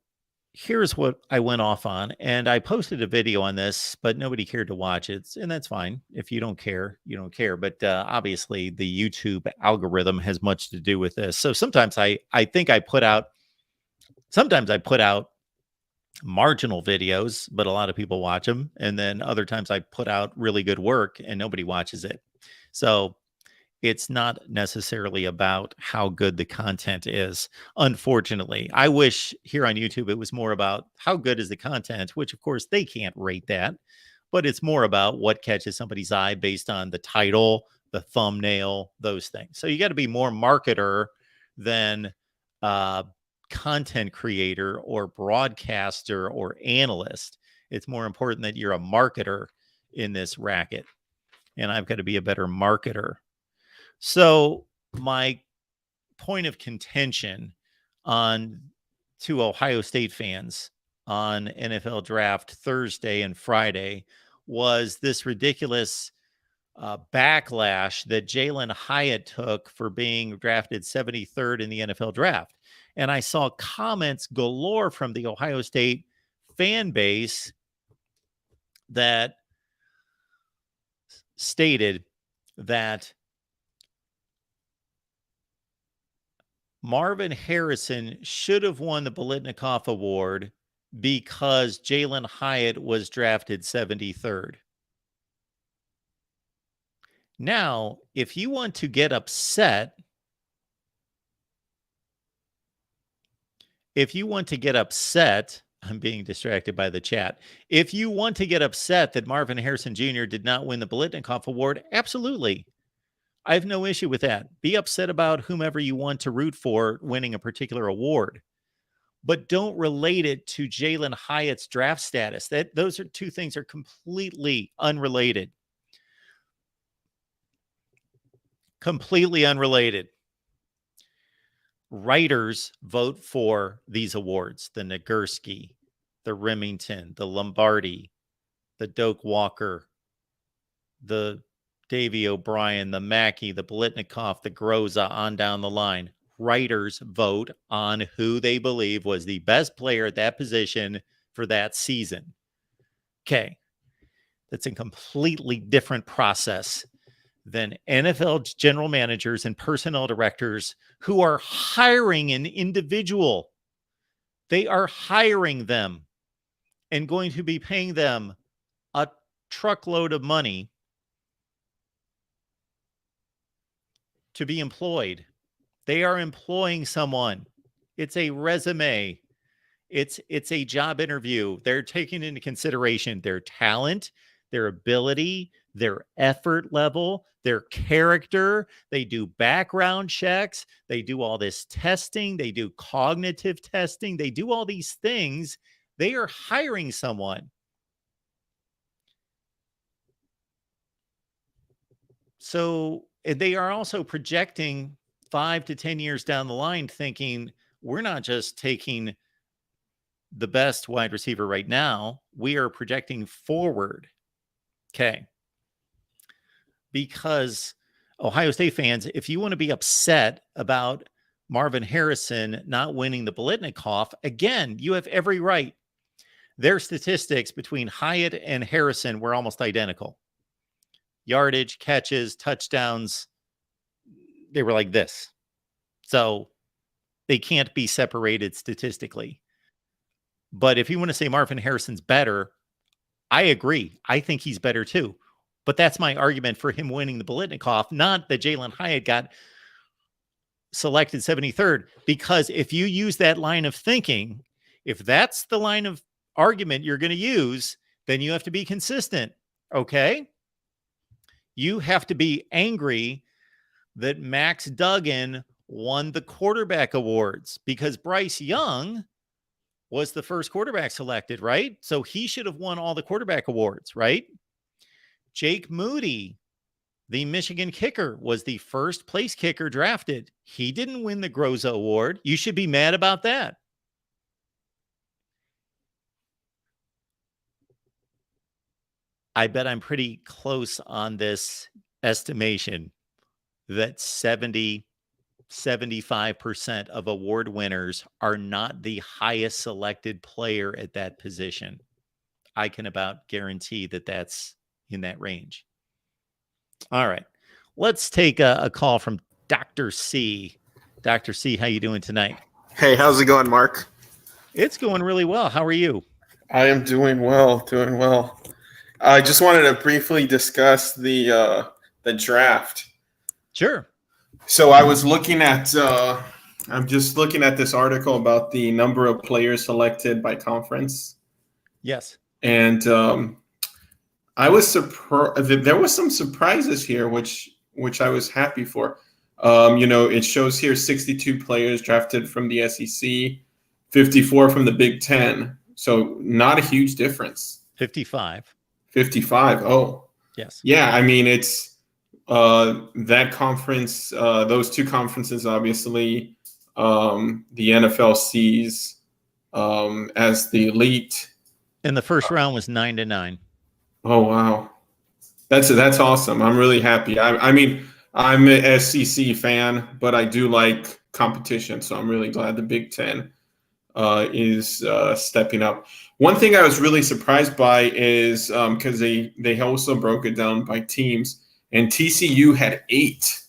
here's what I went off on, and I posted a video on this, but nobody cared to watch it, and that's fine. If you don't care, you don't care. But obviously, the YouTube algorithm has much to do with this. So sometimes I think I put out, sometimes I put out marginal videos, but a lot of people watch them, and then other times I put out really good work and nobody watches it. So it's not necessarily about how good the content is. Unfortunately, I wish here on YouTube it was more about how good is the content, which of course they can't rate that, but it's more about what catches somebody's eye based on the title, the thumbnail, those things. So you got to be more marketer than content creator or broadcaster or analyst. It's more important that you're a marketer in this racket, and I've got to be a better marketer. So my point of contention on to Ohio State fans on NFL Draft Thursday and Friday was this ridiculous backlash that Jalen Hyatt took for being drafted 73rd in the NFL Draft. And I saw comments galore from the Ohio State fan base that stated that Marvin Harrison should have won the Biletnikoff Award because Jalen Hyatt was drafted 73rd. Now, if you want to get upset, I'm being distracted by the chat. If you want to get upset that Marvin Harrison Jr. did not win the Biletnikoff Award, absolutely. I have no issue with that. Be upset about whomever you want to root for winning a particular award, but don't relate it to Jalen Hyatt's draft status. Those are two things are completely unrelated. Completely unrelated. Writers vote for these awards: the Nagurski, the Remington, the Lombardi, the Doak Walker, the Davey O'Brien, the Mackey, the Biletnikoff, the Groza, on down the line. Writers vote on who they believe was the best player at that position for that season. Okay. That's a completely different process than NFL general managers and personnel directors who are hiring an individual. They are hiring them and going to be paying them a truckload of money to be employed. They are employing someone. It's a resume. It's a job interview. They're taking into consideration their talent, their ability, their effort level, their character. They do background checks. They do all this testing. They do cognitive testing. They do all these things. They are hiring someone. So they are also projecting 5 to 10 years down the line, thinking we're not just taking the best wide receiver right now, we are projecting forward. Okay. Because Ohio State fans, if you want to be upset about Marvin Harrison not winning the Biletnikoff, again, you have every right. Their statistics between Hyatt and Harrison were almost identical. Yardage, catches, touchdowns, they were like this. So they can't be separated statistically. But if you want to say Marvin Harrison's better, I agree. I think he's better too. But that's my argument for him winning the Biletnikoff, not that Jalen Hyatt got selected 73rd. Because if you use that line of thinking, if that's the line of argument you're going to use, then you have to be consistent. Okay? You have to be angry that Max Duggan won the quarterback awards because Bryce Young was the first quarterback selected, right? So he should have won all the quarterback awards, right? Jake Moody, the Michigan kicker was the first place kicker drafted. He didn't win the Groza Award. You should be mad about that. I bet I'm pretty close on this estimation that 75% of award winners are not the highest selected player at that position. I can about guarantee that that's in that range. All right. Let's take a call from Dr. C. Dr. C, how you doing tonight? Hey, how's it going, Mark? It's going really well. How are you? I am doing well, doing well. I just wanted to briefly discuss the draft. Sure. So I was looking at I'm just looking at this article about the number of players selected by conference. Yes. And I was surprised. There was some surprises here, which I was happy for. It shows here 62 players drafted from the SEC, 54 from the Big Ten. So not a huge difference. 55. 55. Oh, yes. Yeah. I mean, it's that conference, those two conferences, obviously, the NFL sees as the elite. And the first round was 9-9. Oh, wow. That's awesome. I'm really happy. I mean, I'm an SEC fan, but I do like competition. So I'm really glad the Big Ten is stepping up. One thing I was really surprised by is because they also broke it down by teams, and TCU had 8.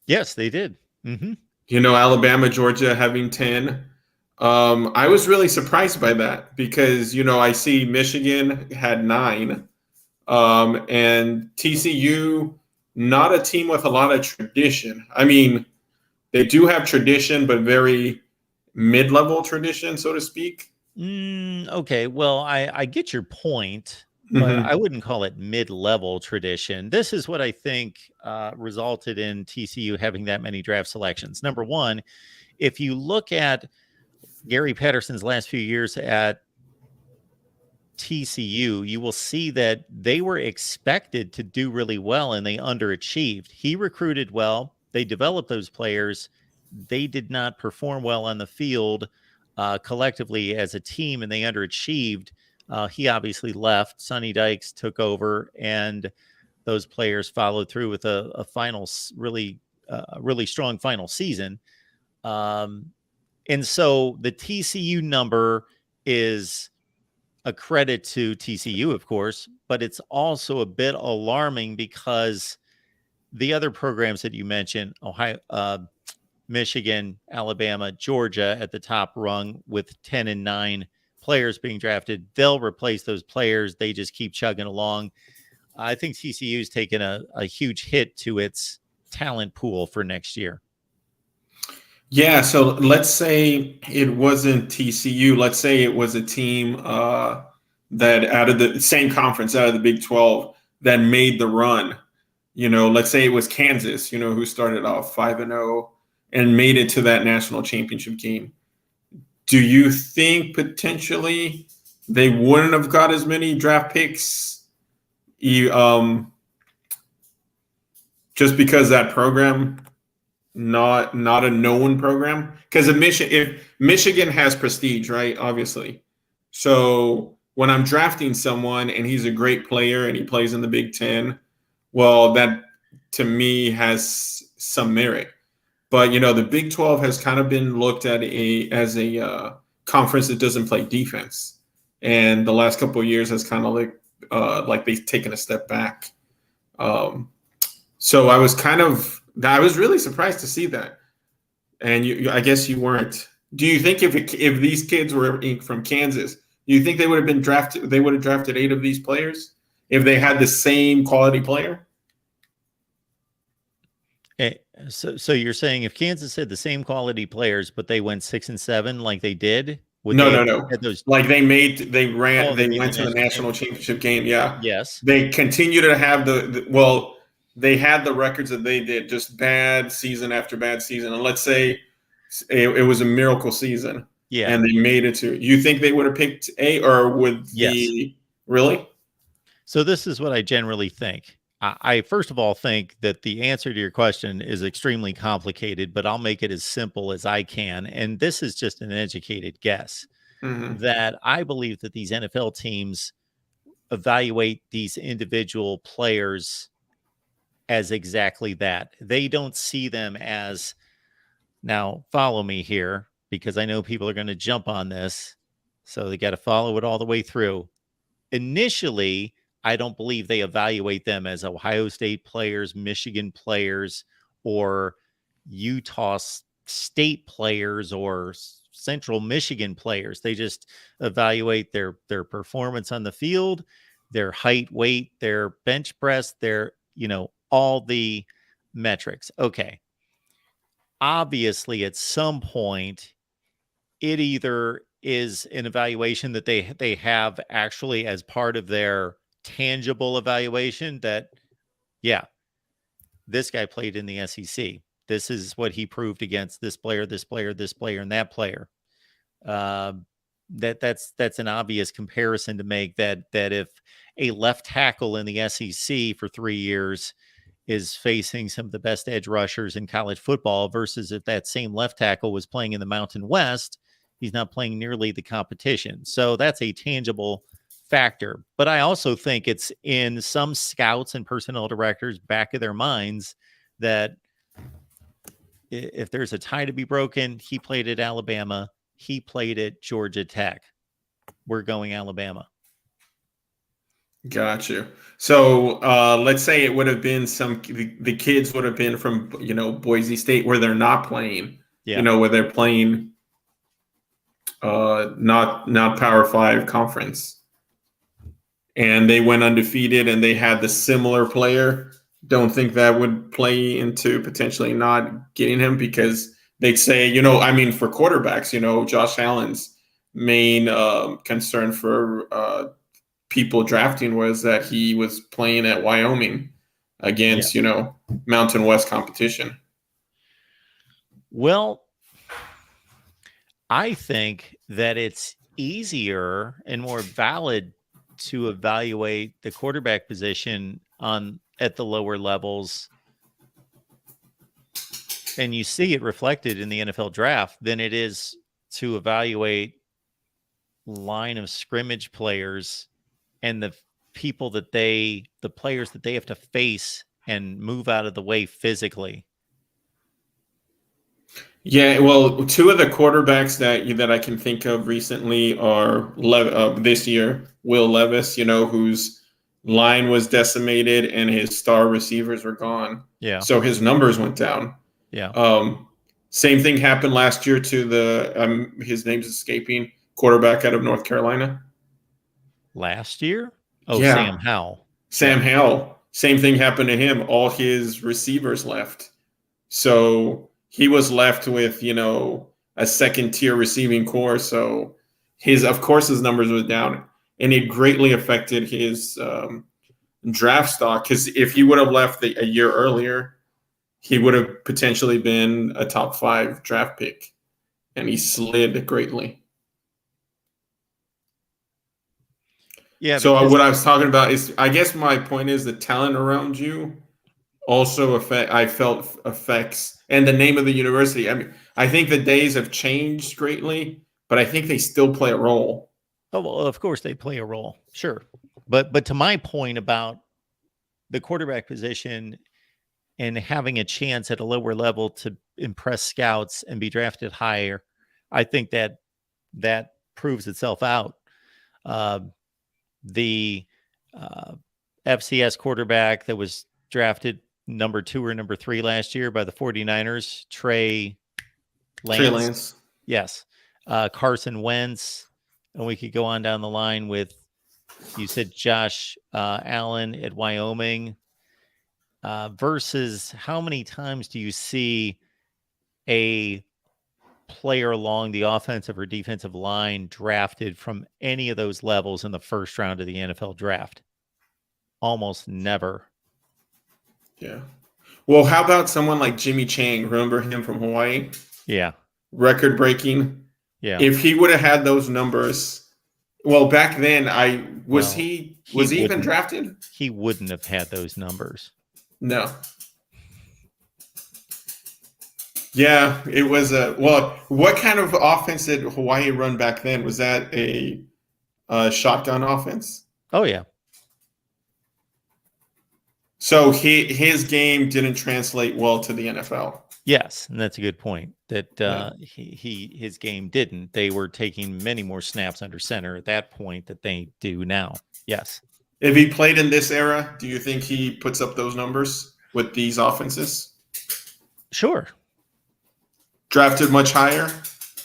Yes, they did. Mm-hmm. Alabama, Georgia having 10. I was really surprised by that because, I see Michigan had 9. And TCU, not a team with a lot of tradition. I mean, they do have tradition, but very mid-level tradition, so to speak. Okay, well, I get your point, but I wouldn't call it mid-level tradition. This is what I think resulted in TCU having that many draft selections. Number one, if you look at Gary Patterson's last few years at TCU, you will see that they were expected to do really well and they underachieved. He recruited well. They developed those players. They did not perform well on the field collectively as a team, and they underachieved. He obviously left. Sonny Dykes took over, and those players followed through with a final, really strong final season. And so the TCU number is a credit to TCU, of course, but it's also a bit alarming because the other programs that you mentioned, Ohio, Michigan, Alabama, Georgia at the top rung with 10 and 9 players being drafted, they'll replace those players. They just keep chugging along. I think TCU's taken a huge hit to its talent pool for next year. Yeah, so let's say it wasn't TCU. Let's say it was a team that out of the same conference, out of the Big 12, that made the run. Let's say it was Kansas, who started off 5-0 and made it to that national championship game. Do you think potentially they wouldn't have got as many draft picks just because that program not a known program? Because if Michigan has prestige, right? Obviously. So when I'm drafting someone and he's a great player and he plays in the Big Ten, well, that to me has some merit. But the Big 12 has kind of been looked at as a conference that doesn't play defense, and the last couple of years has kind of like they've taken a step back. So I was really surprised to see that, and I guess you weren't. Do you think if these kids were from Kansas, do you think they would have been drafted? They would have drafted 8 of these players if they had the same quality player? So you're saying if Kansas had the same quality players, but they went 6 and 7 like they did? No. Like they went to the national championship game. Yeah. Yes. They continue to have they had the records that they did, just bad season after bad season. And let's say it was a miracle season. Yeah. And they made it to. You think they would have picked 8 or would yes. Really? So this is what I generally think. I first of all think that the answer to your question is extremely complicated, but I'll make it as simple as I can. And this is just an educated guess that I believe that these NFL teams evaluate these individual players as exactly that. They don't see them as, now follow me here, because I know people are going to jump on this. So they got to follow it all the way through. Initially, I don't believe they evaluate them as Ohio State players, Michigan players, or Utah State players, or Central Michigan players. They just evaluate their performance on the field, their height, weight, their bench press, their, all the metrics. Okay. Obviously, at some point, it either is an evaluation that they have actually as part of their tangible evaluation that, yeah, this guy played in the SEC. This is what he proved against this player, this player, this player, and that player. That's an obvious comparison to make, that if a left tackle in the SEC for 3 years is facing some of the best edge rushers in college football versus if that same left tackle was playing in the Mountain West, he's not playing nearly the competition. So that's a tangible factor. But I also think it's in some scouts and personnel directors' back of their minds that if there's a tie to be broken, he played at Alabama, he played at Georgia Tech. We're going Alabama. Got you. So let's say it would have been the kids would have been from, Boise State, where they're not playing, where they're playing not Power 5 conference, and they went undefeated and they had the similar player. Don't think that would play into potentially not getting him, because they'd say, for quarterbacks, Josh Allen's main concern for people drafting was that he was playing at Wyoming against, Mountain West competition. Well, I think that it's easier and more valid to evaluate the quarterback position at the lower levels, and you see it reflected in the NFL draft, than it is to evaluate line of scrimmage players and the players that they have to face and move out of the way physically. Yeah, well, two of the quarterbacks that I can think of recently are this year, Will Levis, whose line was decimated and his star receivers were gone. Yeah. So his numbers went down. Yeah. Same thing happened last year to his name's escaping, quarterback out of North Carolina. Last year? Oh, yeah. Sam Howell. Sam Howell. Same thing happened to him. All his receivers left. So he was left with, a second-tier receiving core. So his numbers were down, and it greatly affected his draft stock, because if he would have left a year earlier, he would have potentially been a top 5 draft pick, and he slid greatly. Yeah. So what I was talking about is, I guess my point is, the talent around you also affects, and the name of the university. I mean, I think the days have changed greatly, but I think they still play a role. Oh, well, of course they play a role. Sure. But to my point about the quarterback position and having a chance at a lower level to impress scouts and be drafted higher, I think that proves itself out. The FCS quarterback that was drafted number 2 or number 3 last year by the 49ers, Trey Lance. Yes. Carson Wentz. And we could go on down the line with, you said Josh Allen at Wyoming, versus how many times do you see a player along the offensive or defensive line drafted from any of those levels in the first round of the NFL draft? Almost never. Yeah. Well, how about someone like Jimmy Chang? Remember him from Hawaii? Yeah. Record breaking. Yeah. If he would have had those numbers Well, back then, was Well, he he even wouldn't drafted? he wouldn't have had those numbers. No. Yeah, it was a well. What kind of offense did Hawaii run back then? Was that a shotgun offense? Oh yeah. So his game didn't translate well to the NFL. Yes, and that's a good point. That Yeah. his game didn't. They were taking many more snaps under center at that point that they do now. Yes. If he played in this era, do you think he puts up those numbers with these offenses? Sure. Drafted much higher?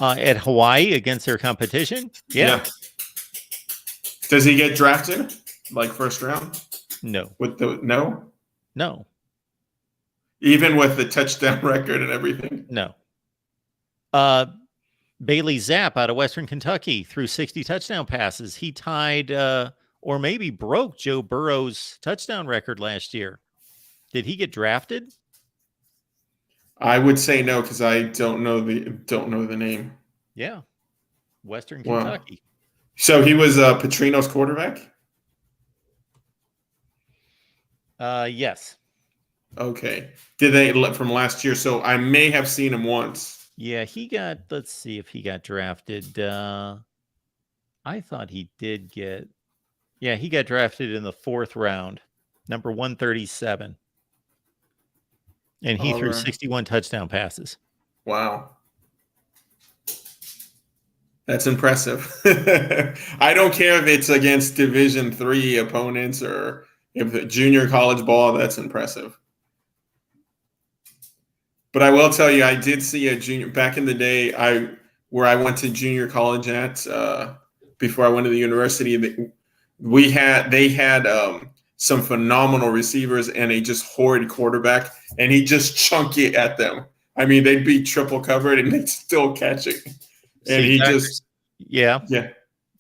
At Hawaii against their competition? Yeah. Does he get drafted like first round? No. No? Even with the touchdown record and everything? No. Bailey Zapp out of Western Kentucky threw 60 touchdown passes. He tied or maybe broke Joe Burrow's touchdown record last year. Did he get drafted? I would say no because I don't know the name. Yeah. Western Wow. Kentucky. So he was Petrino's quarterback? Yes. Okay. Did they from last year? So I may have seen him once. Yeah, let's see if he got drafted. I thought he did get, he got drafted in the 4th round, number 137. And he threw 61 touchdown passes. Wow. That's impressive. I don't care if it's against Division III opponents or if the junior college ball, that's impressive. But I will tell you, I did see a junior back in the day. Where I went to junior college at before I went to the university. They had some phenomenal receivers and a just horrid quarterback, and he just chunk it at them. I mean, they'd be triple covered and they'd still catch it. And See, he Dr. just yeah.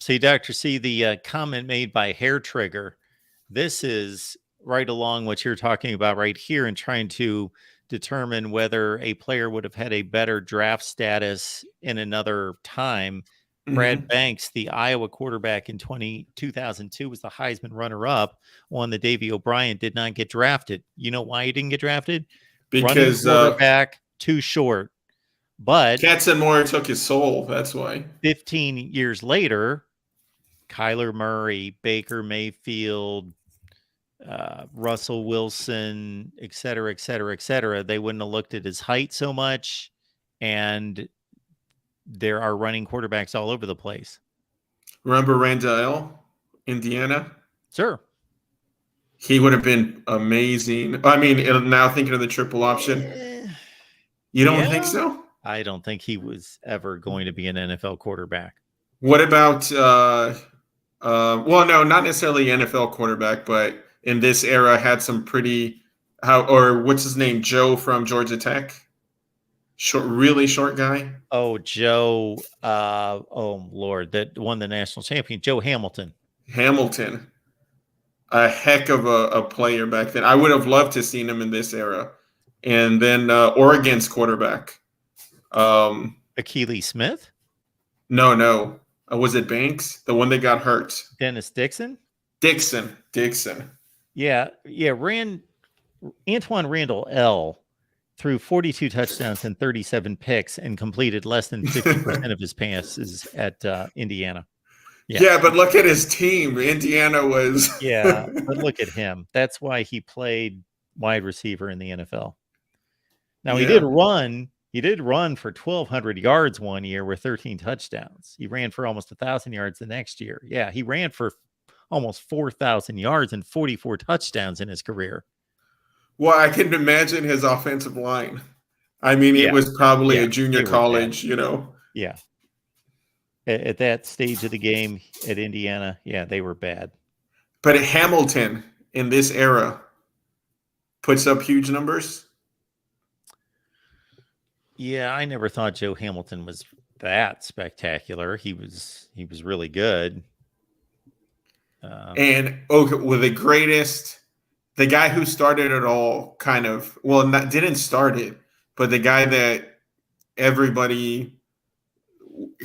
See, Dr. C, the comment made by Hair Trigger. This is right along what you're talking about right here and trying to determine whether a player would have had a better draft status in another time. Brad Banks, the Iowa quarterback in 2002, was the Heisman runner-up. On the Davey O'Brien did not get drafted. You know why he didn't get drafted? Because running quarterback too short. But Katzenmoyer took his soul. That's why. 15 years later, Kyler Murray, Baker Mayfield, Russell Wilson, et cetera, et cetera, et cetera. They wouldn't have looked at his height so much. And there are running quarterbacks all over the place. Remember Randall, Indiana? Sure. He would have been amazing. I mean, now thinking of the triple option. You don't think so? I don't think he was ever going to be an NFL quarterback. What about, well, no, not necessarily NFL quarterback, but in this era had some pretty, what's his name? Joe from Georgia Tech? Really short guy? Oh, Joe, oh, Lord, that won the national champion, Joe Hamilton. Hamilton. A heck of a player back then. I would have loved to seen him in this era. And then Oregon's quarterback. Akili Smith? No. Was it Banks? The one that got hurt? Dennis Dixon? Dixon. Yeah. Antoine Randall L. threw 42 touchdowns and 37 picks and completed less than 50% of his passes at Indiana. Yeah, but look at his team. Indiana was. Yeah, but look at him. That's why he played wide receiver in the NFL. Now, he did run for 1,200 yards one year with 13 touchdowns. He ran for almost 1,000 yards the next year. Yeah, he ran for almost 4,000 yards and 44 touchdowns in his career. Well, I can imagine his offensive line. I mean, it was probably a junior college, Yeah. At that stage of the game at Indiana, they were bad. But Hamilton in this era puts up huge numbers. Yeah, I never thought Joe Hamilton was that spectacular. He was really good. And with the guy who started it all didn't start it, but the guy that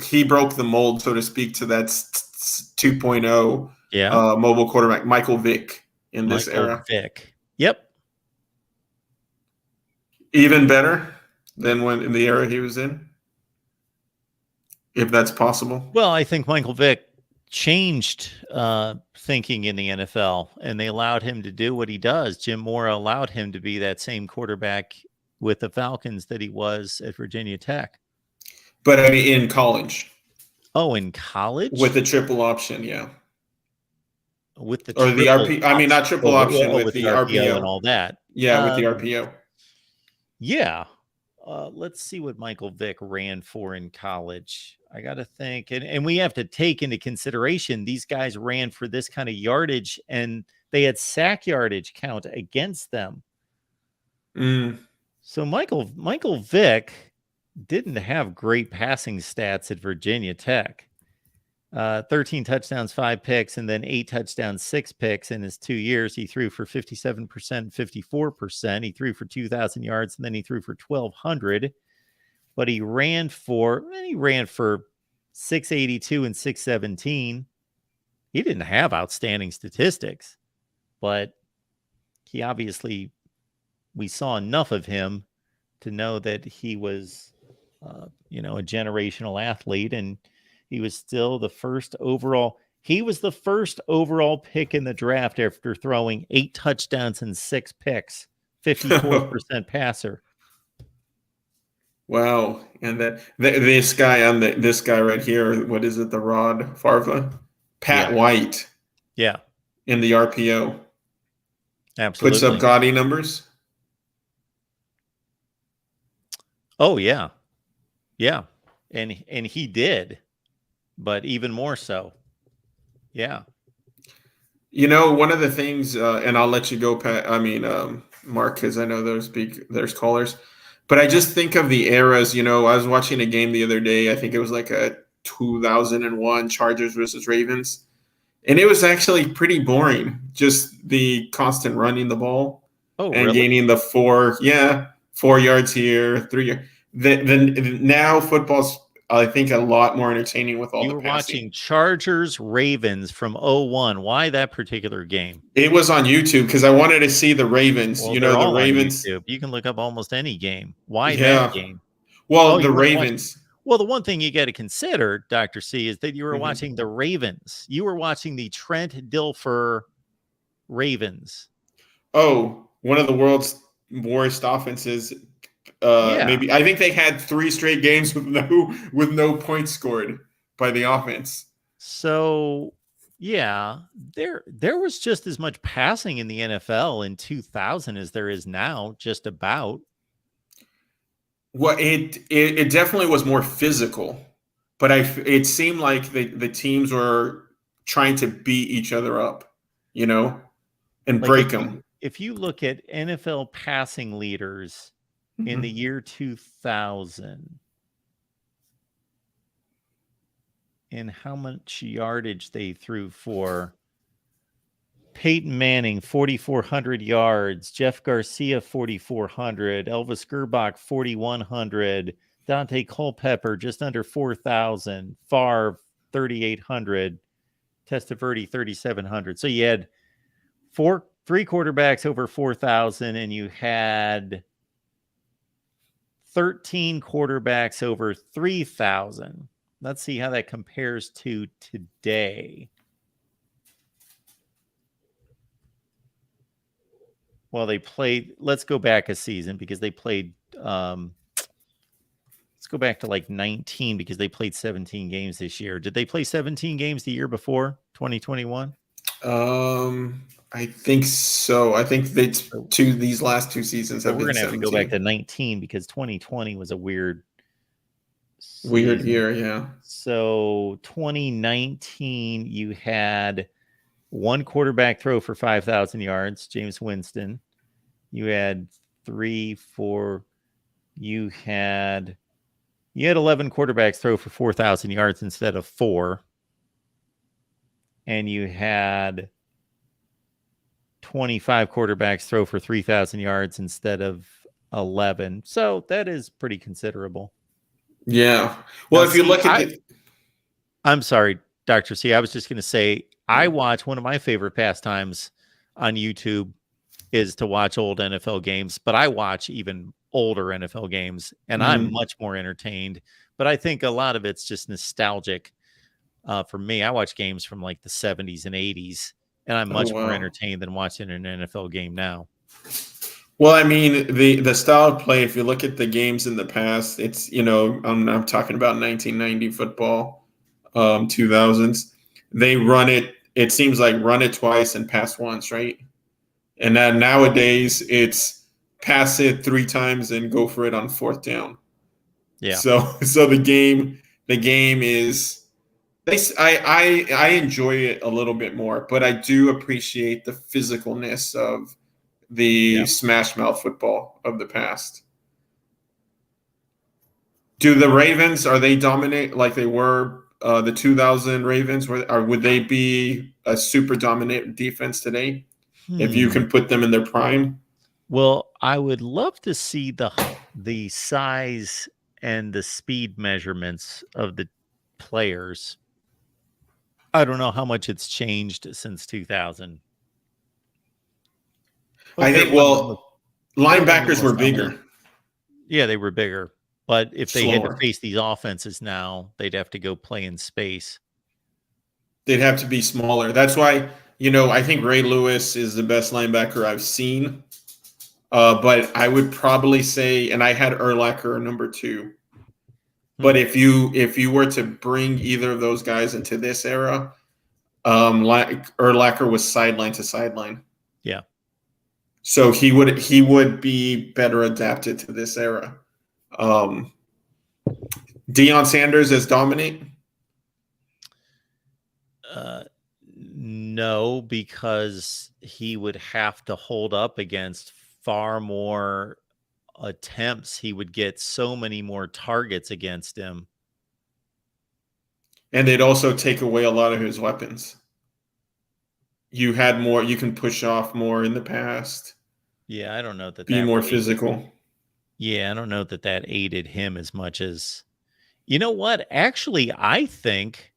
he broke the mold, so to speak, to that 2.0 mobile quarterback, Michael Vick, in this era. Vick. Yep. Even better than when in the era he was in, if that's possible. Well, I think Michael Vick changed thinking in the NFL, and they allowed him to do what he does. Jim Mora allowed him to be that same quarterback with the Falcons that he was at Virginia Tech. But I mean, in college. Oh, in college? With the triple option, yeah. With the or the RP, I mean, not triple option, with the RPO and all that. Yeah, with the RPO. Yeah. Let's see what Michael Vick ran for in college. I got to think. And we have to take into consideration these guys ran for this kind of yardage, and they had sack yardage count against them. So Michael Vick didn't have great passing stats at Virginia Tech. 13 touchdowns, 5 picks, and then 8 touchdowns, 6 picks in his 2 years. He threw for 57%, 54%. He threw for 2,000 yards, and then he threw for 1,200. But he ran for 682 and 617. He didn't have outstanding statistics, but he obviously, we saw enough of him to know that he was, a generational athlete, and he was still the first overall. He was the first overall pick in the draft after throwing 8 touchdowns and 6 picks, 54% passer. Wow. And this guy right here, what is it? The Rod Farva? Pat White. Yeah. In the RPO. Absolutely. Puts up gaudy numbers. Oh, yeah. Yeah. And he did. But even more so. Yeah. One of the things, and I'll let you go, Pat. Mark, because I know there's callers. But I just think of the eras. I was watching a game the other day. I think it was like a 2001 Chargers versus Ravens. And it was actually pretty boring. Just the constant running the ball. Oh, and really? Gaining the 4 yards here, 3 yards. Now football's, I think, a lot more entertaining with all the passing. You were watching Chargers Ravens from 2001. Why that particular game? It was on YouTube because I wanted to see the Ravens. Well, the Ravens. On YouTube. You can look up almost any game. Why that game? Well, the Ravens. Well, the one thing you got to consider, Dr. C, is that you were watching the Ravens. You were watching the Trent Dilfer Ravens. Oh, one of the world's worst offenses. Maybe I think they had 3 straight games with no points scored by the offense. So, yeah, there was just as much passing in the NFL in 2000 as there is now, just about. Well, it definitely was more physical, but it seemed like the teams were trying to beat each other up, and break them. If you look at NFL passing leaders in the year 2000 and how much yardage they threw for: Peyton Manning, 4,400 yards. Jeff Garcia, 4,400. Elvis Gerbach, 4,100. Dante Culpepper, just under 4,000. Favre, 3,800. Testaverde, 3,700. So you had 3 quarterbacks over 4,000, and you had 13 quarterbacks over 3,000. Let's see how that compares to today. Well, they played, let's go back a season because they played, let's go back to like 19 because they played 17 games this year. Did they play 17 games the year before, 2021? I think so. I think these last 2 seasons have been 17. We're going to have to go back to 19 because 2020 was a weird year, yeah. So 2019, you had 1 quarterback throw for 5,000 yards, James Winston. You had 3, 4. You had 11 quarterbacks throw for 4,000 yards instead of 4. And you had 25 quarterbacks throw for 3,000 yards instead of 11. So that is pretty considerable. Yeah. Well, if you look at I'm sorry, Dr. C, I was just going to say, I watch one of my favorite pastimes on YouTube is to watch old NFL games, but I watch even older NFL games, and I'm much more entertained. But I think a lot of it's just nostalgic. For me, I watch games from like the 70s and 80s, and I'm much more entertained than watching an NFL game now. Well, I mean, the style of play, if you look at the games in the past, it's, I'm talking about 1990 football, 2000s. They run it seems like run it twice and pass once, right? And then nowadays it's pass it 3 times and go for it on 4th down. Yeah. So the game is I enjoy it a little bit more, but I do appreciate the physicalness of the smash mouth football of the past. Do the Ravens, are they dominate like they were the 2000 Ravens? Would they be a super dominant defense today if you can put them in their prime? Well, I would love to see the size and the speed measurements of the players. I don't know how much it's changed since 2000. I think, linebackers were bigger. Yeah, they were bigger. But if they had to Slower. face these offenses now, they'd have to go play in space. They'd have to be smaller. That's why, I think Ray Lewis is the best linebacker I've seen. But I would probably say, and I had Urlacher number 2. But if you were to bring either of those guys into this era, Urlacher was sideline to sideline. Yeah. So he would be better adapted to this era. Deion Sanders is dominant? No, because he would have to hold up against far more attempts. He would get so many more targets against him. And they'd also take away a lot of his weapons. You had more, you can push off more in the past. Yeah, I don't know that be more physical. Yeah, I don't know that aided him as much as, you know what? Actually, I think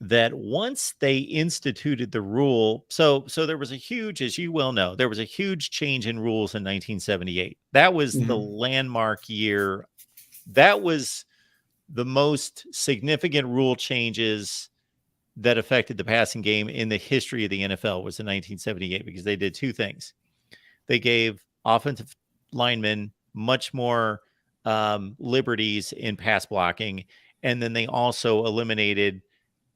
that once they instituted the rule, so there was a huge, as you well know, there was a huge change in rules in 1978. That was the landmark year. That was the most significant rule changes that affected the passing game in the history of the NFL was in 1978, because they did 2 things. They gave offensive linemen much more liberties in pass blocking, and then they also eliminated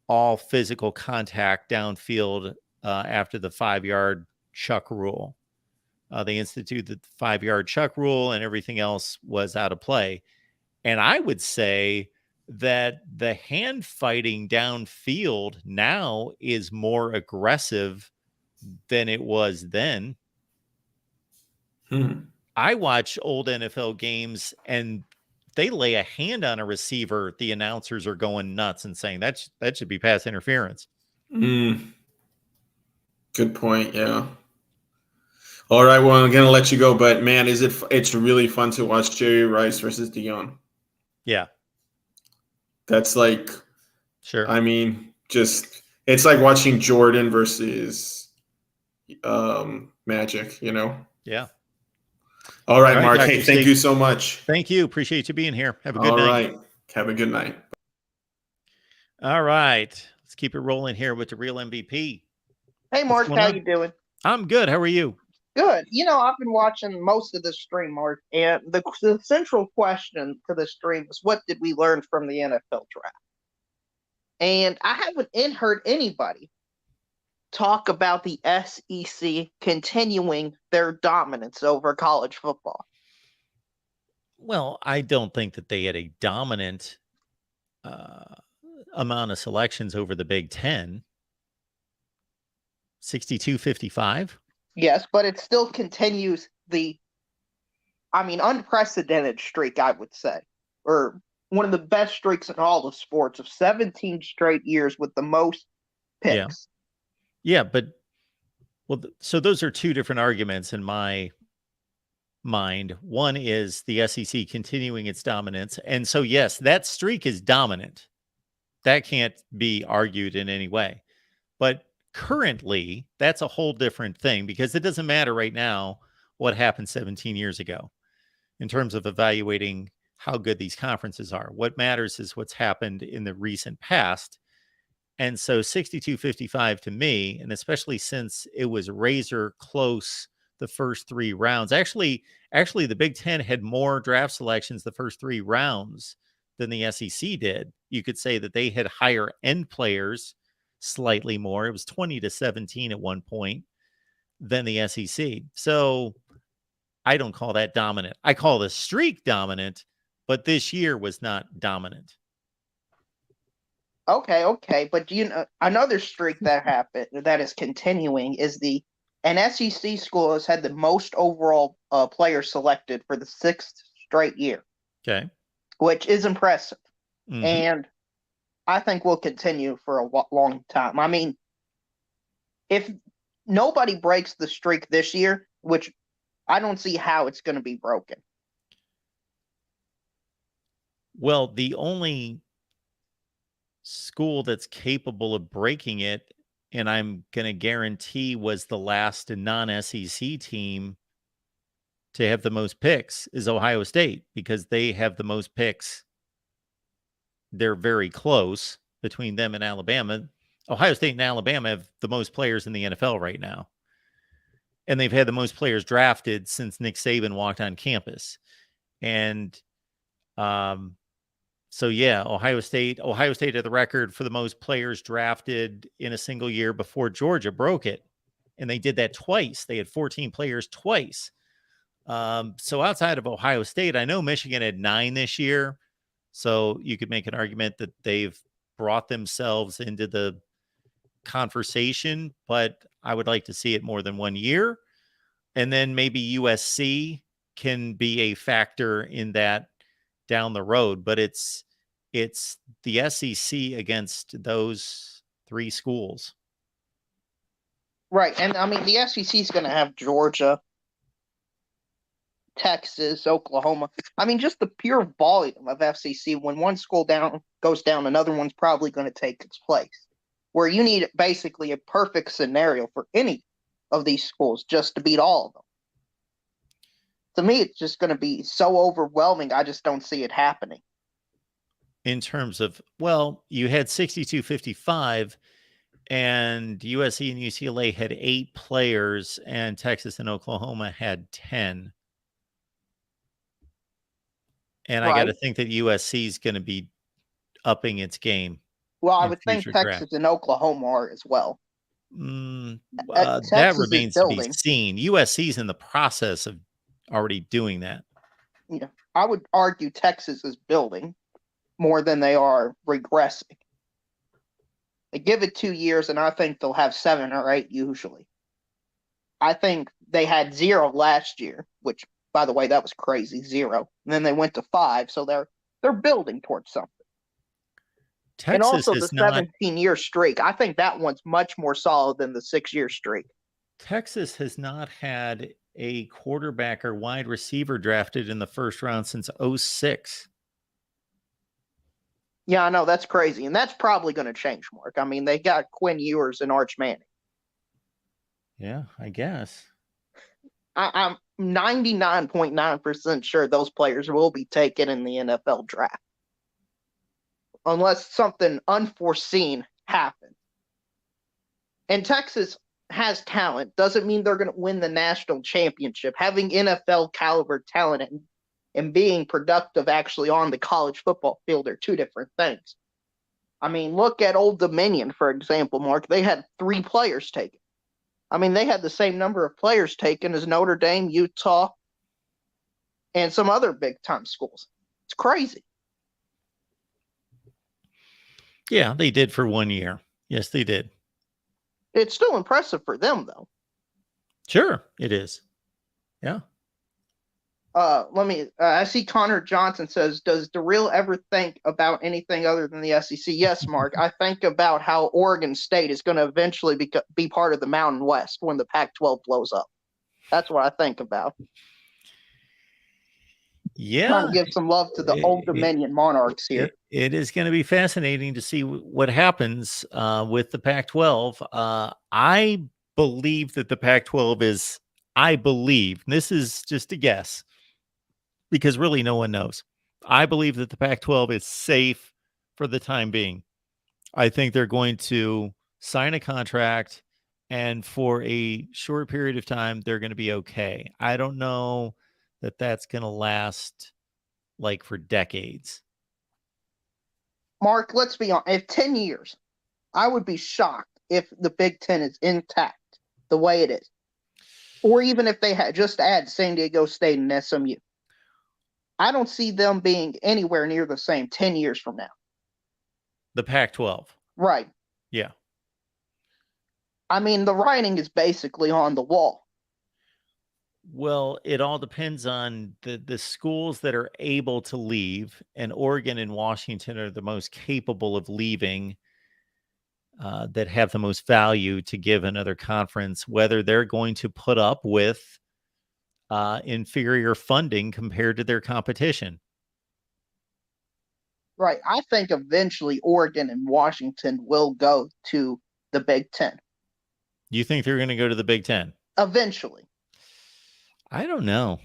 all physical contact downfield after the 5-yard chuck rule. They instituted the 5-yard chuck rule, and everything else was out of play. And I would say that the hand fighting downfield now is more aggressive than it was then. I watch old NFL games, and they lay a hand on a receiver, the announcers are going nuts and saying that should be pass interference. Good point. Yeah. All right. Well, I'm going to let you go, but man, it's really fun to watch Jerry Rice versus Deion. Yeah. That's like, sure. I mean, it's like watching Jordan versus Magic, Yeah. All right, Mark. Hey, thank you so much. Thank you. Appreciate you being here. Have a good night. All right. Have a good night. All right. Let's keep it rolling here with the real MVP. Hey, Mark. How you doing? I'm good. How are you? Good. I've been watching most of the stream, Mark, and the central question to the stream is, what did we learn from the NFL draft? And I haven't heard anybody talk about the SEC continuing their dominance over college football. Well, I don't think that they had a dominant amount of selections over the Big Ten. 62-55. Yes, but it still continues the, unprecedented streak, I would say, or one of the best streaks in all of sports of 17 straight years with the most picks. Yeah, but so those are 2 different arguments in my mind. One is the SEC continuing its dominance, and so yes, that streak is dominant. That can't be argued in any way. But currently, that's a whole different thing, because it doesn't matter right now what happened 17 years ago in terms of evaluating how good these conferences are. What matters is what's happened in the recent past. And so 62-55 to me, and especially since it was razor close the first 3 rounds. Actually, the Big Ten had more draft selections the first 3 rounds than the SEC did. You could say that they had higher end players slightly more. It was 20-17 at one point than the SEC. So I don't call that dominant. I call the streak dominant, but this year was not dominant. Okay, but you know, another streak that happened that is continuing is an SEC school has had the most overall players selected for the 6th straight year. Okay, which is impressive, mm-hmm. and I think will continue for a long time. I mean, if nobody breaks the streak this year, which I don't see how it's going to be broken. Well, the only school that's capable of breaking it, and I'm going to guarantee was the last non-SEC team to have the most picks, is Ohio State, because they have the most picks. They're very close between them and Alabama. Ohio State and Alabama have the most players in the NFL right now. And they've had the most players drafted since Nick Saban walked on campus. And so, yeah, Ohio State had the record for the most players drafted in a single year before Georgia broke it. And they did that twice. They had 14 players twice. So outside of Ohio State, I know Michigan had 9 this year. So you could make an argument that they've brought themselves into the conversation, but I would like to see it more than 1 year. And then maybe USC can be a factor in that down the road, but it's the SEC against those 3 schools. Right. And I mean, the SEC is going to have Georgia, Texas, Oklahoma. I mean, just the pure volume of FCC. When one school goes down, another one's probably going to take its place. Where you need basically a perfect scenario for any of these schools just to beat all of them. To me, it's just going to be so overwhelming. I just don't see it happening. In terms of, well, you had 62-55, and USC and UCLA had 8 players, and Texas and Oklahoma had 10. And I got to think that USC is going to be upping its game. Well, I would think Texas and Oklahoma are as well. That remains to be seen. USC's in the process of already doing that. Yeah, I would argue Texas is building more than they are regressing. They give it 2 years, and I think they'll have 7 or 8 usually. I think they had 0 last year, which, by the way, that was crazy, 0. And then they went to 5, so they're building towards something. Texas and also the 17-year streak. I think that one's much more solid than the 6-year streak. Texas has not had a quarterback or wide receiver drafted in the first round since 2006. Yeah, I know. That's crazy. And that's probably going to change, Mark. I mean, they got Quinn Ewers and Arch Manning. Yeah, I guess. I'm 99.9% sure those players will be taken in the NFL draft. Unless something unforeseen happens. And Texas has talent. Doesn't mean they're going to win the national championship. Having NFL caliber talent and being productive actually on the college football field are 2 different things. I mean, look at Old Dominion, for example, Mark. They had 3 players taken. I mean, they had the same number of players taken as Notre Dame, Utah, and some other big-time schools. It's crazy. Yeah, they did for 1 year. Yes, they did. It's still impressive for them, though. Sure, it is. Yeah. I see Connor Johnson says, does DeReal ever think about anything other than the SEC? Yes, Mark. I think about how Oregon State is going to eventually be part of the Mountain West when the Pac-12 blows up. That's what I think about. Yeah, trying to give some love to the Old Dominion Monarchs here. It is going to be fascinating to see what happens with the Pac-12. I believe that the Pac-12 is, I believe, this is just a guess, because really no one knows. I believe that the Pac-12 is safe for the time being. I think they're going to sign a contract, and for a short period of time, they're going to be okay. I don't know that that's going to last like for decades. Mark, let's be honest. If 10 years, I would be shocked if the Big Ten is intact the way it is. Or even if they had just add San Diego State and SMU. I don't see them being anywhere near the same 10 years from now. The Pac-12. Right. Yeah. I mean, the writing is basically on the wall. Well, it all depends on the schools that are able to leave, and Oregon and Washington are the most capable of leaving, that have the most value to give another conference, whether they're going to put up with inferior funding compared to their competition. Right. I think eventually Oregon and Washington will go to the Big Ten. You think they're going to go to the Big Ten? Eventually. I don't know.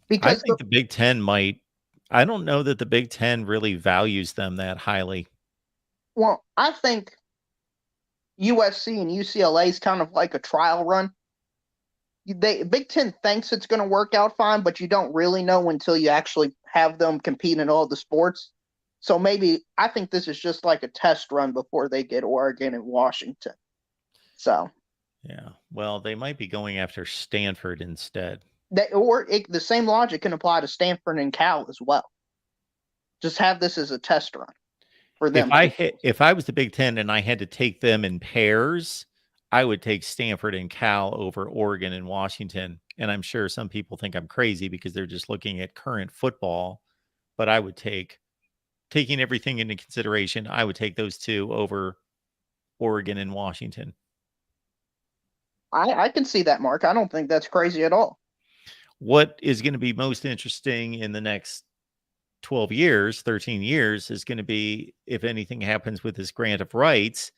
Because I think the Big Ten might. I don't know that the Big Ten really values them that highly. Well, I think USC and UCLA is kind of like a trial run. Big Ten thinks it's going to work out fine, but you don't really know until you actually have them compete in all the sports. So maybe I think this is just like a test run before they get Oregon and Washington. So, yeah, well, they might be going after Stanford instead. The same logic can apply to Stanford and Cal as well. Just have this as a test run for them. If I was the Big Ten and I had to take them in pairs, I would take Stanford and Cal over Oregon and Washington. And I'm sure some people think I'm crazy because they're just looking at current football, but I would taking everything into consideration, I would take those two over Oregon and Washington. I can see that, Mark. I don't think that's crazy at all. What is going to be most interesting in the next 12 years, 13 years is going to be if anything happens with this grant of rights.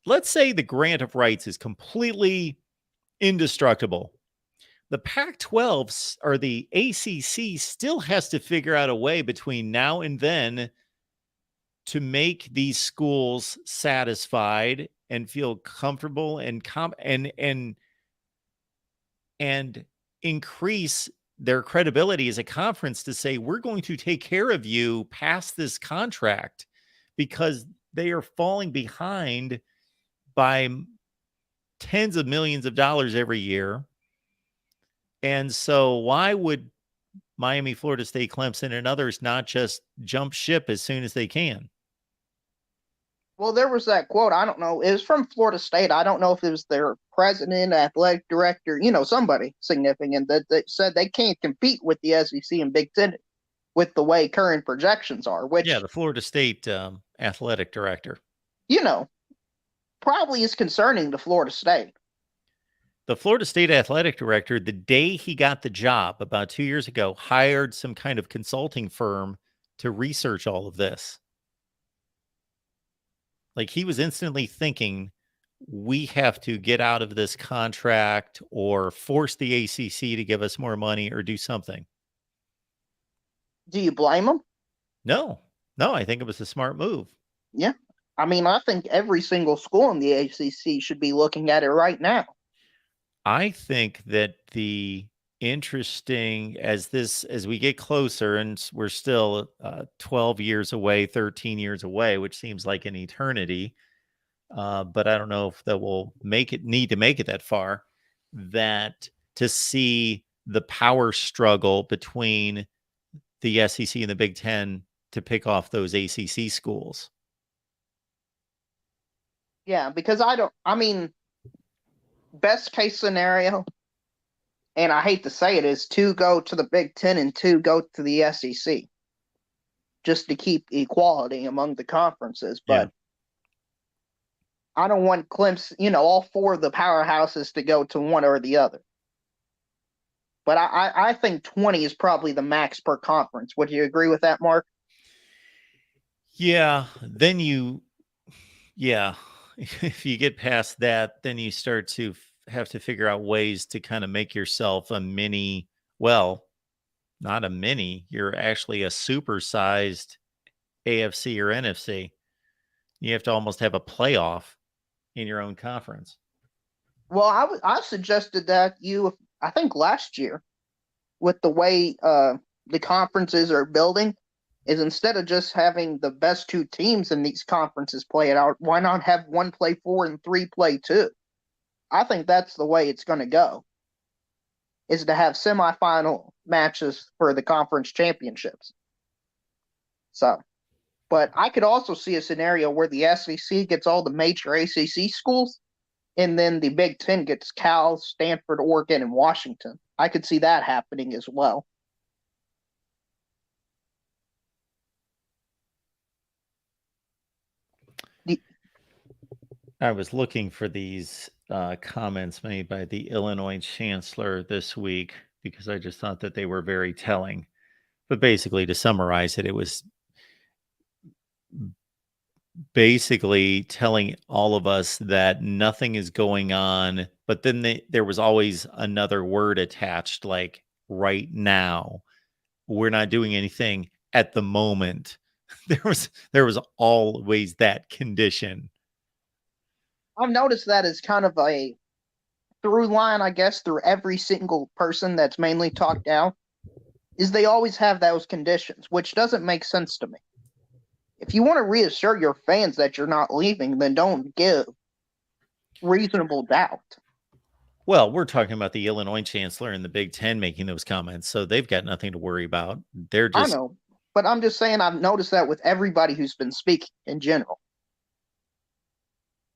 Let's say the grant of rights is completely indestructible. The Pac-12 or the ACC still has to figure out a way between now and then to make these schools satisfied and feel comfortable and increase their credibility as a conference to say, we're going to take care of you past this contract, because they are falling behind by tens of millions of dollars every year. And so why would Miami, Florida State, Clemson, and others not just jump ship as soon as they can? Well, there was that quote. I don't know. It was from Florida State. I don't know if it was their president, athletic director, somebody significant that said they can't compete with the SEC and Big Ten with the way current projections are. Which, yeah, the Florida State athletic director, probably is concerning to Florida State. The Florida State athletic director, the day he got the job about 2 years ago, hired some kind of consulting firm to research all of this. Like, he was instantly thinking, we have to get out of this contract or force the ACC to give us more money or do something. Do you blame him? No, I think it was a smart move. Yeah. I mean, I think every single school in the ACC should be looking at it right now. I think that the interesting as we get closer, and we're still 12 years away, 13 years away, which seems like an eternity. But I don't know if that will need to make it that far, that to see the power struggle between the SEC and the Big Ten to pick off those ACC schools. Yeah, because best case scenario, and I hate to say it, is 2 go to the Big Ten and 2 go to the SEC, just to keep equality among the conferences. But I don't want Clemson, all 4 of the powerhouses to go to one or the other. But I think 20 is probably the max per conference. Would you agree with that, Mark? Yeah. Then if you get past that, then you start to have to figure out ways to kind of make yourself a mini, well, not a mini, you're actually a supersized AFC or NFC. You have to almost have a playoff in your own conference. Well, I suggested that I think last year, with the way the conferences are building, is instead of just having the best two teams in these conferences play it out, why not have one play 4 and 3 play 2? I think that's the way it's going to go, is to have semifinal matches for the conference championships. So, but I could also see a scenario where the SEC gets all the major ACC schools, and then the Big Ten gets Cal, Stanford, Oregon, and Washington. I could see that happening as well. I was looking for these comments made by the Illinois chancellor this week because I just thought that they were very telling. But basically, to summarize it, it was basically telling all of us that nothing is going on, but then there was always another word attached, like right now. We're not doing anything at the moment. There was always that condition. I've noticed that as kind of a through line, I guess, through every single person that's mainly talked out, is they always have those conditions, which doesn't make sense to me. If you want to reassure your fans that you're not leaving, then don't give reasonable doubt. Well, we're talking about the Illinois chancellor and the Big Ten making those comments, so they've got nothing to worry about. They're just... I know, but I'm just saying I've noticed that with everybody who's been speaking in general.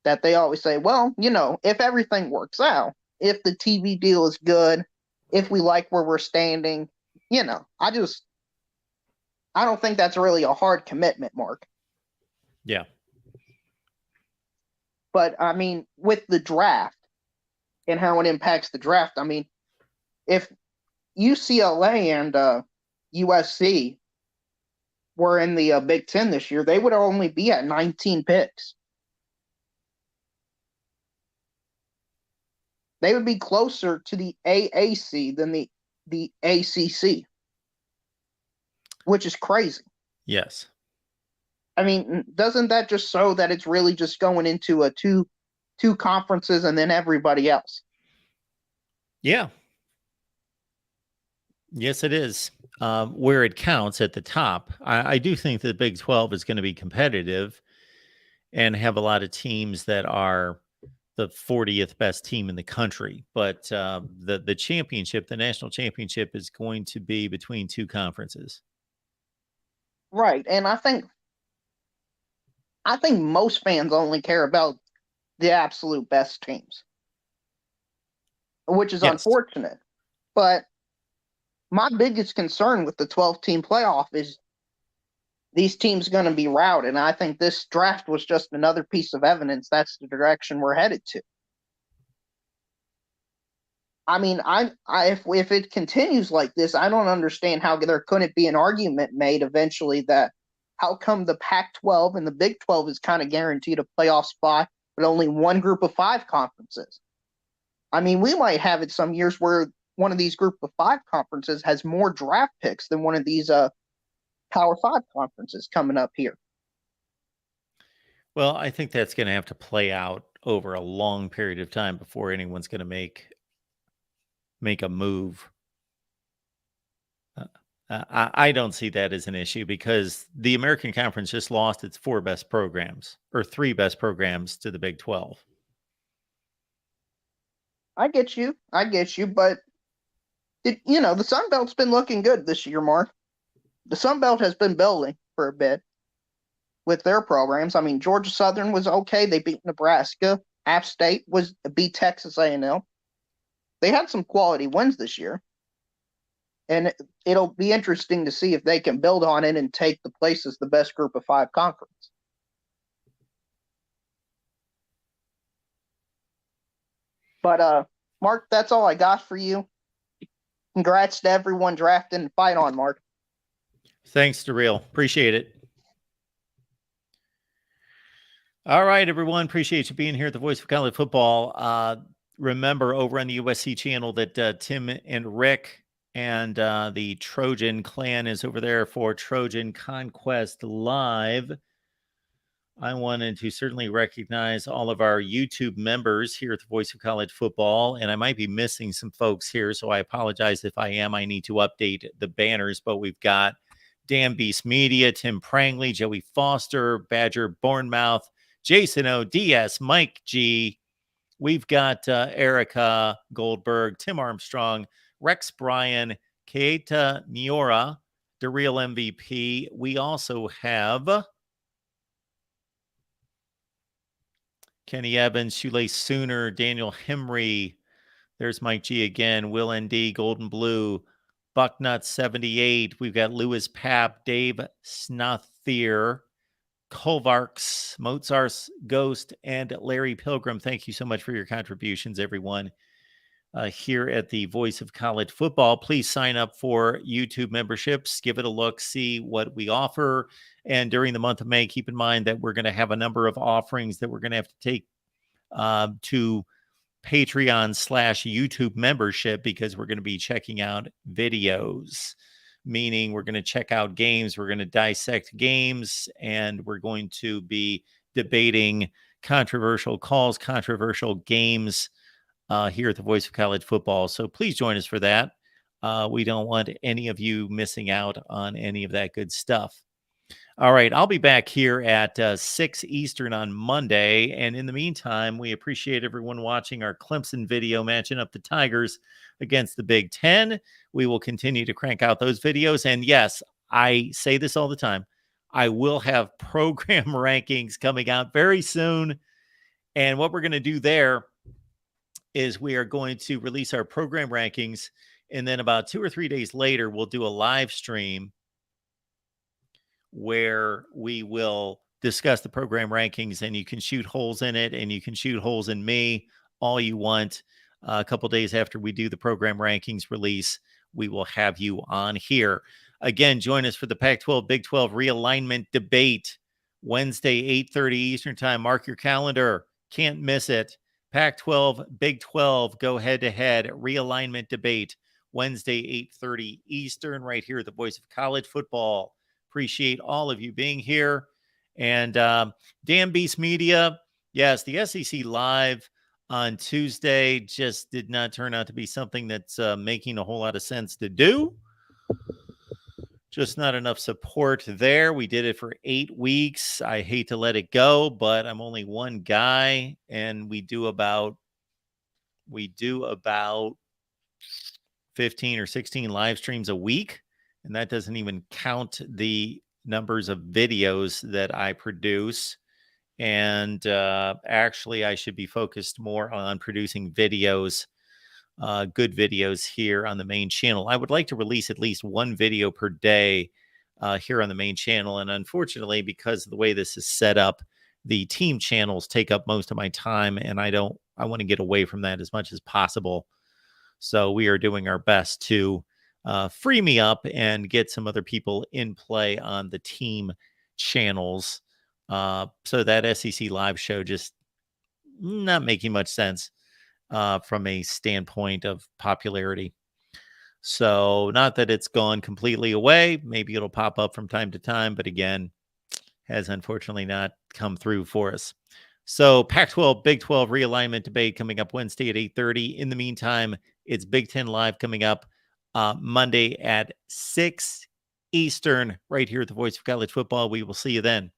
That they always say, well, if everything works out, if the TV deal is good, if we like where we're standing, I don't think that's really a hard commitment, Mark. Yeah. But, I mean, with the draft and how it impacts the draft, I mean, if UCLA and USC were in the Big Ten this year, they would only be at 19 picks. They would be closer to the AAC than the ACC, which is crazy. Yes. I mean, doesn't that just show that it's really just going into a two conferences and then everybody else? Yeah. Yes, it is. Where it counts at the top. I do think that the Big 12 is going to be competitive and have a lot of teams that are the 40th best team in the country. But the championship, the national championship, is going to be between two conferences. Right. And I think most fans only care about the absolute best teams, which is unfortunate. But my biggest concern with the 12-team playoff is these teams going to be routed. And I think this draft was just another piece of evidence that's the direction we're headed to. I mean, if it continues like this, I don't understand how there couldn't be an argument made eventually that how come the Pac-12 and the Big 12 is kind of guaranteed a playoff spot, but only one group of 5 conferences. I mean, we might have it some years where one of these group of 5 conferences has more draft picks than one of these Power 5 conferences coming up here. Well, I think that's going to have to play out over a long period of time before anyone's going to make a move. I don't see that as an issue because the American Conference just lost its 4 best programs or 3 best programs to the Big 12. I get you, but the Sun Belt's been looking good this year, Mark. The Sun Belt has been building for a bit with their programs. I mean, Georgia Southern was okay. They beat Nebraska. App State beat Texas A&M. They had some quality wins this year. And it'll be interesting to see if they can build on it and take the place as the best group of 5 conference. But, Mark, that's all I got for you. Congrats to everyone drafting and fight on, Mark. Thanks, Daryl. Appreciate it. All right, everyone. Appreciate you being here at the Voice of College Football. Remember, over on the USC channel that Tim and Rick and the Trojan clan is over there for Trojan Conquest Live. I wanted to certainly recognize all of our YouTube members here at the Voice of College Football, and I might be missing some folks here, so I apologize if I am. I need to update the banners, but we've got Dan Beast Media, Tim Prangley, Joey Foster, Badger Bournemouth, Jason O, DS, Mike G. We've got Erica Goldberg, Tim Armstrong, Rex Bryan, Keita Miura, the real MVP. We also have Kenny Evans, Shoelace Sooner, Daniel Henry. There's Mike G again, Will ND, Golden Blue, Bucknut 78. We've got Lewis Papp, Dave Snothier, Kolvarks, Mozart's Ghost, and Larry Pilgrim. Thank you so much for your contributions, everyone, here at the Voice of College Football. Please sign up for YouTube memberships. Give it a look, see what we offer. And during the month of May, keep in mind that we're going to have a number of offerings that we're going to have to take to Patreon/YouTube membership, because we're going to be checking out videos. Meaning we're going to check out games, we're going to dissect games, and we're going to be debating controversial calls, controversial games here at the Voice of College Football. So please join us for that. We don't want any of you missing out on any of that good stuff. All right, I'll be back here at 6 Eastern on Monday. And in the meantime, we appreciate everyone watching our Clemson video matching up the Tigers against the Big Ten. We will continue to crank out those videos. And yes, I say this all the time, I will have program rankings coming out very soon. And what we're going to do there is we are going to release our program rankings. And then about 2 or 3 days later, we'll do a live stream where we will discuss the program rankings, and you can shoot holes in it, and you can shoot holes in me all you want. A couple days after we do the program rankings release, we will have you on here. Again, join us for the Pac-12 Big 12 realignment debate, Wednesday, 8:30 Eastern time. Mark your calendar. Can't miss it. Pac-12 Big 12 go head-to-head realignment debate, Wednesday, 8:30 Eastern, right here at the Voice of College Football. Appreciate all of you being here. And Dan Beast Media, yes, the SEC Live on Tuesday just did not turn out to be something that's making a whole lot of sense to do. Just not enough support there. We did it for 8 weeks. I hate to let it go, but I'm only one guy, and we do about 15 or 16 live streams a week. And that doesn't even count the numbers of videos that I produce. And actually, I should be focused more on producing videos, good videos here on the main channel. I would like to release at least one video per day here on the main channel. And unfortunately, because of the way this is set up, the team channels take up most of my time, and I want to get away from that as much as possible. So we are doing our best to free me up and get some other people in play on the team channels. So that SEC Live show just not making much sense from a standpoint of popularity. So not that it's gone completely away. Maybe it'll pop up from time to time, but again, has unfortunately not come through for us. So Pac-12, Big 12 realignment debate coming up Wednesday at 8:30. In the meantime, it's Big 10 Live coming up Monday at 6 Eastern, right here at the Voice of College Football. We will see you then.